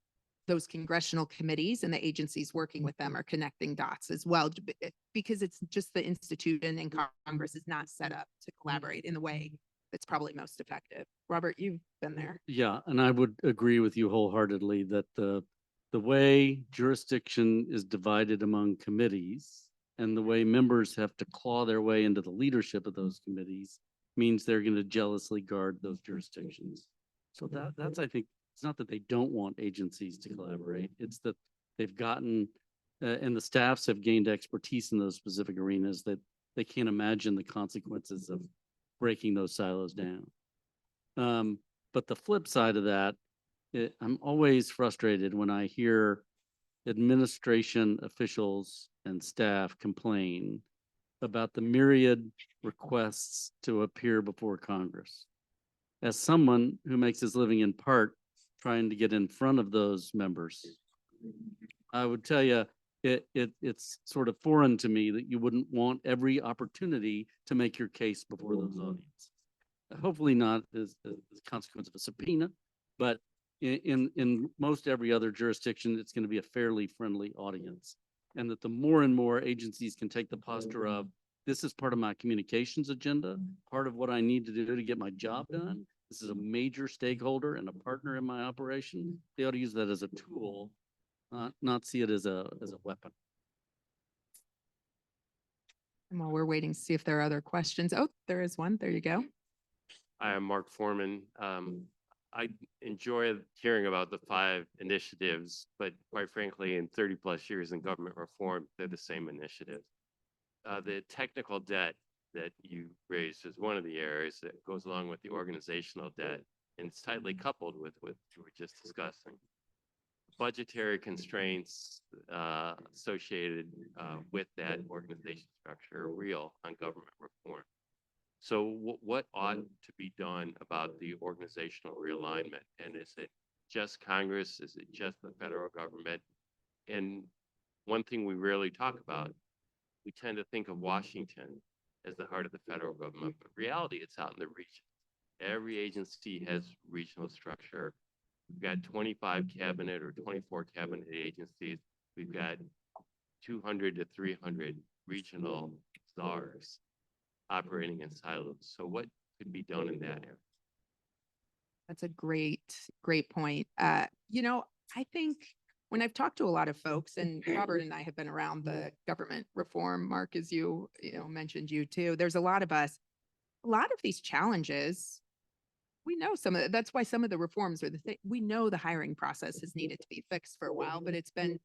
Speaker 13: those congressional committees and the agencies working with them are connecting dots as well, because it's just the institution and Congress is not set up to collaborate in the way that's probably most effective. Robert, you've been there.
Speaker 12: Yeah, and I would agree with you wholeheartedly that the way jurisdiction is divided among committees and the way members have to claw their way into the leadership of those committees means they're going to jealously guard those jurisdictions. So that's, I think, it's not that they don't want agencies to collaborate. It's that they've gotten, and the staffs have gained expertise in those specific arenas that they can't imagine the consequences of breaking those silos down. But the flip side of that, I'm always frustrated when I hear administration officials and staff complain about the myriad requests to appear before Congress. As someone who makes his living in part trying to get in front of those members, I would tell you, it's sort of foreign to me that you wouldn't want every opportunity to make your case before those audiences. Hopefully not as a consequence of a subpoena, but in most every other jurisdiction, it's going to be a fairly friendly audience. And that the more and more agencies can take the posture of, this is part of my communications agenda, part of what I need to do to get my job done. This is a major stakeholder and a partner in my operation. They ought to use that as a tool, not see it as a weapon.
Speaker 13: And while we're waiting to see if there are other questions. Oh, there is one. There you go.
Speaker 15: I am Mark Foreman. I enjoy hearing about the 5 initiatives, but quite frankly, in 30+ years in government reform, they're the same initiatives. The technical debt that you raised is one of the areas that goes along with the organizational debt, and it's tightly coupled with what you were just discussing. Budgetary constraints associated with that organization structure are real on government reform. So what ought to be done about the organizational realignment? And is it just Congress? Is it just the federal government? And one thing we rarely talk about, we tend to think of Washington as the heart of the federal government, but in reality, it's out in the region. Every agency has regional structure. We've got 25 cabinet or 24 cabinet agencies. We've got 200 to 300 regional czars operating in silos. So what could be done in that area?
Speaker 13: That's a great point. I think when I've talked to a lot of folks, and Robert and I have been around the government reform, Mark, as you mentioned, you too, there's a lot of these challenges. We know that's why some of the reforms are we know the hiring process has needed to be fixed for a while, but it's been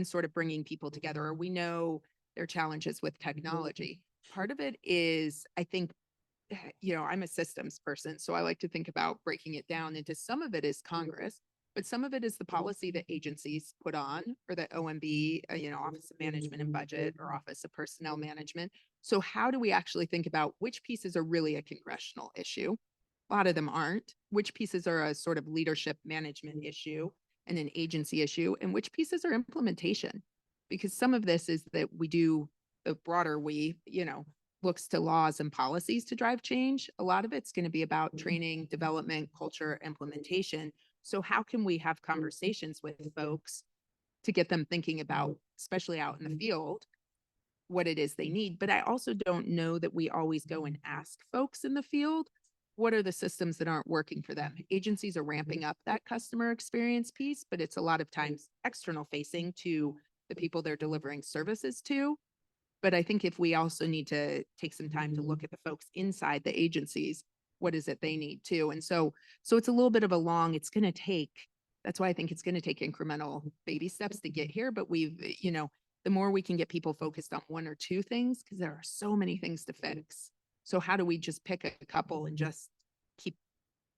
Speaker 13: sort of bringing people together, or we know there are challenges with technology. Part of it is, I think, I'm a systems person, so I like to think about breaking it down into some of it is Congress, but some of it is the policy that agencies put on, or the OMB, Office of Management and Budget, or Office of Personnel Management. So how do we actually think about which pieces are really a congressional issue? A lot of them aren't. Which pieces are a sort of leadership management issue and an agency issue, and which pieces are implementation? Because some of this is that we do the broader looks to laws and policies to drive change. A lot of it's going to be about training, development, culture, implementation. So how can we have conversations with folks to get them thinking about, especially out in the field, what it is they need? But I also don't know that we always go and ask folks in the field, what are the systems that aren't working for them? Agencies are ramping up that customer experience piece, but it's a lot of times external facing to the people they're delivering services to. But I think if we also need to take some time to look at the folks inside the agencies, what is it they need too? And so it's a little bit of it's going to take, that's why I think it's going to take incremental baby steps to get here. But we've, the more we can get people focused on one or two things, because there are so many things to fix. So how do we just pick a couple and just keep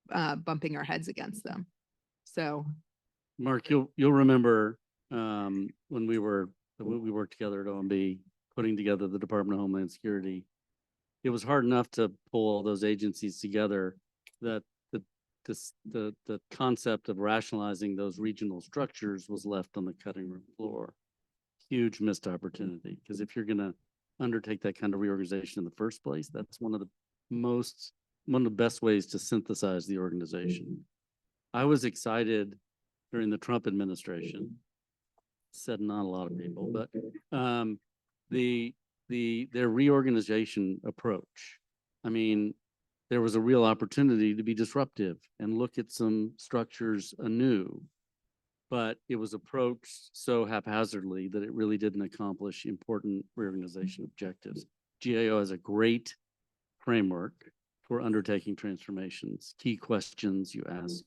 Speaker 13: bumping our heads against them? So
Speaker 12: Mark, you'll remember when we worked together at OMB, putting together the Department of Homeland Security. It was hard enough to pull all those agencies together that the concept of rationalizing those regional structures was left on the cutting room floor. Huge missed opportunity, because if you're gonna undertake that kind of reorganization in the first place, that's one of the best ways to synthesize the organization. I was excited during the Trump administration, said not a lot of people, but their reorganization approach. I mean, there was a real opportunity to be disruptive and look at some structures anew, but it was approached so haphazardly that it really didn't accomplish important reorganization objectives. GAO has a great framework for undertaking transformations. Key questions you ask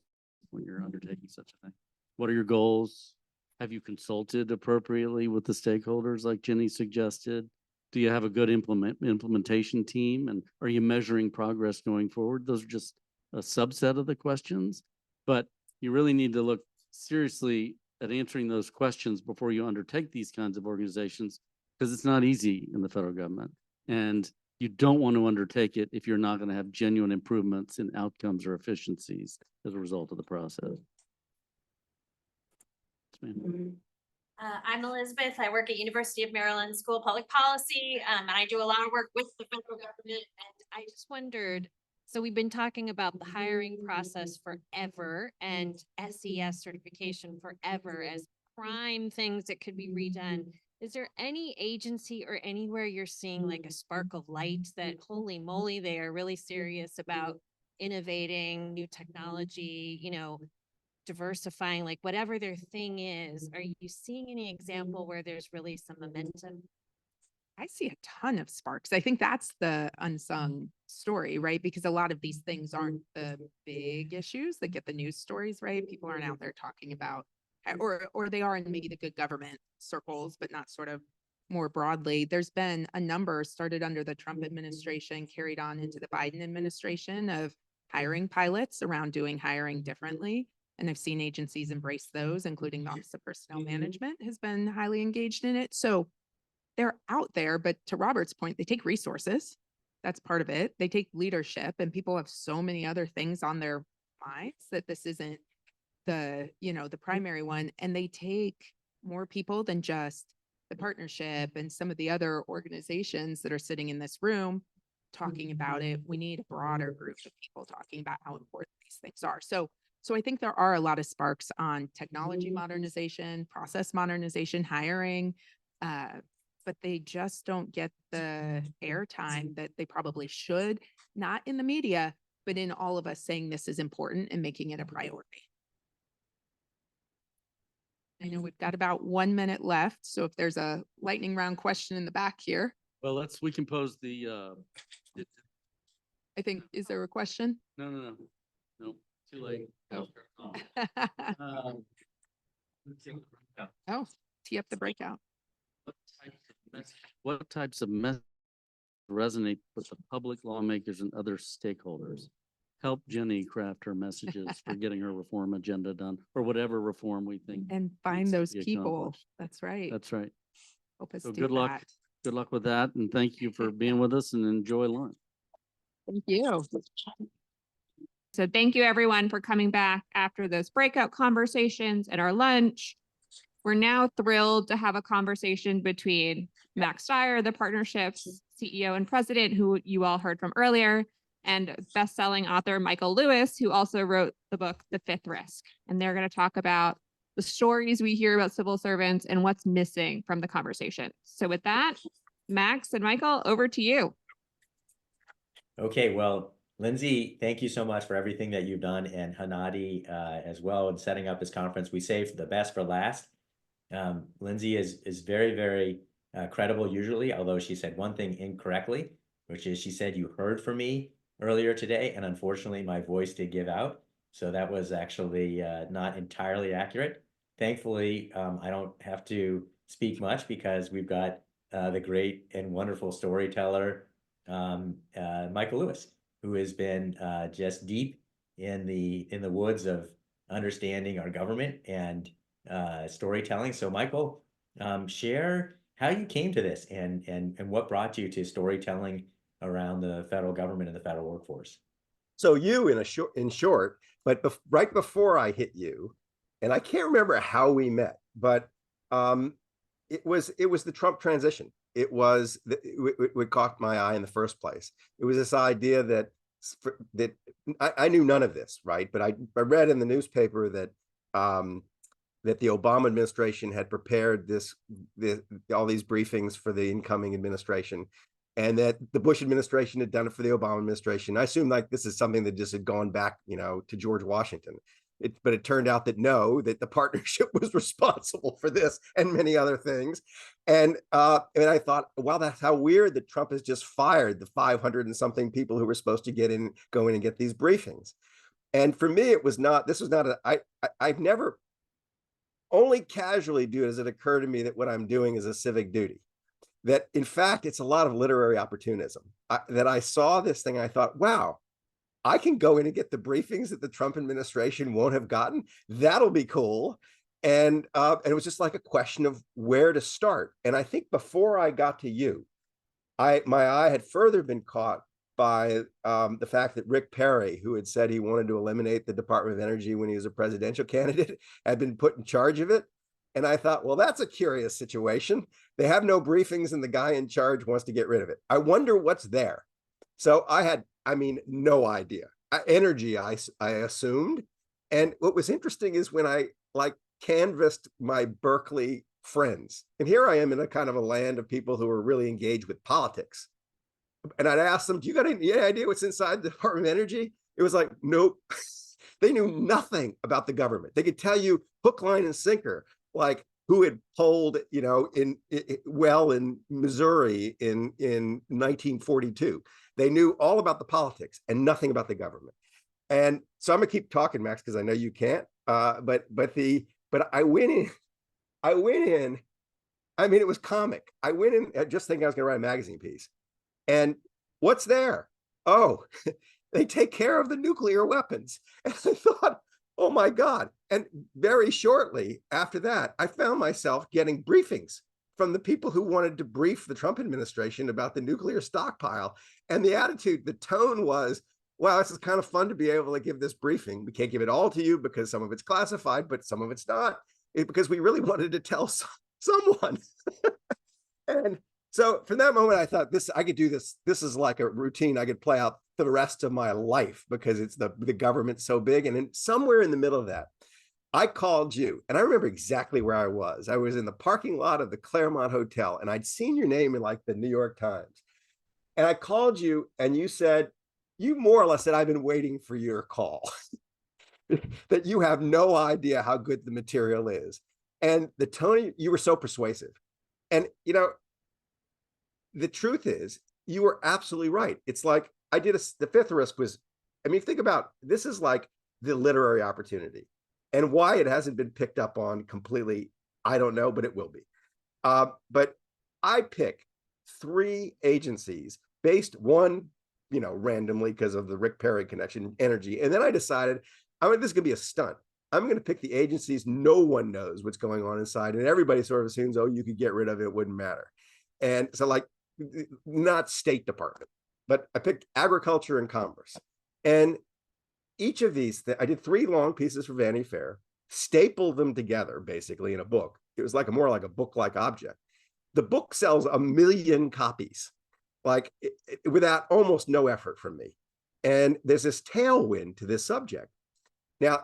Speaker 12: when you're undertaking such a thing. What are your goals? Have you consulted appropriately with the stakeholders like Jenny suggested? Do you have a good implementation team? And are you measuring progress going forward? Those are just a subset of the questions, but you really need to look seriously at answering those questions before you undertake these kinds of organizations, because it's not easy in the federal government. And you don't want to undertake it if you're not going to have genuine improvements in outcomes or efficiencies as a result of the process.
Speaker 16: I'm Elizabeth. I work at University of Maryland School of Public Policy, and I do a lot of work with the federal government. And I just wondered, so we've been talking about the hiring process forever and SES certification forever as prime things that could be redone. Is there any agency or anywhere you're seeing like a spark of light that, holy moly, they are really serious about innovating new technology, you know, diversifying, like whatever their thing is? Are you seeing any example where there's really some momentum?
Speaker 13: I see a ton of sparks. I think that's the unsung story, right? Because a lot of these things aren't the big issues that get the news stories, right? People aren't out there talking about, or they are in maybe the good government circles, but not sort of more broadly. There's been a number started under the Trump administration, carried on into the Biden administration, of hiring pilots around doing hiring differently. And I've seen agencies embrace those, including the Office of Personnel Management has been highly engaged in it. So they're out there, but to Robert's point, they take resources. That's part of it. They take leadership, and people have so many other things on their minds that this isn't the, you know, the primary one. And they take more people than just the partnership and some of the other organizations that are sitting in this room talking about it. We need a broader group of people talking about how important these things are. So I think there are a lot of sparks on technology modernization, process modernization, hiring, but they just don't get the airtime that they probably should, not in the media, but in all of us saying this is important and making it a priority. I know we've got about 1 minute left, so if there's a lightning round question in the back here.
Speaker 12: Well, we can pose the,
Speaker 13: I think, is there a question?
Speaker 12: no, too late.
Speaker 13: Oh.
Speaker 12: Um,
Speaker 13: Oh, tee up the breakout.
Speaker 12: What types of messages resonate with the public, lawmakers, and other stakeholders? Help Jenny craft her messages for getting her reform agenda done, or whatever reform we think.
Speaker 13: And find
Speaker 12: needs to
Speaker 13: those
Speaker 12: be
Speaker 13: people.
Speaker 12: accomplished.
Speaker 13: That's right.
Speaker 12: That's right.
Speaker 13: Help us
Speaker 12: So
Speaker 13: do
Speaker 12: good luck.
Speaker 13: that.
Speaker 12: Good luck with that, and thank you for being with us, and enjoy lunch.
Speaker 13: Thank you.
Speaker 1: So thank you everyone for coming back after those breakout conversations and our lunch. We're now thrilled to have a conversation between Max Dyer, the partnership's CEO and president, who you all heard from earlier, and best-selling author Michael Lewis, who also wrote the book, The Fifth Risk. And they're going to talk about the stories we hear about civil servants and what's missing from the conversation. So with that, Max and Michael, over to you.
Speaker 17: Okay, well, Lindsay, thank you so much for everything that you've done, and Hanadi as well in setting up this conference. We saved the best for last. Lindsay is very, very credible usually, although she said one thing incorrectly, which is she said you heard from me earlier today, and unfortunately my voice did give out. So that was actually not entirely accurate. Thankfully, I don't have to speak much because we've got the great and wonderful storyteller, Michael Lewis, who has been just deep in the woods of understanding our government and storytelling. So Michael, share how you came to this and what brought you to storytelling around the federal government and the federal workforce.
Speaker 18: So you, in short, but right before I hit you, and I can't remember how we met, but it was the Trump transition. It was what caught my eye in the first place. It was this idea that I knew none of this, right? But I read in the newspaper that that the Obama administration had prepared all these briefings for the incoming administration, and that the Bush administration had done it for the Obama administration. I assumed like this is something that just had gone back, to George Washington. But it turned out that no, that the partnership was responsible for this and many other things. And I thought, wow, that's how weird that Trump has just fired the 500 and something people who were supposed to go in and get these briefings. And for me, I've never, only casually does it occur to me that what I'm doing is a civic duty. That in fact, it's a lot of literary opportunism. That I saw this thing, I thought, wow, I can go in and get the briefings that the Trump administration won't have gotten. That'll be cool. And it was just like a question of where to start. And I think before I got to you, my eye had further been caught by the fact that Rick Perry, who had said he wanted to eliminate the Department of Energy when he was a presidential candidate, had been put in charge of it. And I thought, well, that's a curious situation. They have no briefings and the guy in charge wants to get rid of it. I wonder what's there. So I had, no idea. Energy, I assumed. And what was interesting is when I canvassed my Berkeley friends, and here I am in a kind of a land of people who are really engaged with politics. And I'd ask them, do you got any idea what's inside the Department of Energy? It was like, nope. They knew nothing about the government. They could tell you hook, line, and sinker, like who had polled, in Missouri in 1942. They knew all about the politics and nothing about the government. And so I'm gonna keep talking, Max, because I know you can't. But I went in. It was comic. I went in just thinking I was gonna write a magazine piece. And what's there? Oh, they take care of the nuclear weapons. And I thought, oh my God. And very shortly after that, I found myself getting briefings from the people who wanted to brief the Trump administration about the nuclear stockpile. And the attitude, the tone was, wow, this is kind of fun to be able to give this briefing. We can't give it all to you because some of it's classified, but some of it's not, because we really wanted to tell someone. And so from that moment, I thought I could do this. This is like a routine I could play out for the rest of my life because it's the government's so big. And then somewhere in the middle of that, I called you, and I remember exactly where I was. I was in the parking lot of the Claremont Hotel, and I'd seen your name in the New York Times. And I called you, and you said, you more or less said, I've been waiting for your call. That you have no idea how good the material is. And the tone, you were so persuasive. And, the truth is, you were absolutely right. It's like the fifth risk was, think about, this is like the literary opportunity. And why it hasn't been picked up on completely, I don't know, but it will be. But I pick 3 agencies based one, randomly because of the Rick Perry connection, energy. And then I decided, this is going to be a stunt. I'm going to pick the agencies no one knows what's going on inside. And everybody sort of assumes, oh, you could get rid of it. It wouldn't matter. And so not State Department, but I picked Agriculture and Commerce. And each of these, I did 3 long pieces for Vanity Fair, stapled them together basically in a book. It was more like a book-like object. The book sells 1 million copies, without almost no effort from me. And there's this tailwind to this subject. Now,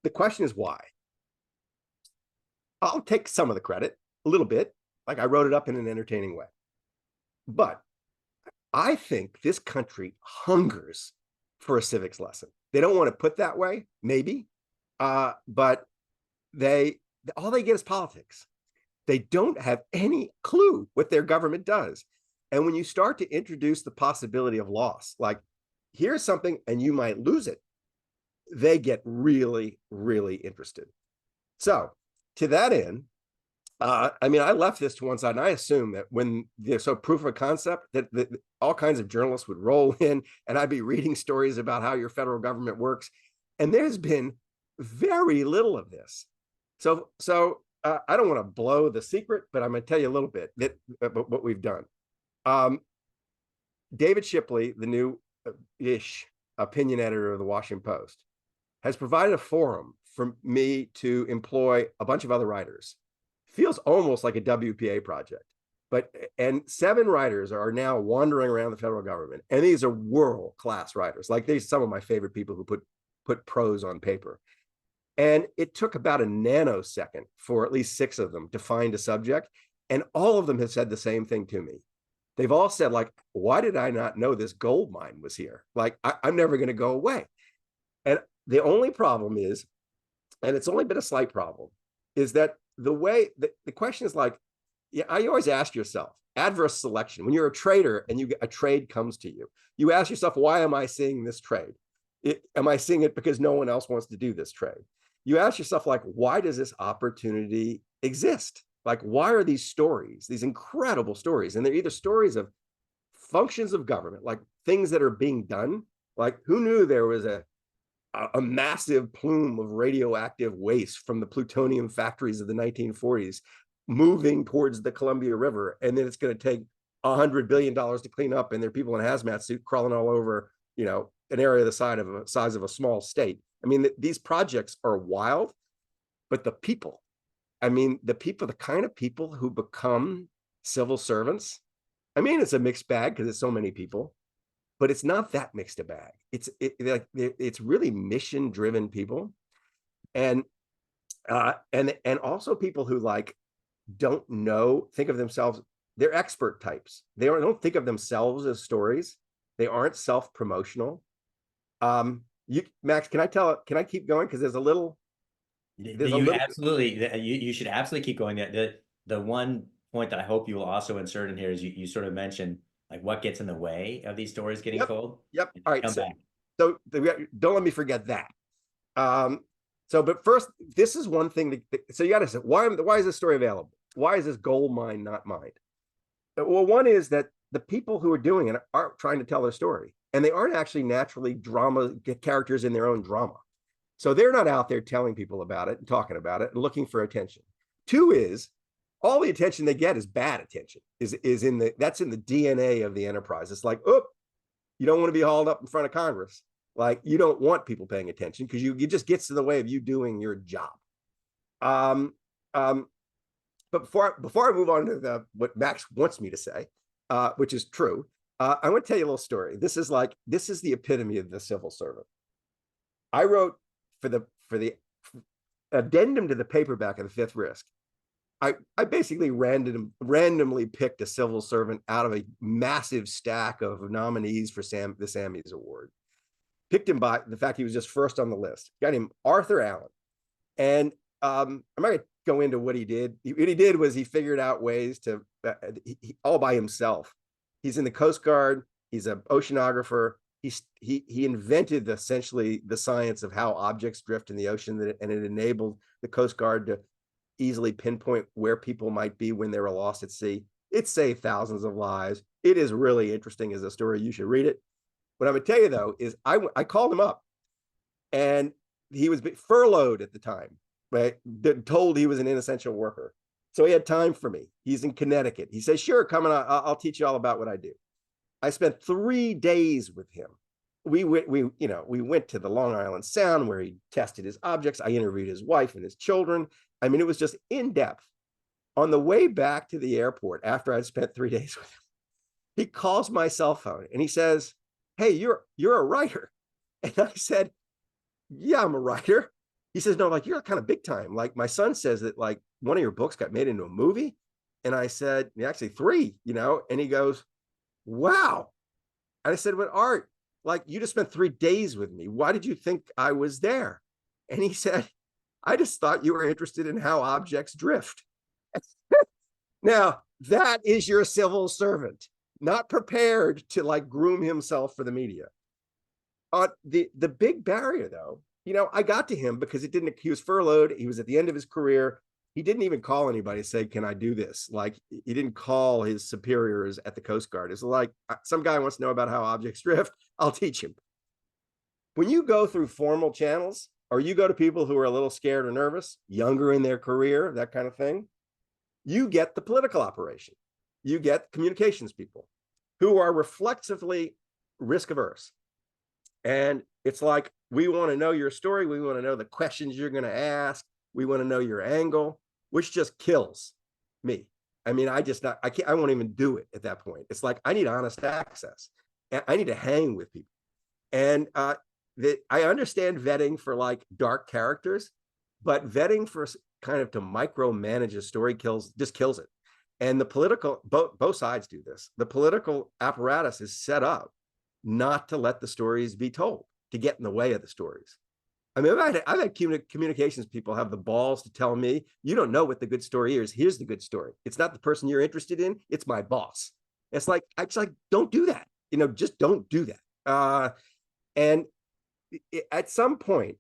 Speaker 18: the question is why? I'll take some of the credit, a little bit, I wrote it up in an entertaining way. But I think this country hungers for a civics lesson. They don't want to put that way, maybe, but all they get is politics. They don't have any clue what their government does. And when you start to introduce the possibility of loss, here's something and you might lose it, they get really, really interested. So to that end, I mean, I left this to one side and I assume that when so proof of concept that all kinds of journalists would roll in and I'd be reading stories about how your federal government works. And there's been very little of this. So I don't want to blow the secret, but I'm going to tell you a little bit that what we've done. David Shipley, the new-ish opinion editor of the Washington Post, has provided a forum for me to employ a bunch of other writers. Feels almost like a WPA project, and 7 writers are now wandering around the federal government, and these are world-class writers. Like, these some of my favorite people who put prose on paper. And it took about a nanosecond for at least 6 of them to find a subject, and all of them have said the same thing to me. They've all said, like, why did I not know this gold mine was here? Like, I'm never going to go away. And the only problem is, and it's only been a slight problem, is that the way the question is like, yeah, I always ask yourself, adverse selection. When you're a trader and a trade comes to you, you ask yourself, why am I seeing this trade? Am I seeing it because no one else wants to do this trade? You ask yourself, like, why does this opportunity exist? Like, why are these stories, these incredible stories? And they're either stories of functions of government, like things that are being done. Like, who knew there was a massive plume of radioactive waste from the plutonium factories of the 1940s moving towards the Columbia River, and then it's going to take $100 billion to clean up, and there are people in hazmat suit crawling all over, an area the size of a small state. I mean, these projects are wild, but the people, the kind of people who become civil servants, I mean, it's a mixed bag because it's so many people, but it's not that mixed a bag. It's really mission driven people, and also people who don't think of themselves. They're expert types. They don't think of themselves as stories. They aren't self promotional. Max, can I keep going? Because there's a little.
Speaker 17: Absolutely, you should absolutely keep going. The one point that I hope you will also insert in here is you sort of mentioned, like, what gets in the way of these stories getting told.
Speaker 18: Yep. All right. So don't let me forget that. But first, this is one thing so you got to say, why is this story available? Why is this gold mine not mined? Well, one is that the people who are doing it aren't trying to tell their story, and they aren't actually naturally characters in their own drama. So they're not out there telling people about it and talking about it and looking for attention. 2 is, all the attention they get is bad attention, that's in the DNA of the enterprise. It's like, oh, you don't want to be hauled up in front of Congress. Like, you don't want people paying attention because it just gets in the way of you doing your job. But before I move on to what Max wants me to say, which is true, I want to tell you a little story. This is the epitome of the civil servant. I wrote for the addendum to the paperback of The Fifth Risk. I basically randomly picked a civil servant out of a massive stack of nominees for the Sammys Award. Picked him by the fact he was just first on the list. Got him Arthur Allen. And I'm not going to go into what he did. What he did was he figured out ways to, all by himself. He's in the Coast Guard. He's an oceanographer. He invented essentially the science of how objects drift in the ocean, and it enabled the Coast Guard to easily pinpoint where people might be when they were lost at sea. It saved thousands of lives. It is really interesting as a story. You should read it. What I'm going to tell you, though, is I called him up, and he was furloughed at the time, right? Told he was an inessential worker. So he had time for me. He's in Connecticut. He says, sure, come on, I'll teach you all about what I do. I spent 3 days with him. We went to the Long Island Sound where he tested his objects. I interviewed his wife and his children. I mean, it was just in depth. On the way back to the airport, after I'd spent 3 days with him, he calls my cell phone and he says, hey, you're a writer. And I said, yeah, I'm a writer. He says, no, like, you're kind of big time. Like, my son says that, like, one of your books got made into a movie. And I said, yeah, actually 3, and he goes, wow. And I said, but Art, like, you just spent 3 days with me. Why did you think I was there? And he said, I just thought you were interested in how objects drift. Now, that is your civil servant, not prepared to, like, groom himself for the media. The big barrier, though, I got to him because he was furloughed. He was at the end of his career. he didn't even call anybody and say, can I do this? Like, he didn't call his superiors at the Coast Guard. It's like, some guy wants to know about how objects drift. I'll teach him. When you go through formal channels, or you go to people who are a little scared or nervous, younger in their career, that kind of thing, you get the political operation. You get communications people who are reflexively risk averse. And it's like, we want to know your story. We want to know the questions you're going to ask. We want to know your angle, which just kills me. I mean, I won't even do it at that point. It's like, I need honest access. And I need to hang with people. And I understand vetting for like dark characters, but vetting for kind of to micromanage a story just kills it. And the political, both sides do this. The political apparatus is set up not to let the stories be told, to get in the way of the stories. I mean, I've had communications people have the balls to tell me, you don't know what the good story is. Here's the good story. It's not the person you're interested in. It's my boss. It's like, don't do that. Just don't do that. And at some point,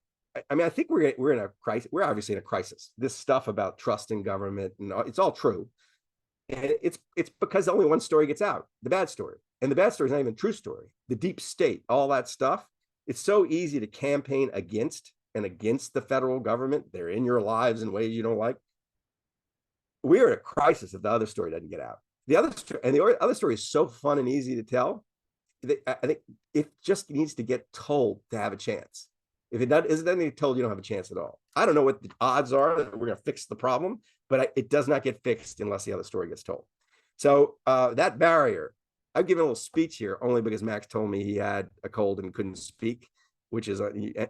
Speaker 18: I mean, I think we're in a crisis. We're obviously in a crisis. This stuff about trust in government, and it's all true. And it's because only one story gets out, the bad story. And the bad story is not even a true story. The deep state, all that stuff. It's so easy to campaign against the federal government. They're in your lives in ways you don't like. We're in a crisis if the other story doesn't get out. The other story is so fun and easy to tell. I think it just needs to get told to have a chance. If it doesn't get told, you don't have a chance at all. I don't know what the odds are that we're going to fix the problem, but it does not get fixed unless the other story gets told. So that barrier, I've given a little speech here only because Max told me he had a cold and couldn't speak, which is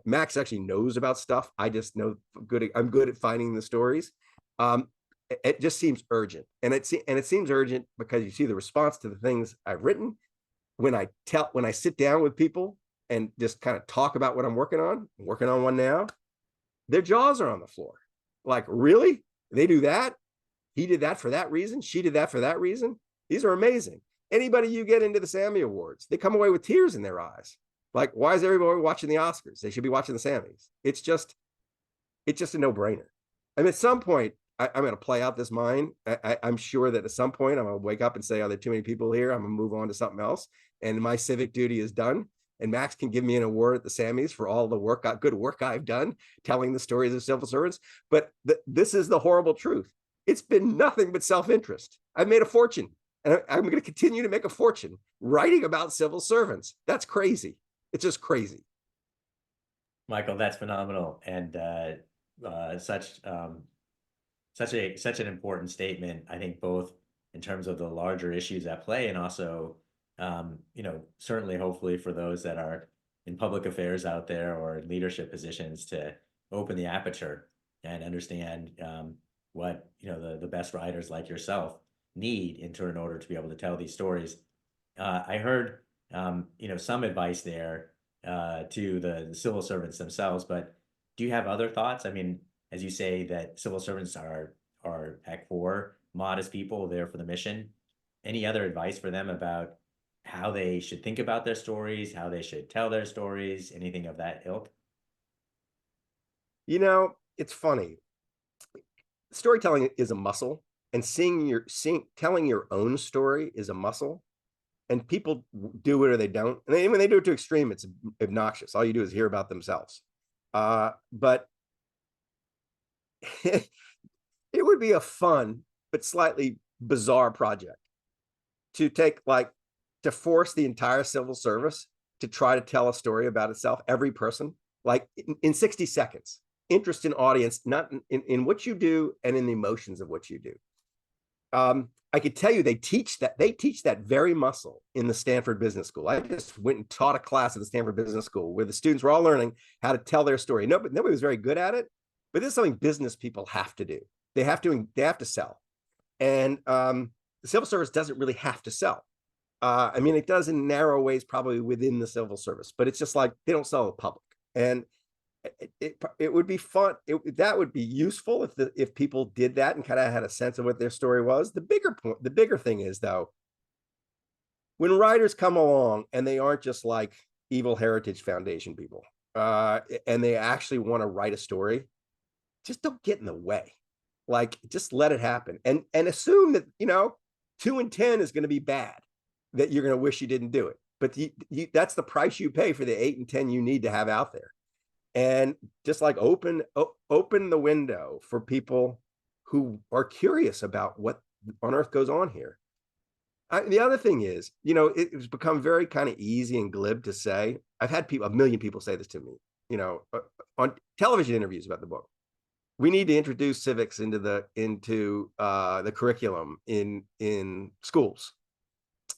Speaker 18: Max actually knows about stuff. I just know I'm good at finding the stories. It just seems urgent, and it seems urgent because you see the response to the things I've written. When I sit down with people and just kind of talk about what I'm working on one now, their jaws are on the floor. Like, really? They do that? He did that for that reason? She did that for that reason? These are amazing. Anybody you get into the Sammy Awards, they come away with tears in their eyes. Like, why is everybody watching the Oscars? They should be watching the Sammys. It's just a no-brainer. I mean, at some point, I'm going to play out this mind. I'm sure that at some point I'm going to wake up and say, are there too many people here? I'm going to move on to something else. And my civic duty is done. And Max can give me an award at the Sammys for all the good work I've done, telling the stories of civil servants. But this is the horrible truth. It's been nothing but self-interest. I've made a fortune, and I'm going to continue to make a fortune writing about civil servants. That's crazy. It's just crazy.
Speaker 17: Michael, that's phenomenal. And such an important statement, I think, both in terms of the larger issues at play and also, certainly, hopefully, for those that are in public affairs out there or in leadership positions, to open the aperture and understand what the best writers like yourself need in order to be able to tell these stories. I heard some advice there to the civil servants themselves, but do you have other thoughts? I mean, as you say that civil servants are at core modest people there for the mission. Any other advice for them about how they should think about their stories, how they should tell their stories, anything of that ilk?
Speaker 18: It's funny. Storytelling is a muscle, and telling your own story is a muscle. And people do it or they don't. And when they do it to extreme, it's obnoxious. All you do is hear about themselves. But it would be a fun but slightly bizarre project to force the entire civil service to try to tell a story about itself, every person, like in 60 seconds. Interest in audience, not in what you do and in the emotions of what you do. I could tell you they teach that very muscle in the Stanford Business School. I just went and taught a class at the Stanford Business School where the students were all learning how to tell their story. Nobody was very good at it, but this is something business people have to do. They have to sell. And the civil service doesn't really have to sell. I mean, it does in narrow ways, probably within the civil service, but it's just like they don't sell to the public. And it would be fun. That would be useful if people did that and kind of had a sense of what their story was. The bigger thing is, though, when writers come along and they aren't just like evil Heritage Foundation people, and they actually want to write a story, just don't get in the way. Like, just let it happen and assume that, 2 and 10 is going to be bad, that you're going to wish you didn't do it. But that's the price you pay for the 8 and 10 you need to have out there. And just like open the window for people who are curious about what on earth goes on here. The other thing is, it's become very kind of easy and glib to say. I've had a million people say this to me, on television interviews about the book. We need to introduce civics into the curriculum in schools.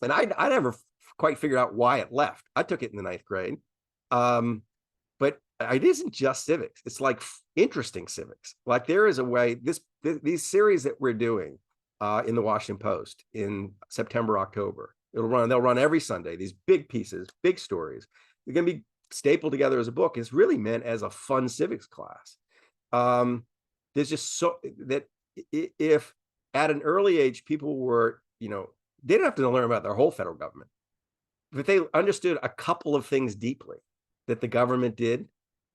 Speaker 18: And I never quite figured out why it left. I took it in the 9th grade. But it isn't just civics. It's like interesting civics. Like, there is a way, these series that we're doing in the Washington Post in September, October, they'll run every Sunday, these big pieces, big stories. They're going to be stapled together as a book. It's really meant as a fun civics class. There's just so that if at an early age, people were, they didn't have to learn about their whole federal government, but they understood a couple of things deeply that the government did,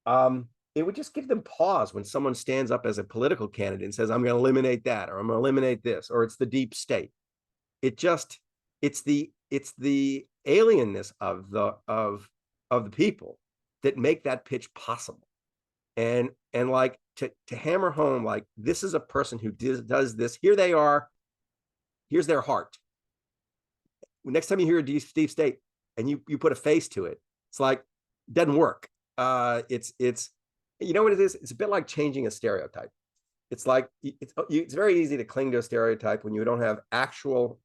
Speaker 18: it would just give them pause when someone stands up as a political candidate and says, I'm going to eliminate that, or I'm going to eliminate this, or it's the deep state. It's the alienness of the people that make that pitch possible. And like to hammer home, like, this is a person who does this. Here they are. Here's their heart. Next time you hear a deep state and you put a face to it, it's like, doesn't work. It's you know what it is? It's a bit like changing a stereotype. It's like, it's very easy to cling to a stereotype when you don't have actual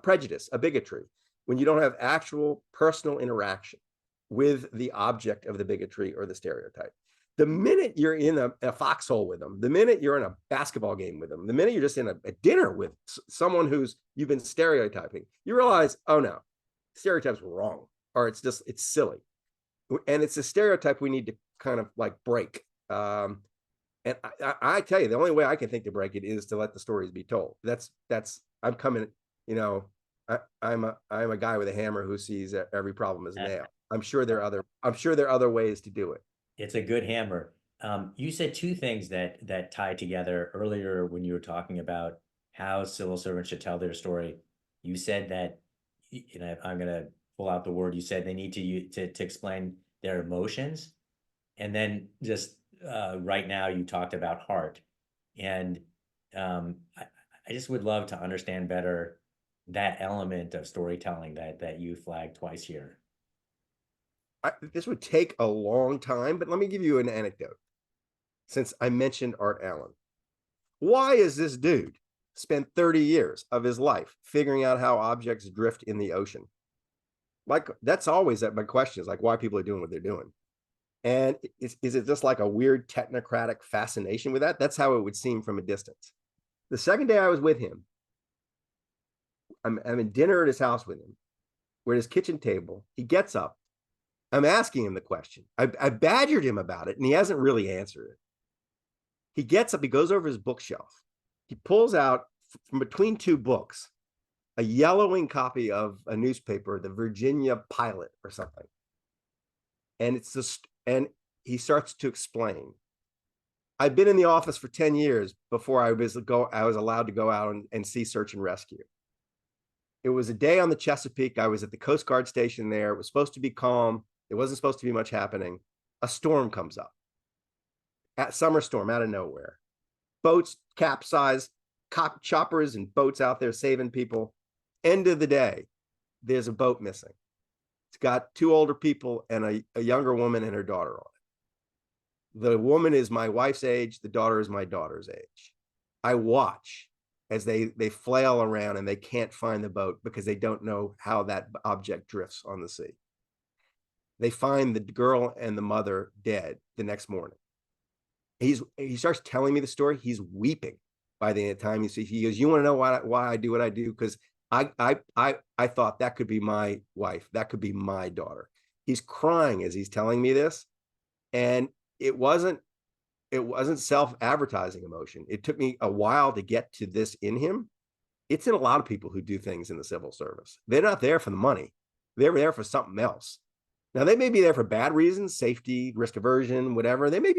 Speaker 18: prejudice, a bigotry, when you don't have actual personal interaction with the object of the bigotry or the stereotype. The minute you're in a foxhole with them, the minute you're in a basketball game with them, the minute you're just in a dinner with someone you've been stereotyping, you realize, oh no, stereotypes were wrong, or it's silly. And it's a stereotype we need to kind of like break. And I tell you, the only way I can think to break it is to let the stories be told. I'm coming, I'm a guy with a hammer who sees every problem as a nail. I'm sure there are other ways to do it.
Speaker 17: It's a good hammer. You said two things that tie together earlier when you were talking about how civil servants should tell their story. You said that, I'm going to pull out the word. You said they need to explain their emotions. And then just right now you talked about heart. And I just would love to understand better that element of storytelling that you flagged twice here.
Speaker 18: This would take a long time, but let me give you an anecdote. Since I mentioned Art Allen, why is this dude spent 30 years of his life figuring out how objects drift in the ocean? Like, that's always my question, is like, why people are doing what they're doing. And is it just like a weird technocratic fascination with that? That's how it would seem from a distance. The second day I was with him, I'm in dinner at his house with him. We're at his kitchen table. He gets up. I'm asking him the question. I badgered him about it, and he hasn't really answered it. He gets up, he goes over his bookshelf. He pulls out from between two books a yellowing copy of a newspaper, the Virginia Pilot or something. And and he starts to explain. I've been in the office for 10 years before I was allowed to go out and see search and rescue. It was a day on the Chesapeake. I was at the Coast Guard station there. It was supposed to be calm. There wasn't supposed to be much happening. A storm comes up. Summer storm out of nowhere. Boats capsize, choppers and boats out there saving people. End of the day, there's a boat missing. It's got two older people and a younger woman and her daughter on it. The woman is my wife's age. The daughter is my daughter's age. I watch as they flail around and they can't find the boat because they don't know how that object drifts on the sea. They find the girl and the mother dead the next morning. He starts telling me the story. He's weeping by the time he goes, you want to know why I do what I do? Because I thought that could be my wife. That could be my daughter. He's crying as he's telling me this. And it wasn't self-advertising emotion. It took me a while to get to this in him. It's in a lot of people who do things in the civil service. They're not there for the money. They're there for something else. Now, they may be there for bad reasons, safety, risk aversion, whatever. There may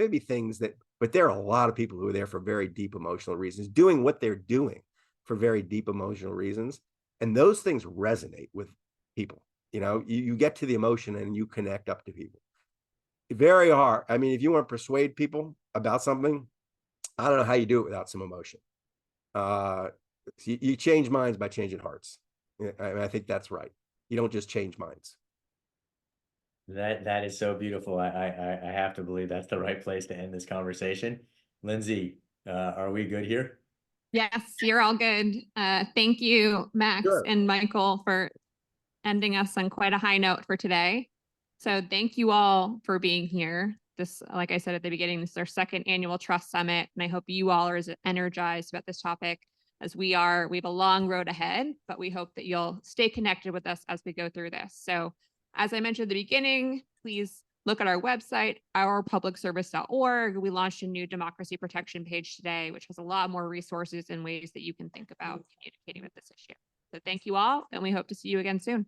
Speaker 18: be things that, but there are a lot of people who are there for very deep emotional reasons, doing what they're doing for very deep emotional reasons. And those things resonate with people. You get to the emotion and you connect up to people. Very hard. I mean, if you want to persuade people about something, I don't know how you do it without some emotion. You change minds by changing hearts. I think that's right. You don't just change minds.
Speaker 17: That is so beautiful. I have to believe that's the right place to end this conversation. Lindsay, are we good here?
Speaker 1: Yes, you're all good. Thank you, Max
Speaker 18: Sure.
Speaker 1: and Michael, for ending us on quite a high note for today. So thank you all for being here. This, like I said at the beginning, this is our second annual Trust Summit, and I hope you all are as energized about this topic as we are. We have a long road ahead, but we hope that you'll stay connected with us as we go through this. So as I mentioned at the beginning, please look at our website, ourpublicservice.org. We launched a new democracy protection page today, which has a lot more resources and ways that you can think about communicating with this issue. So thank you all, and we hope to see you again soon.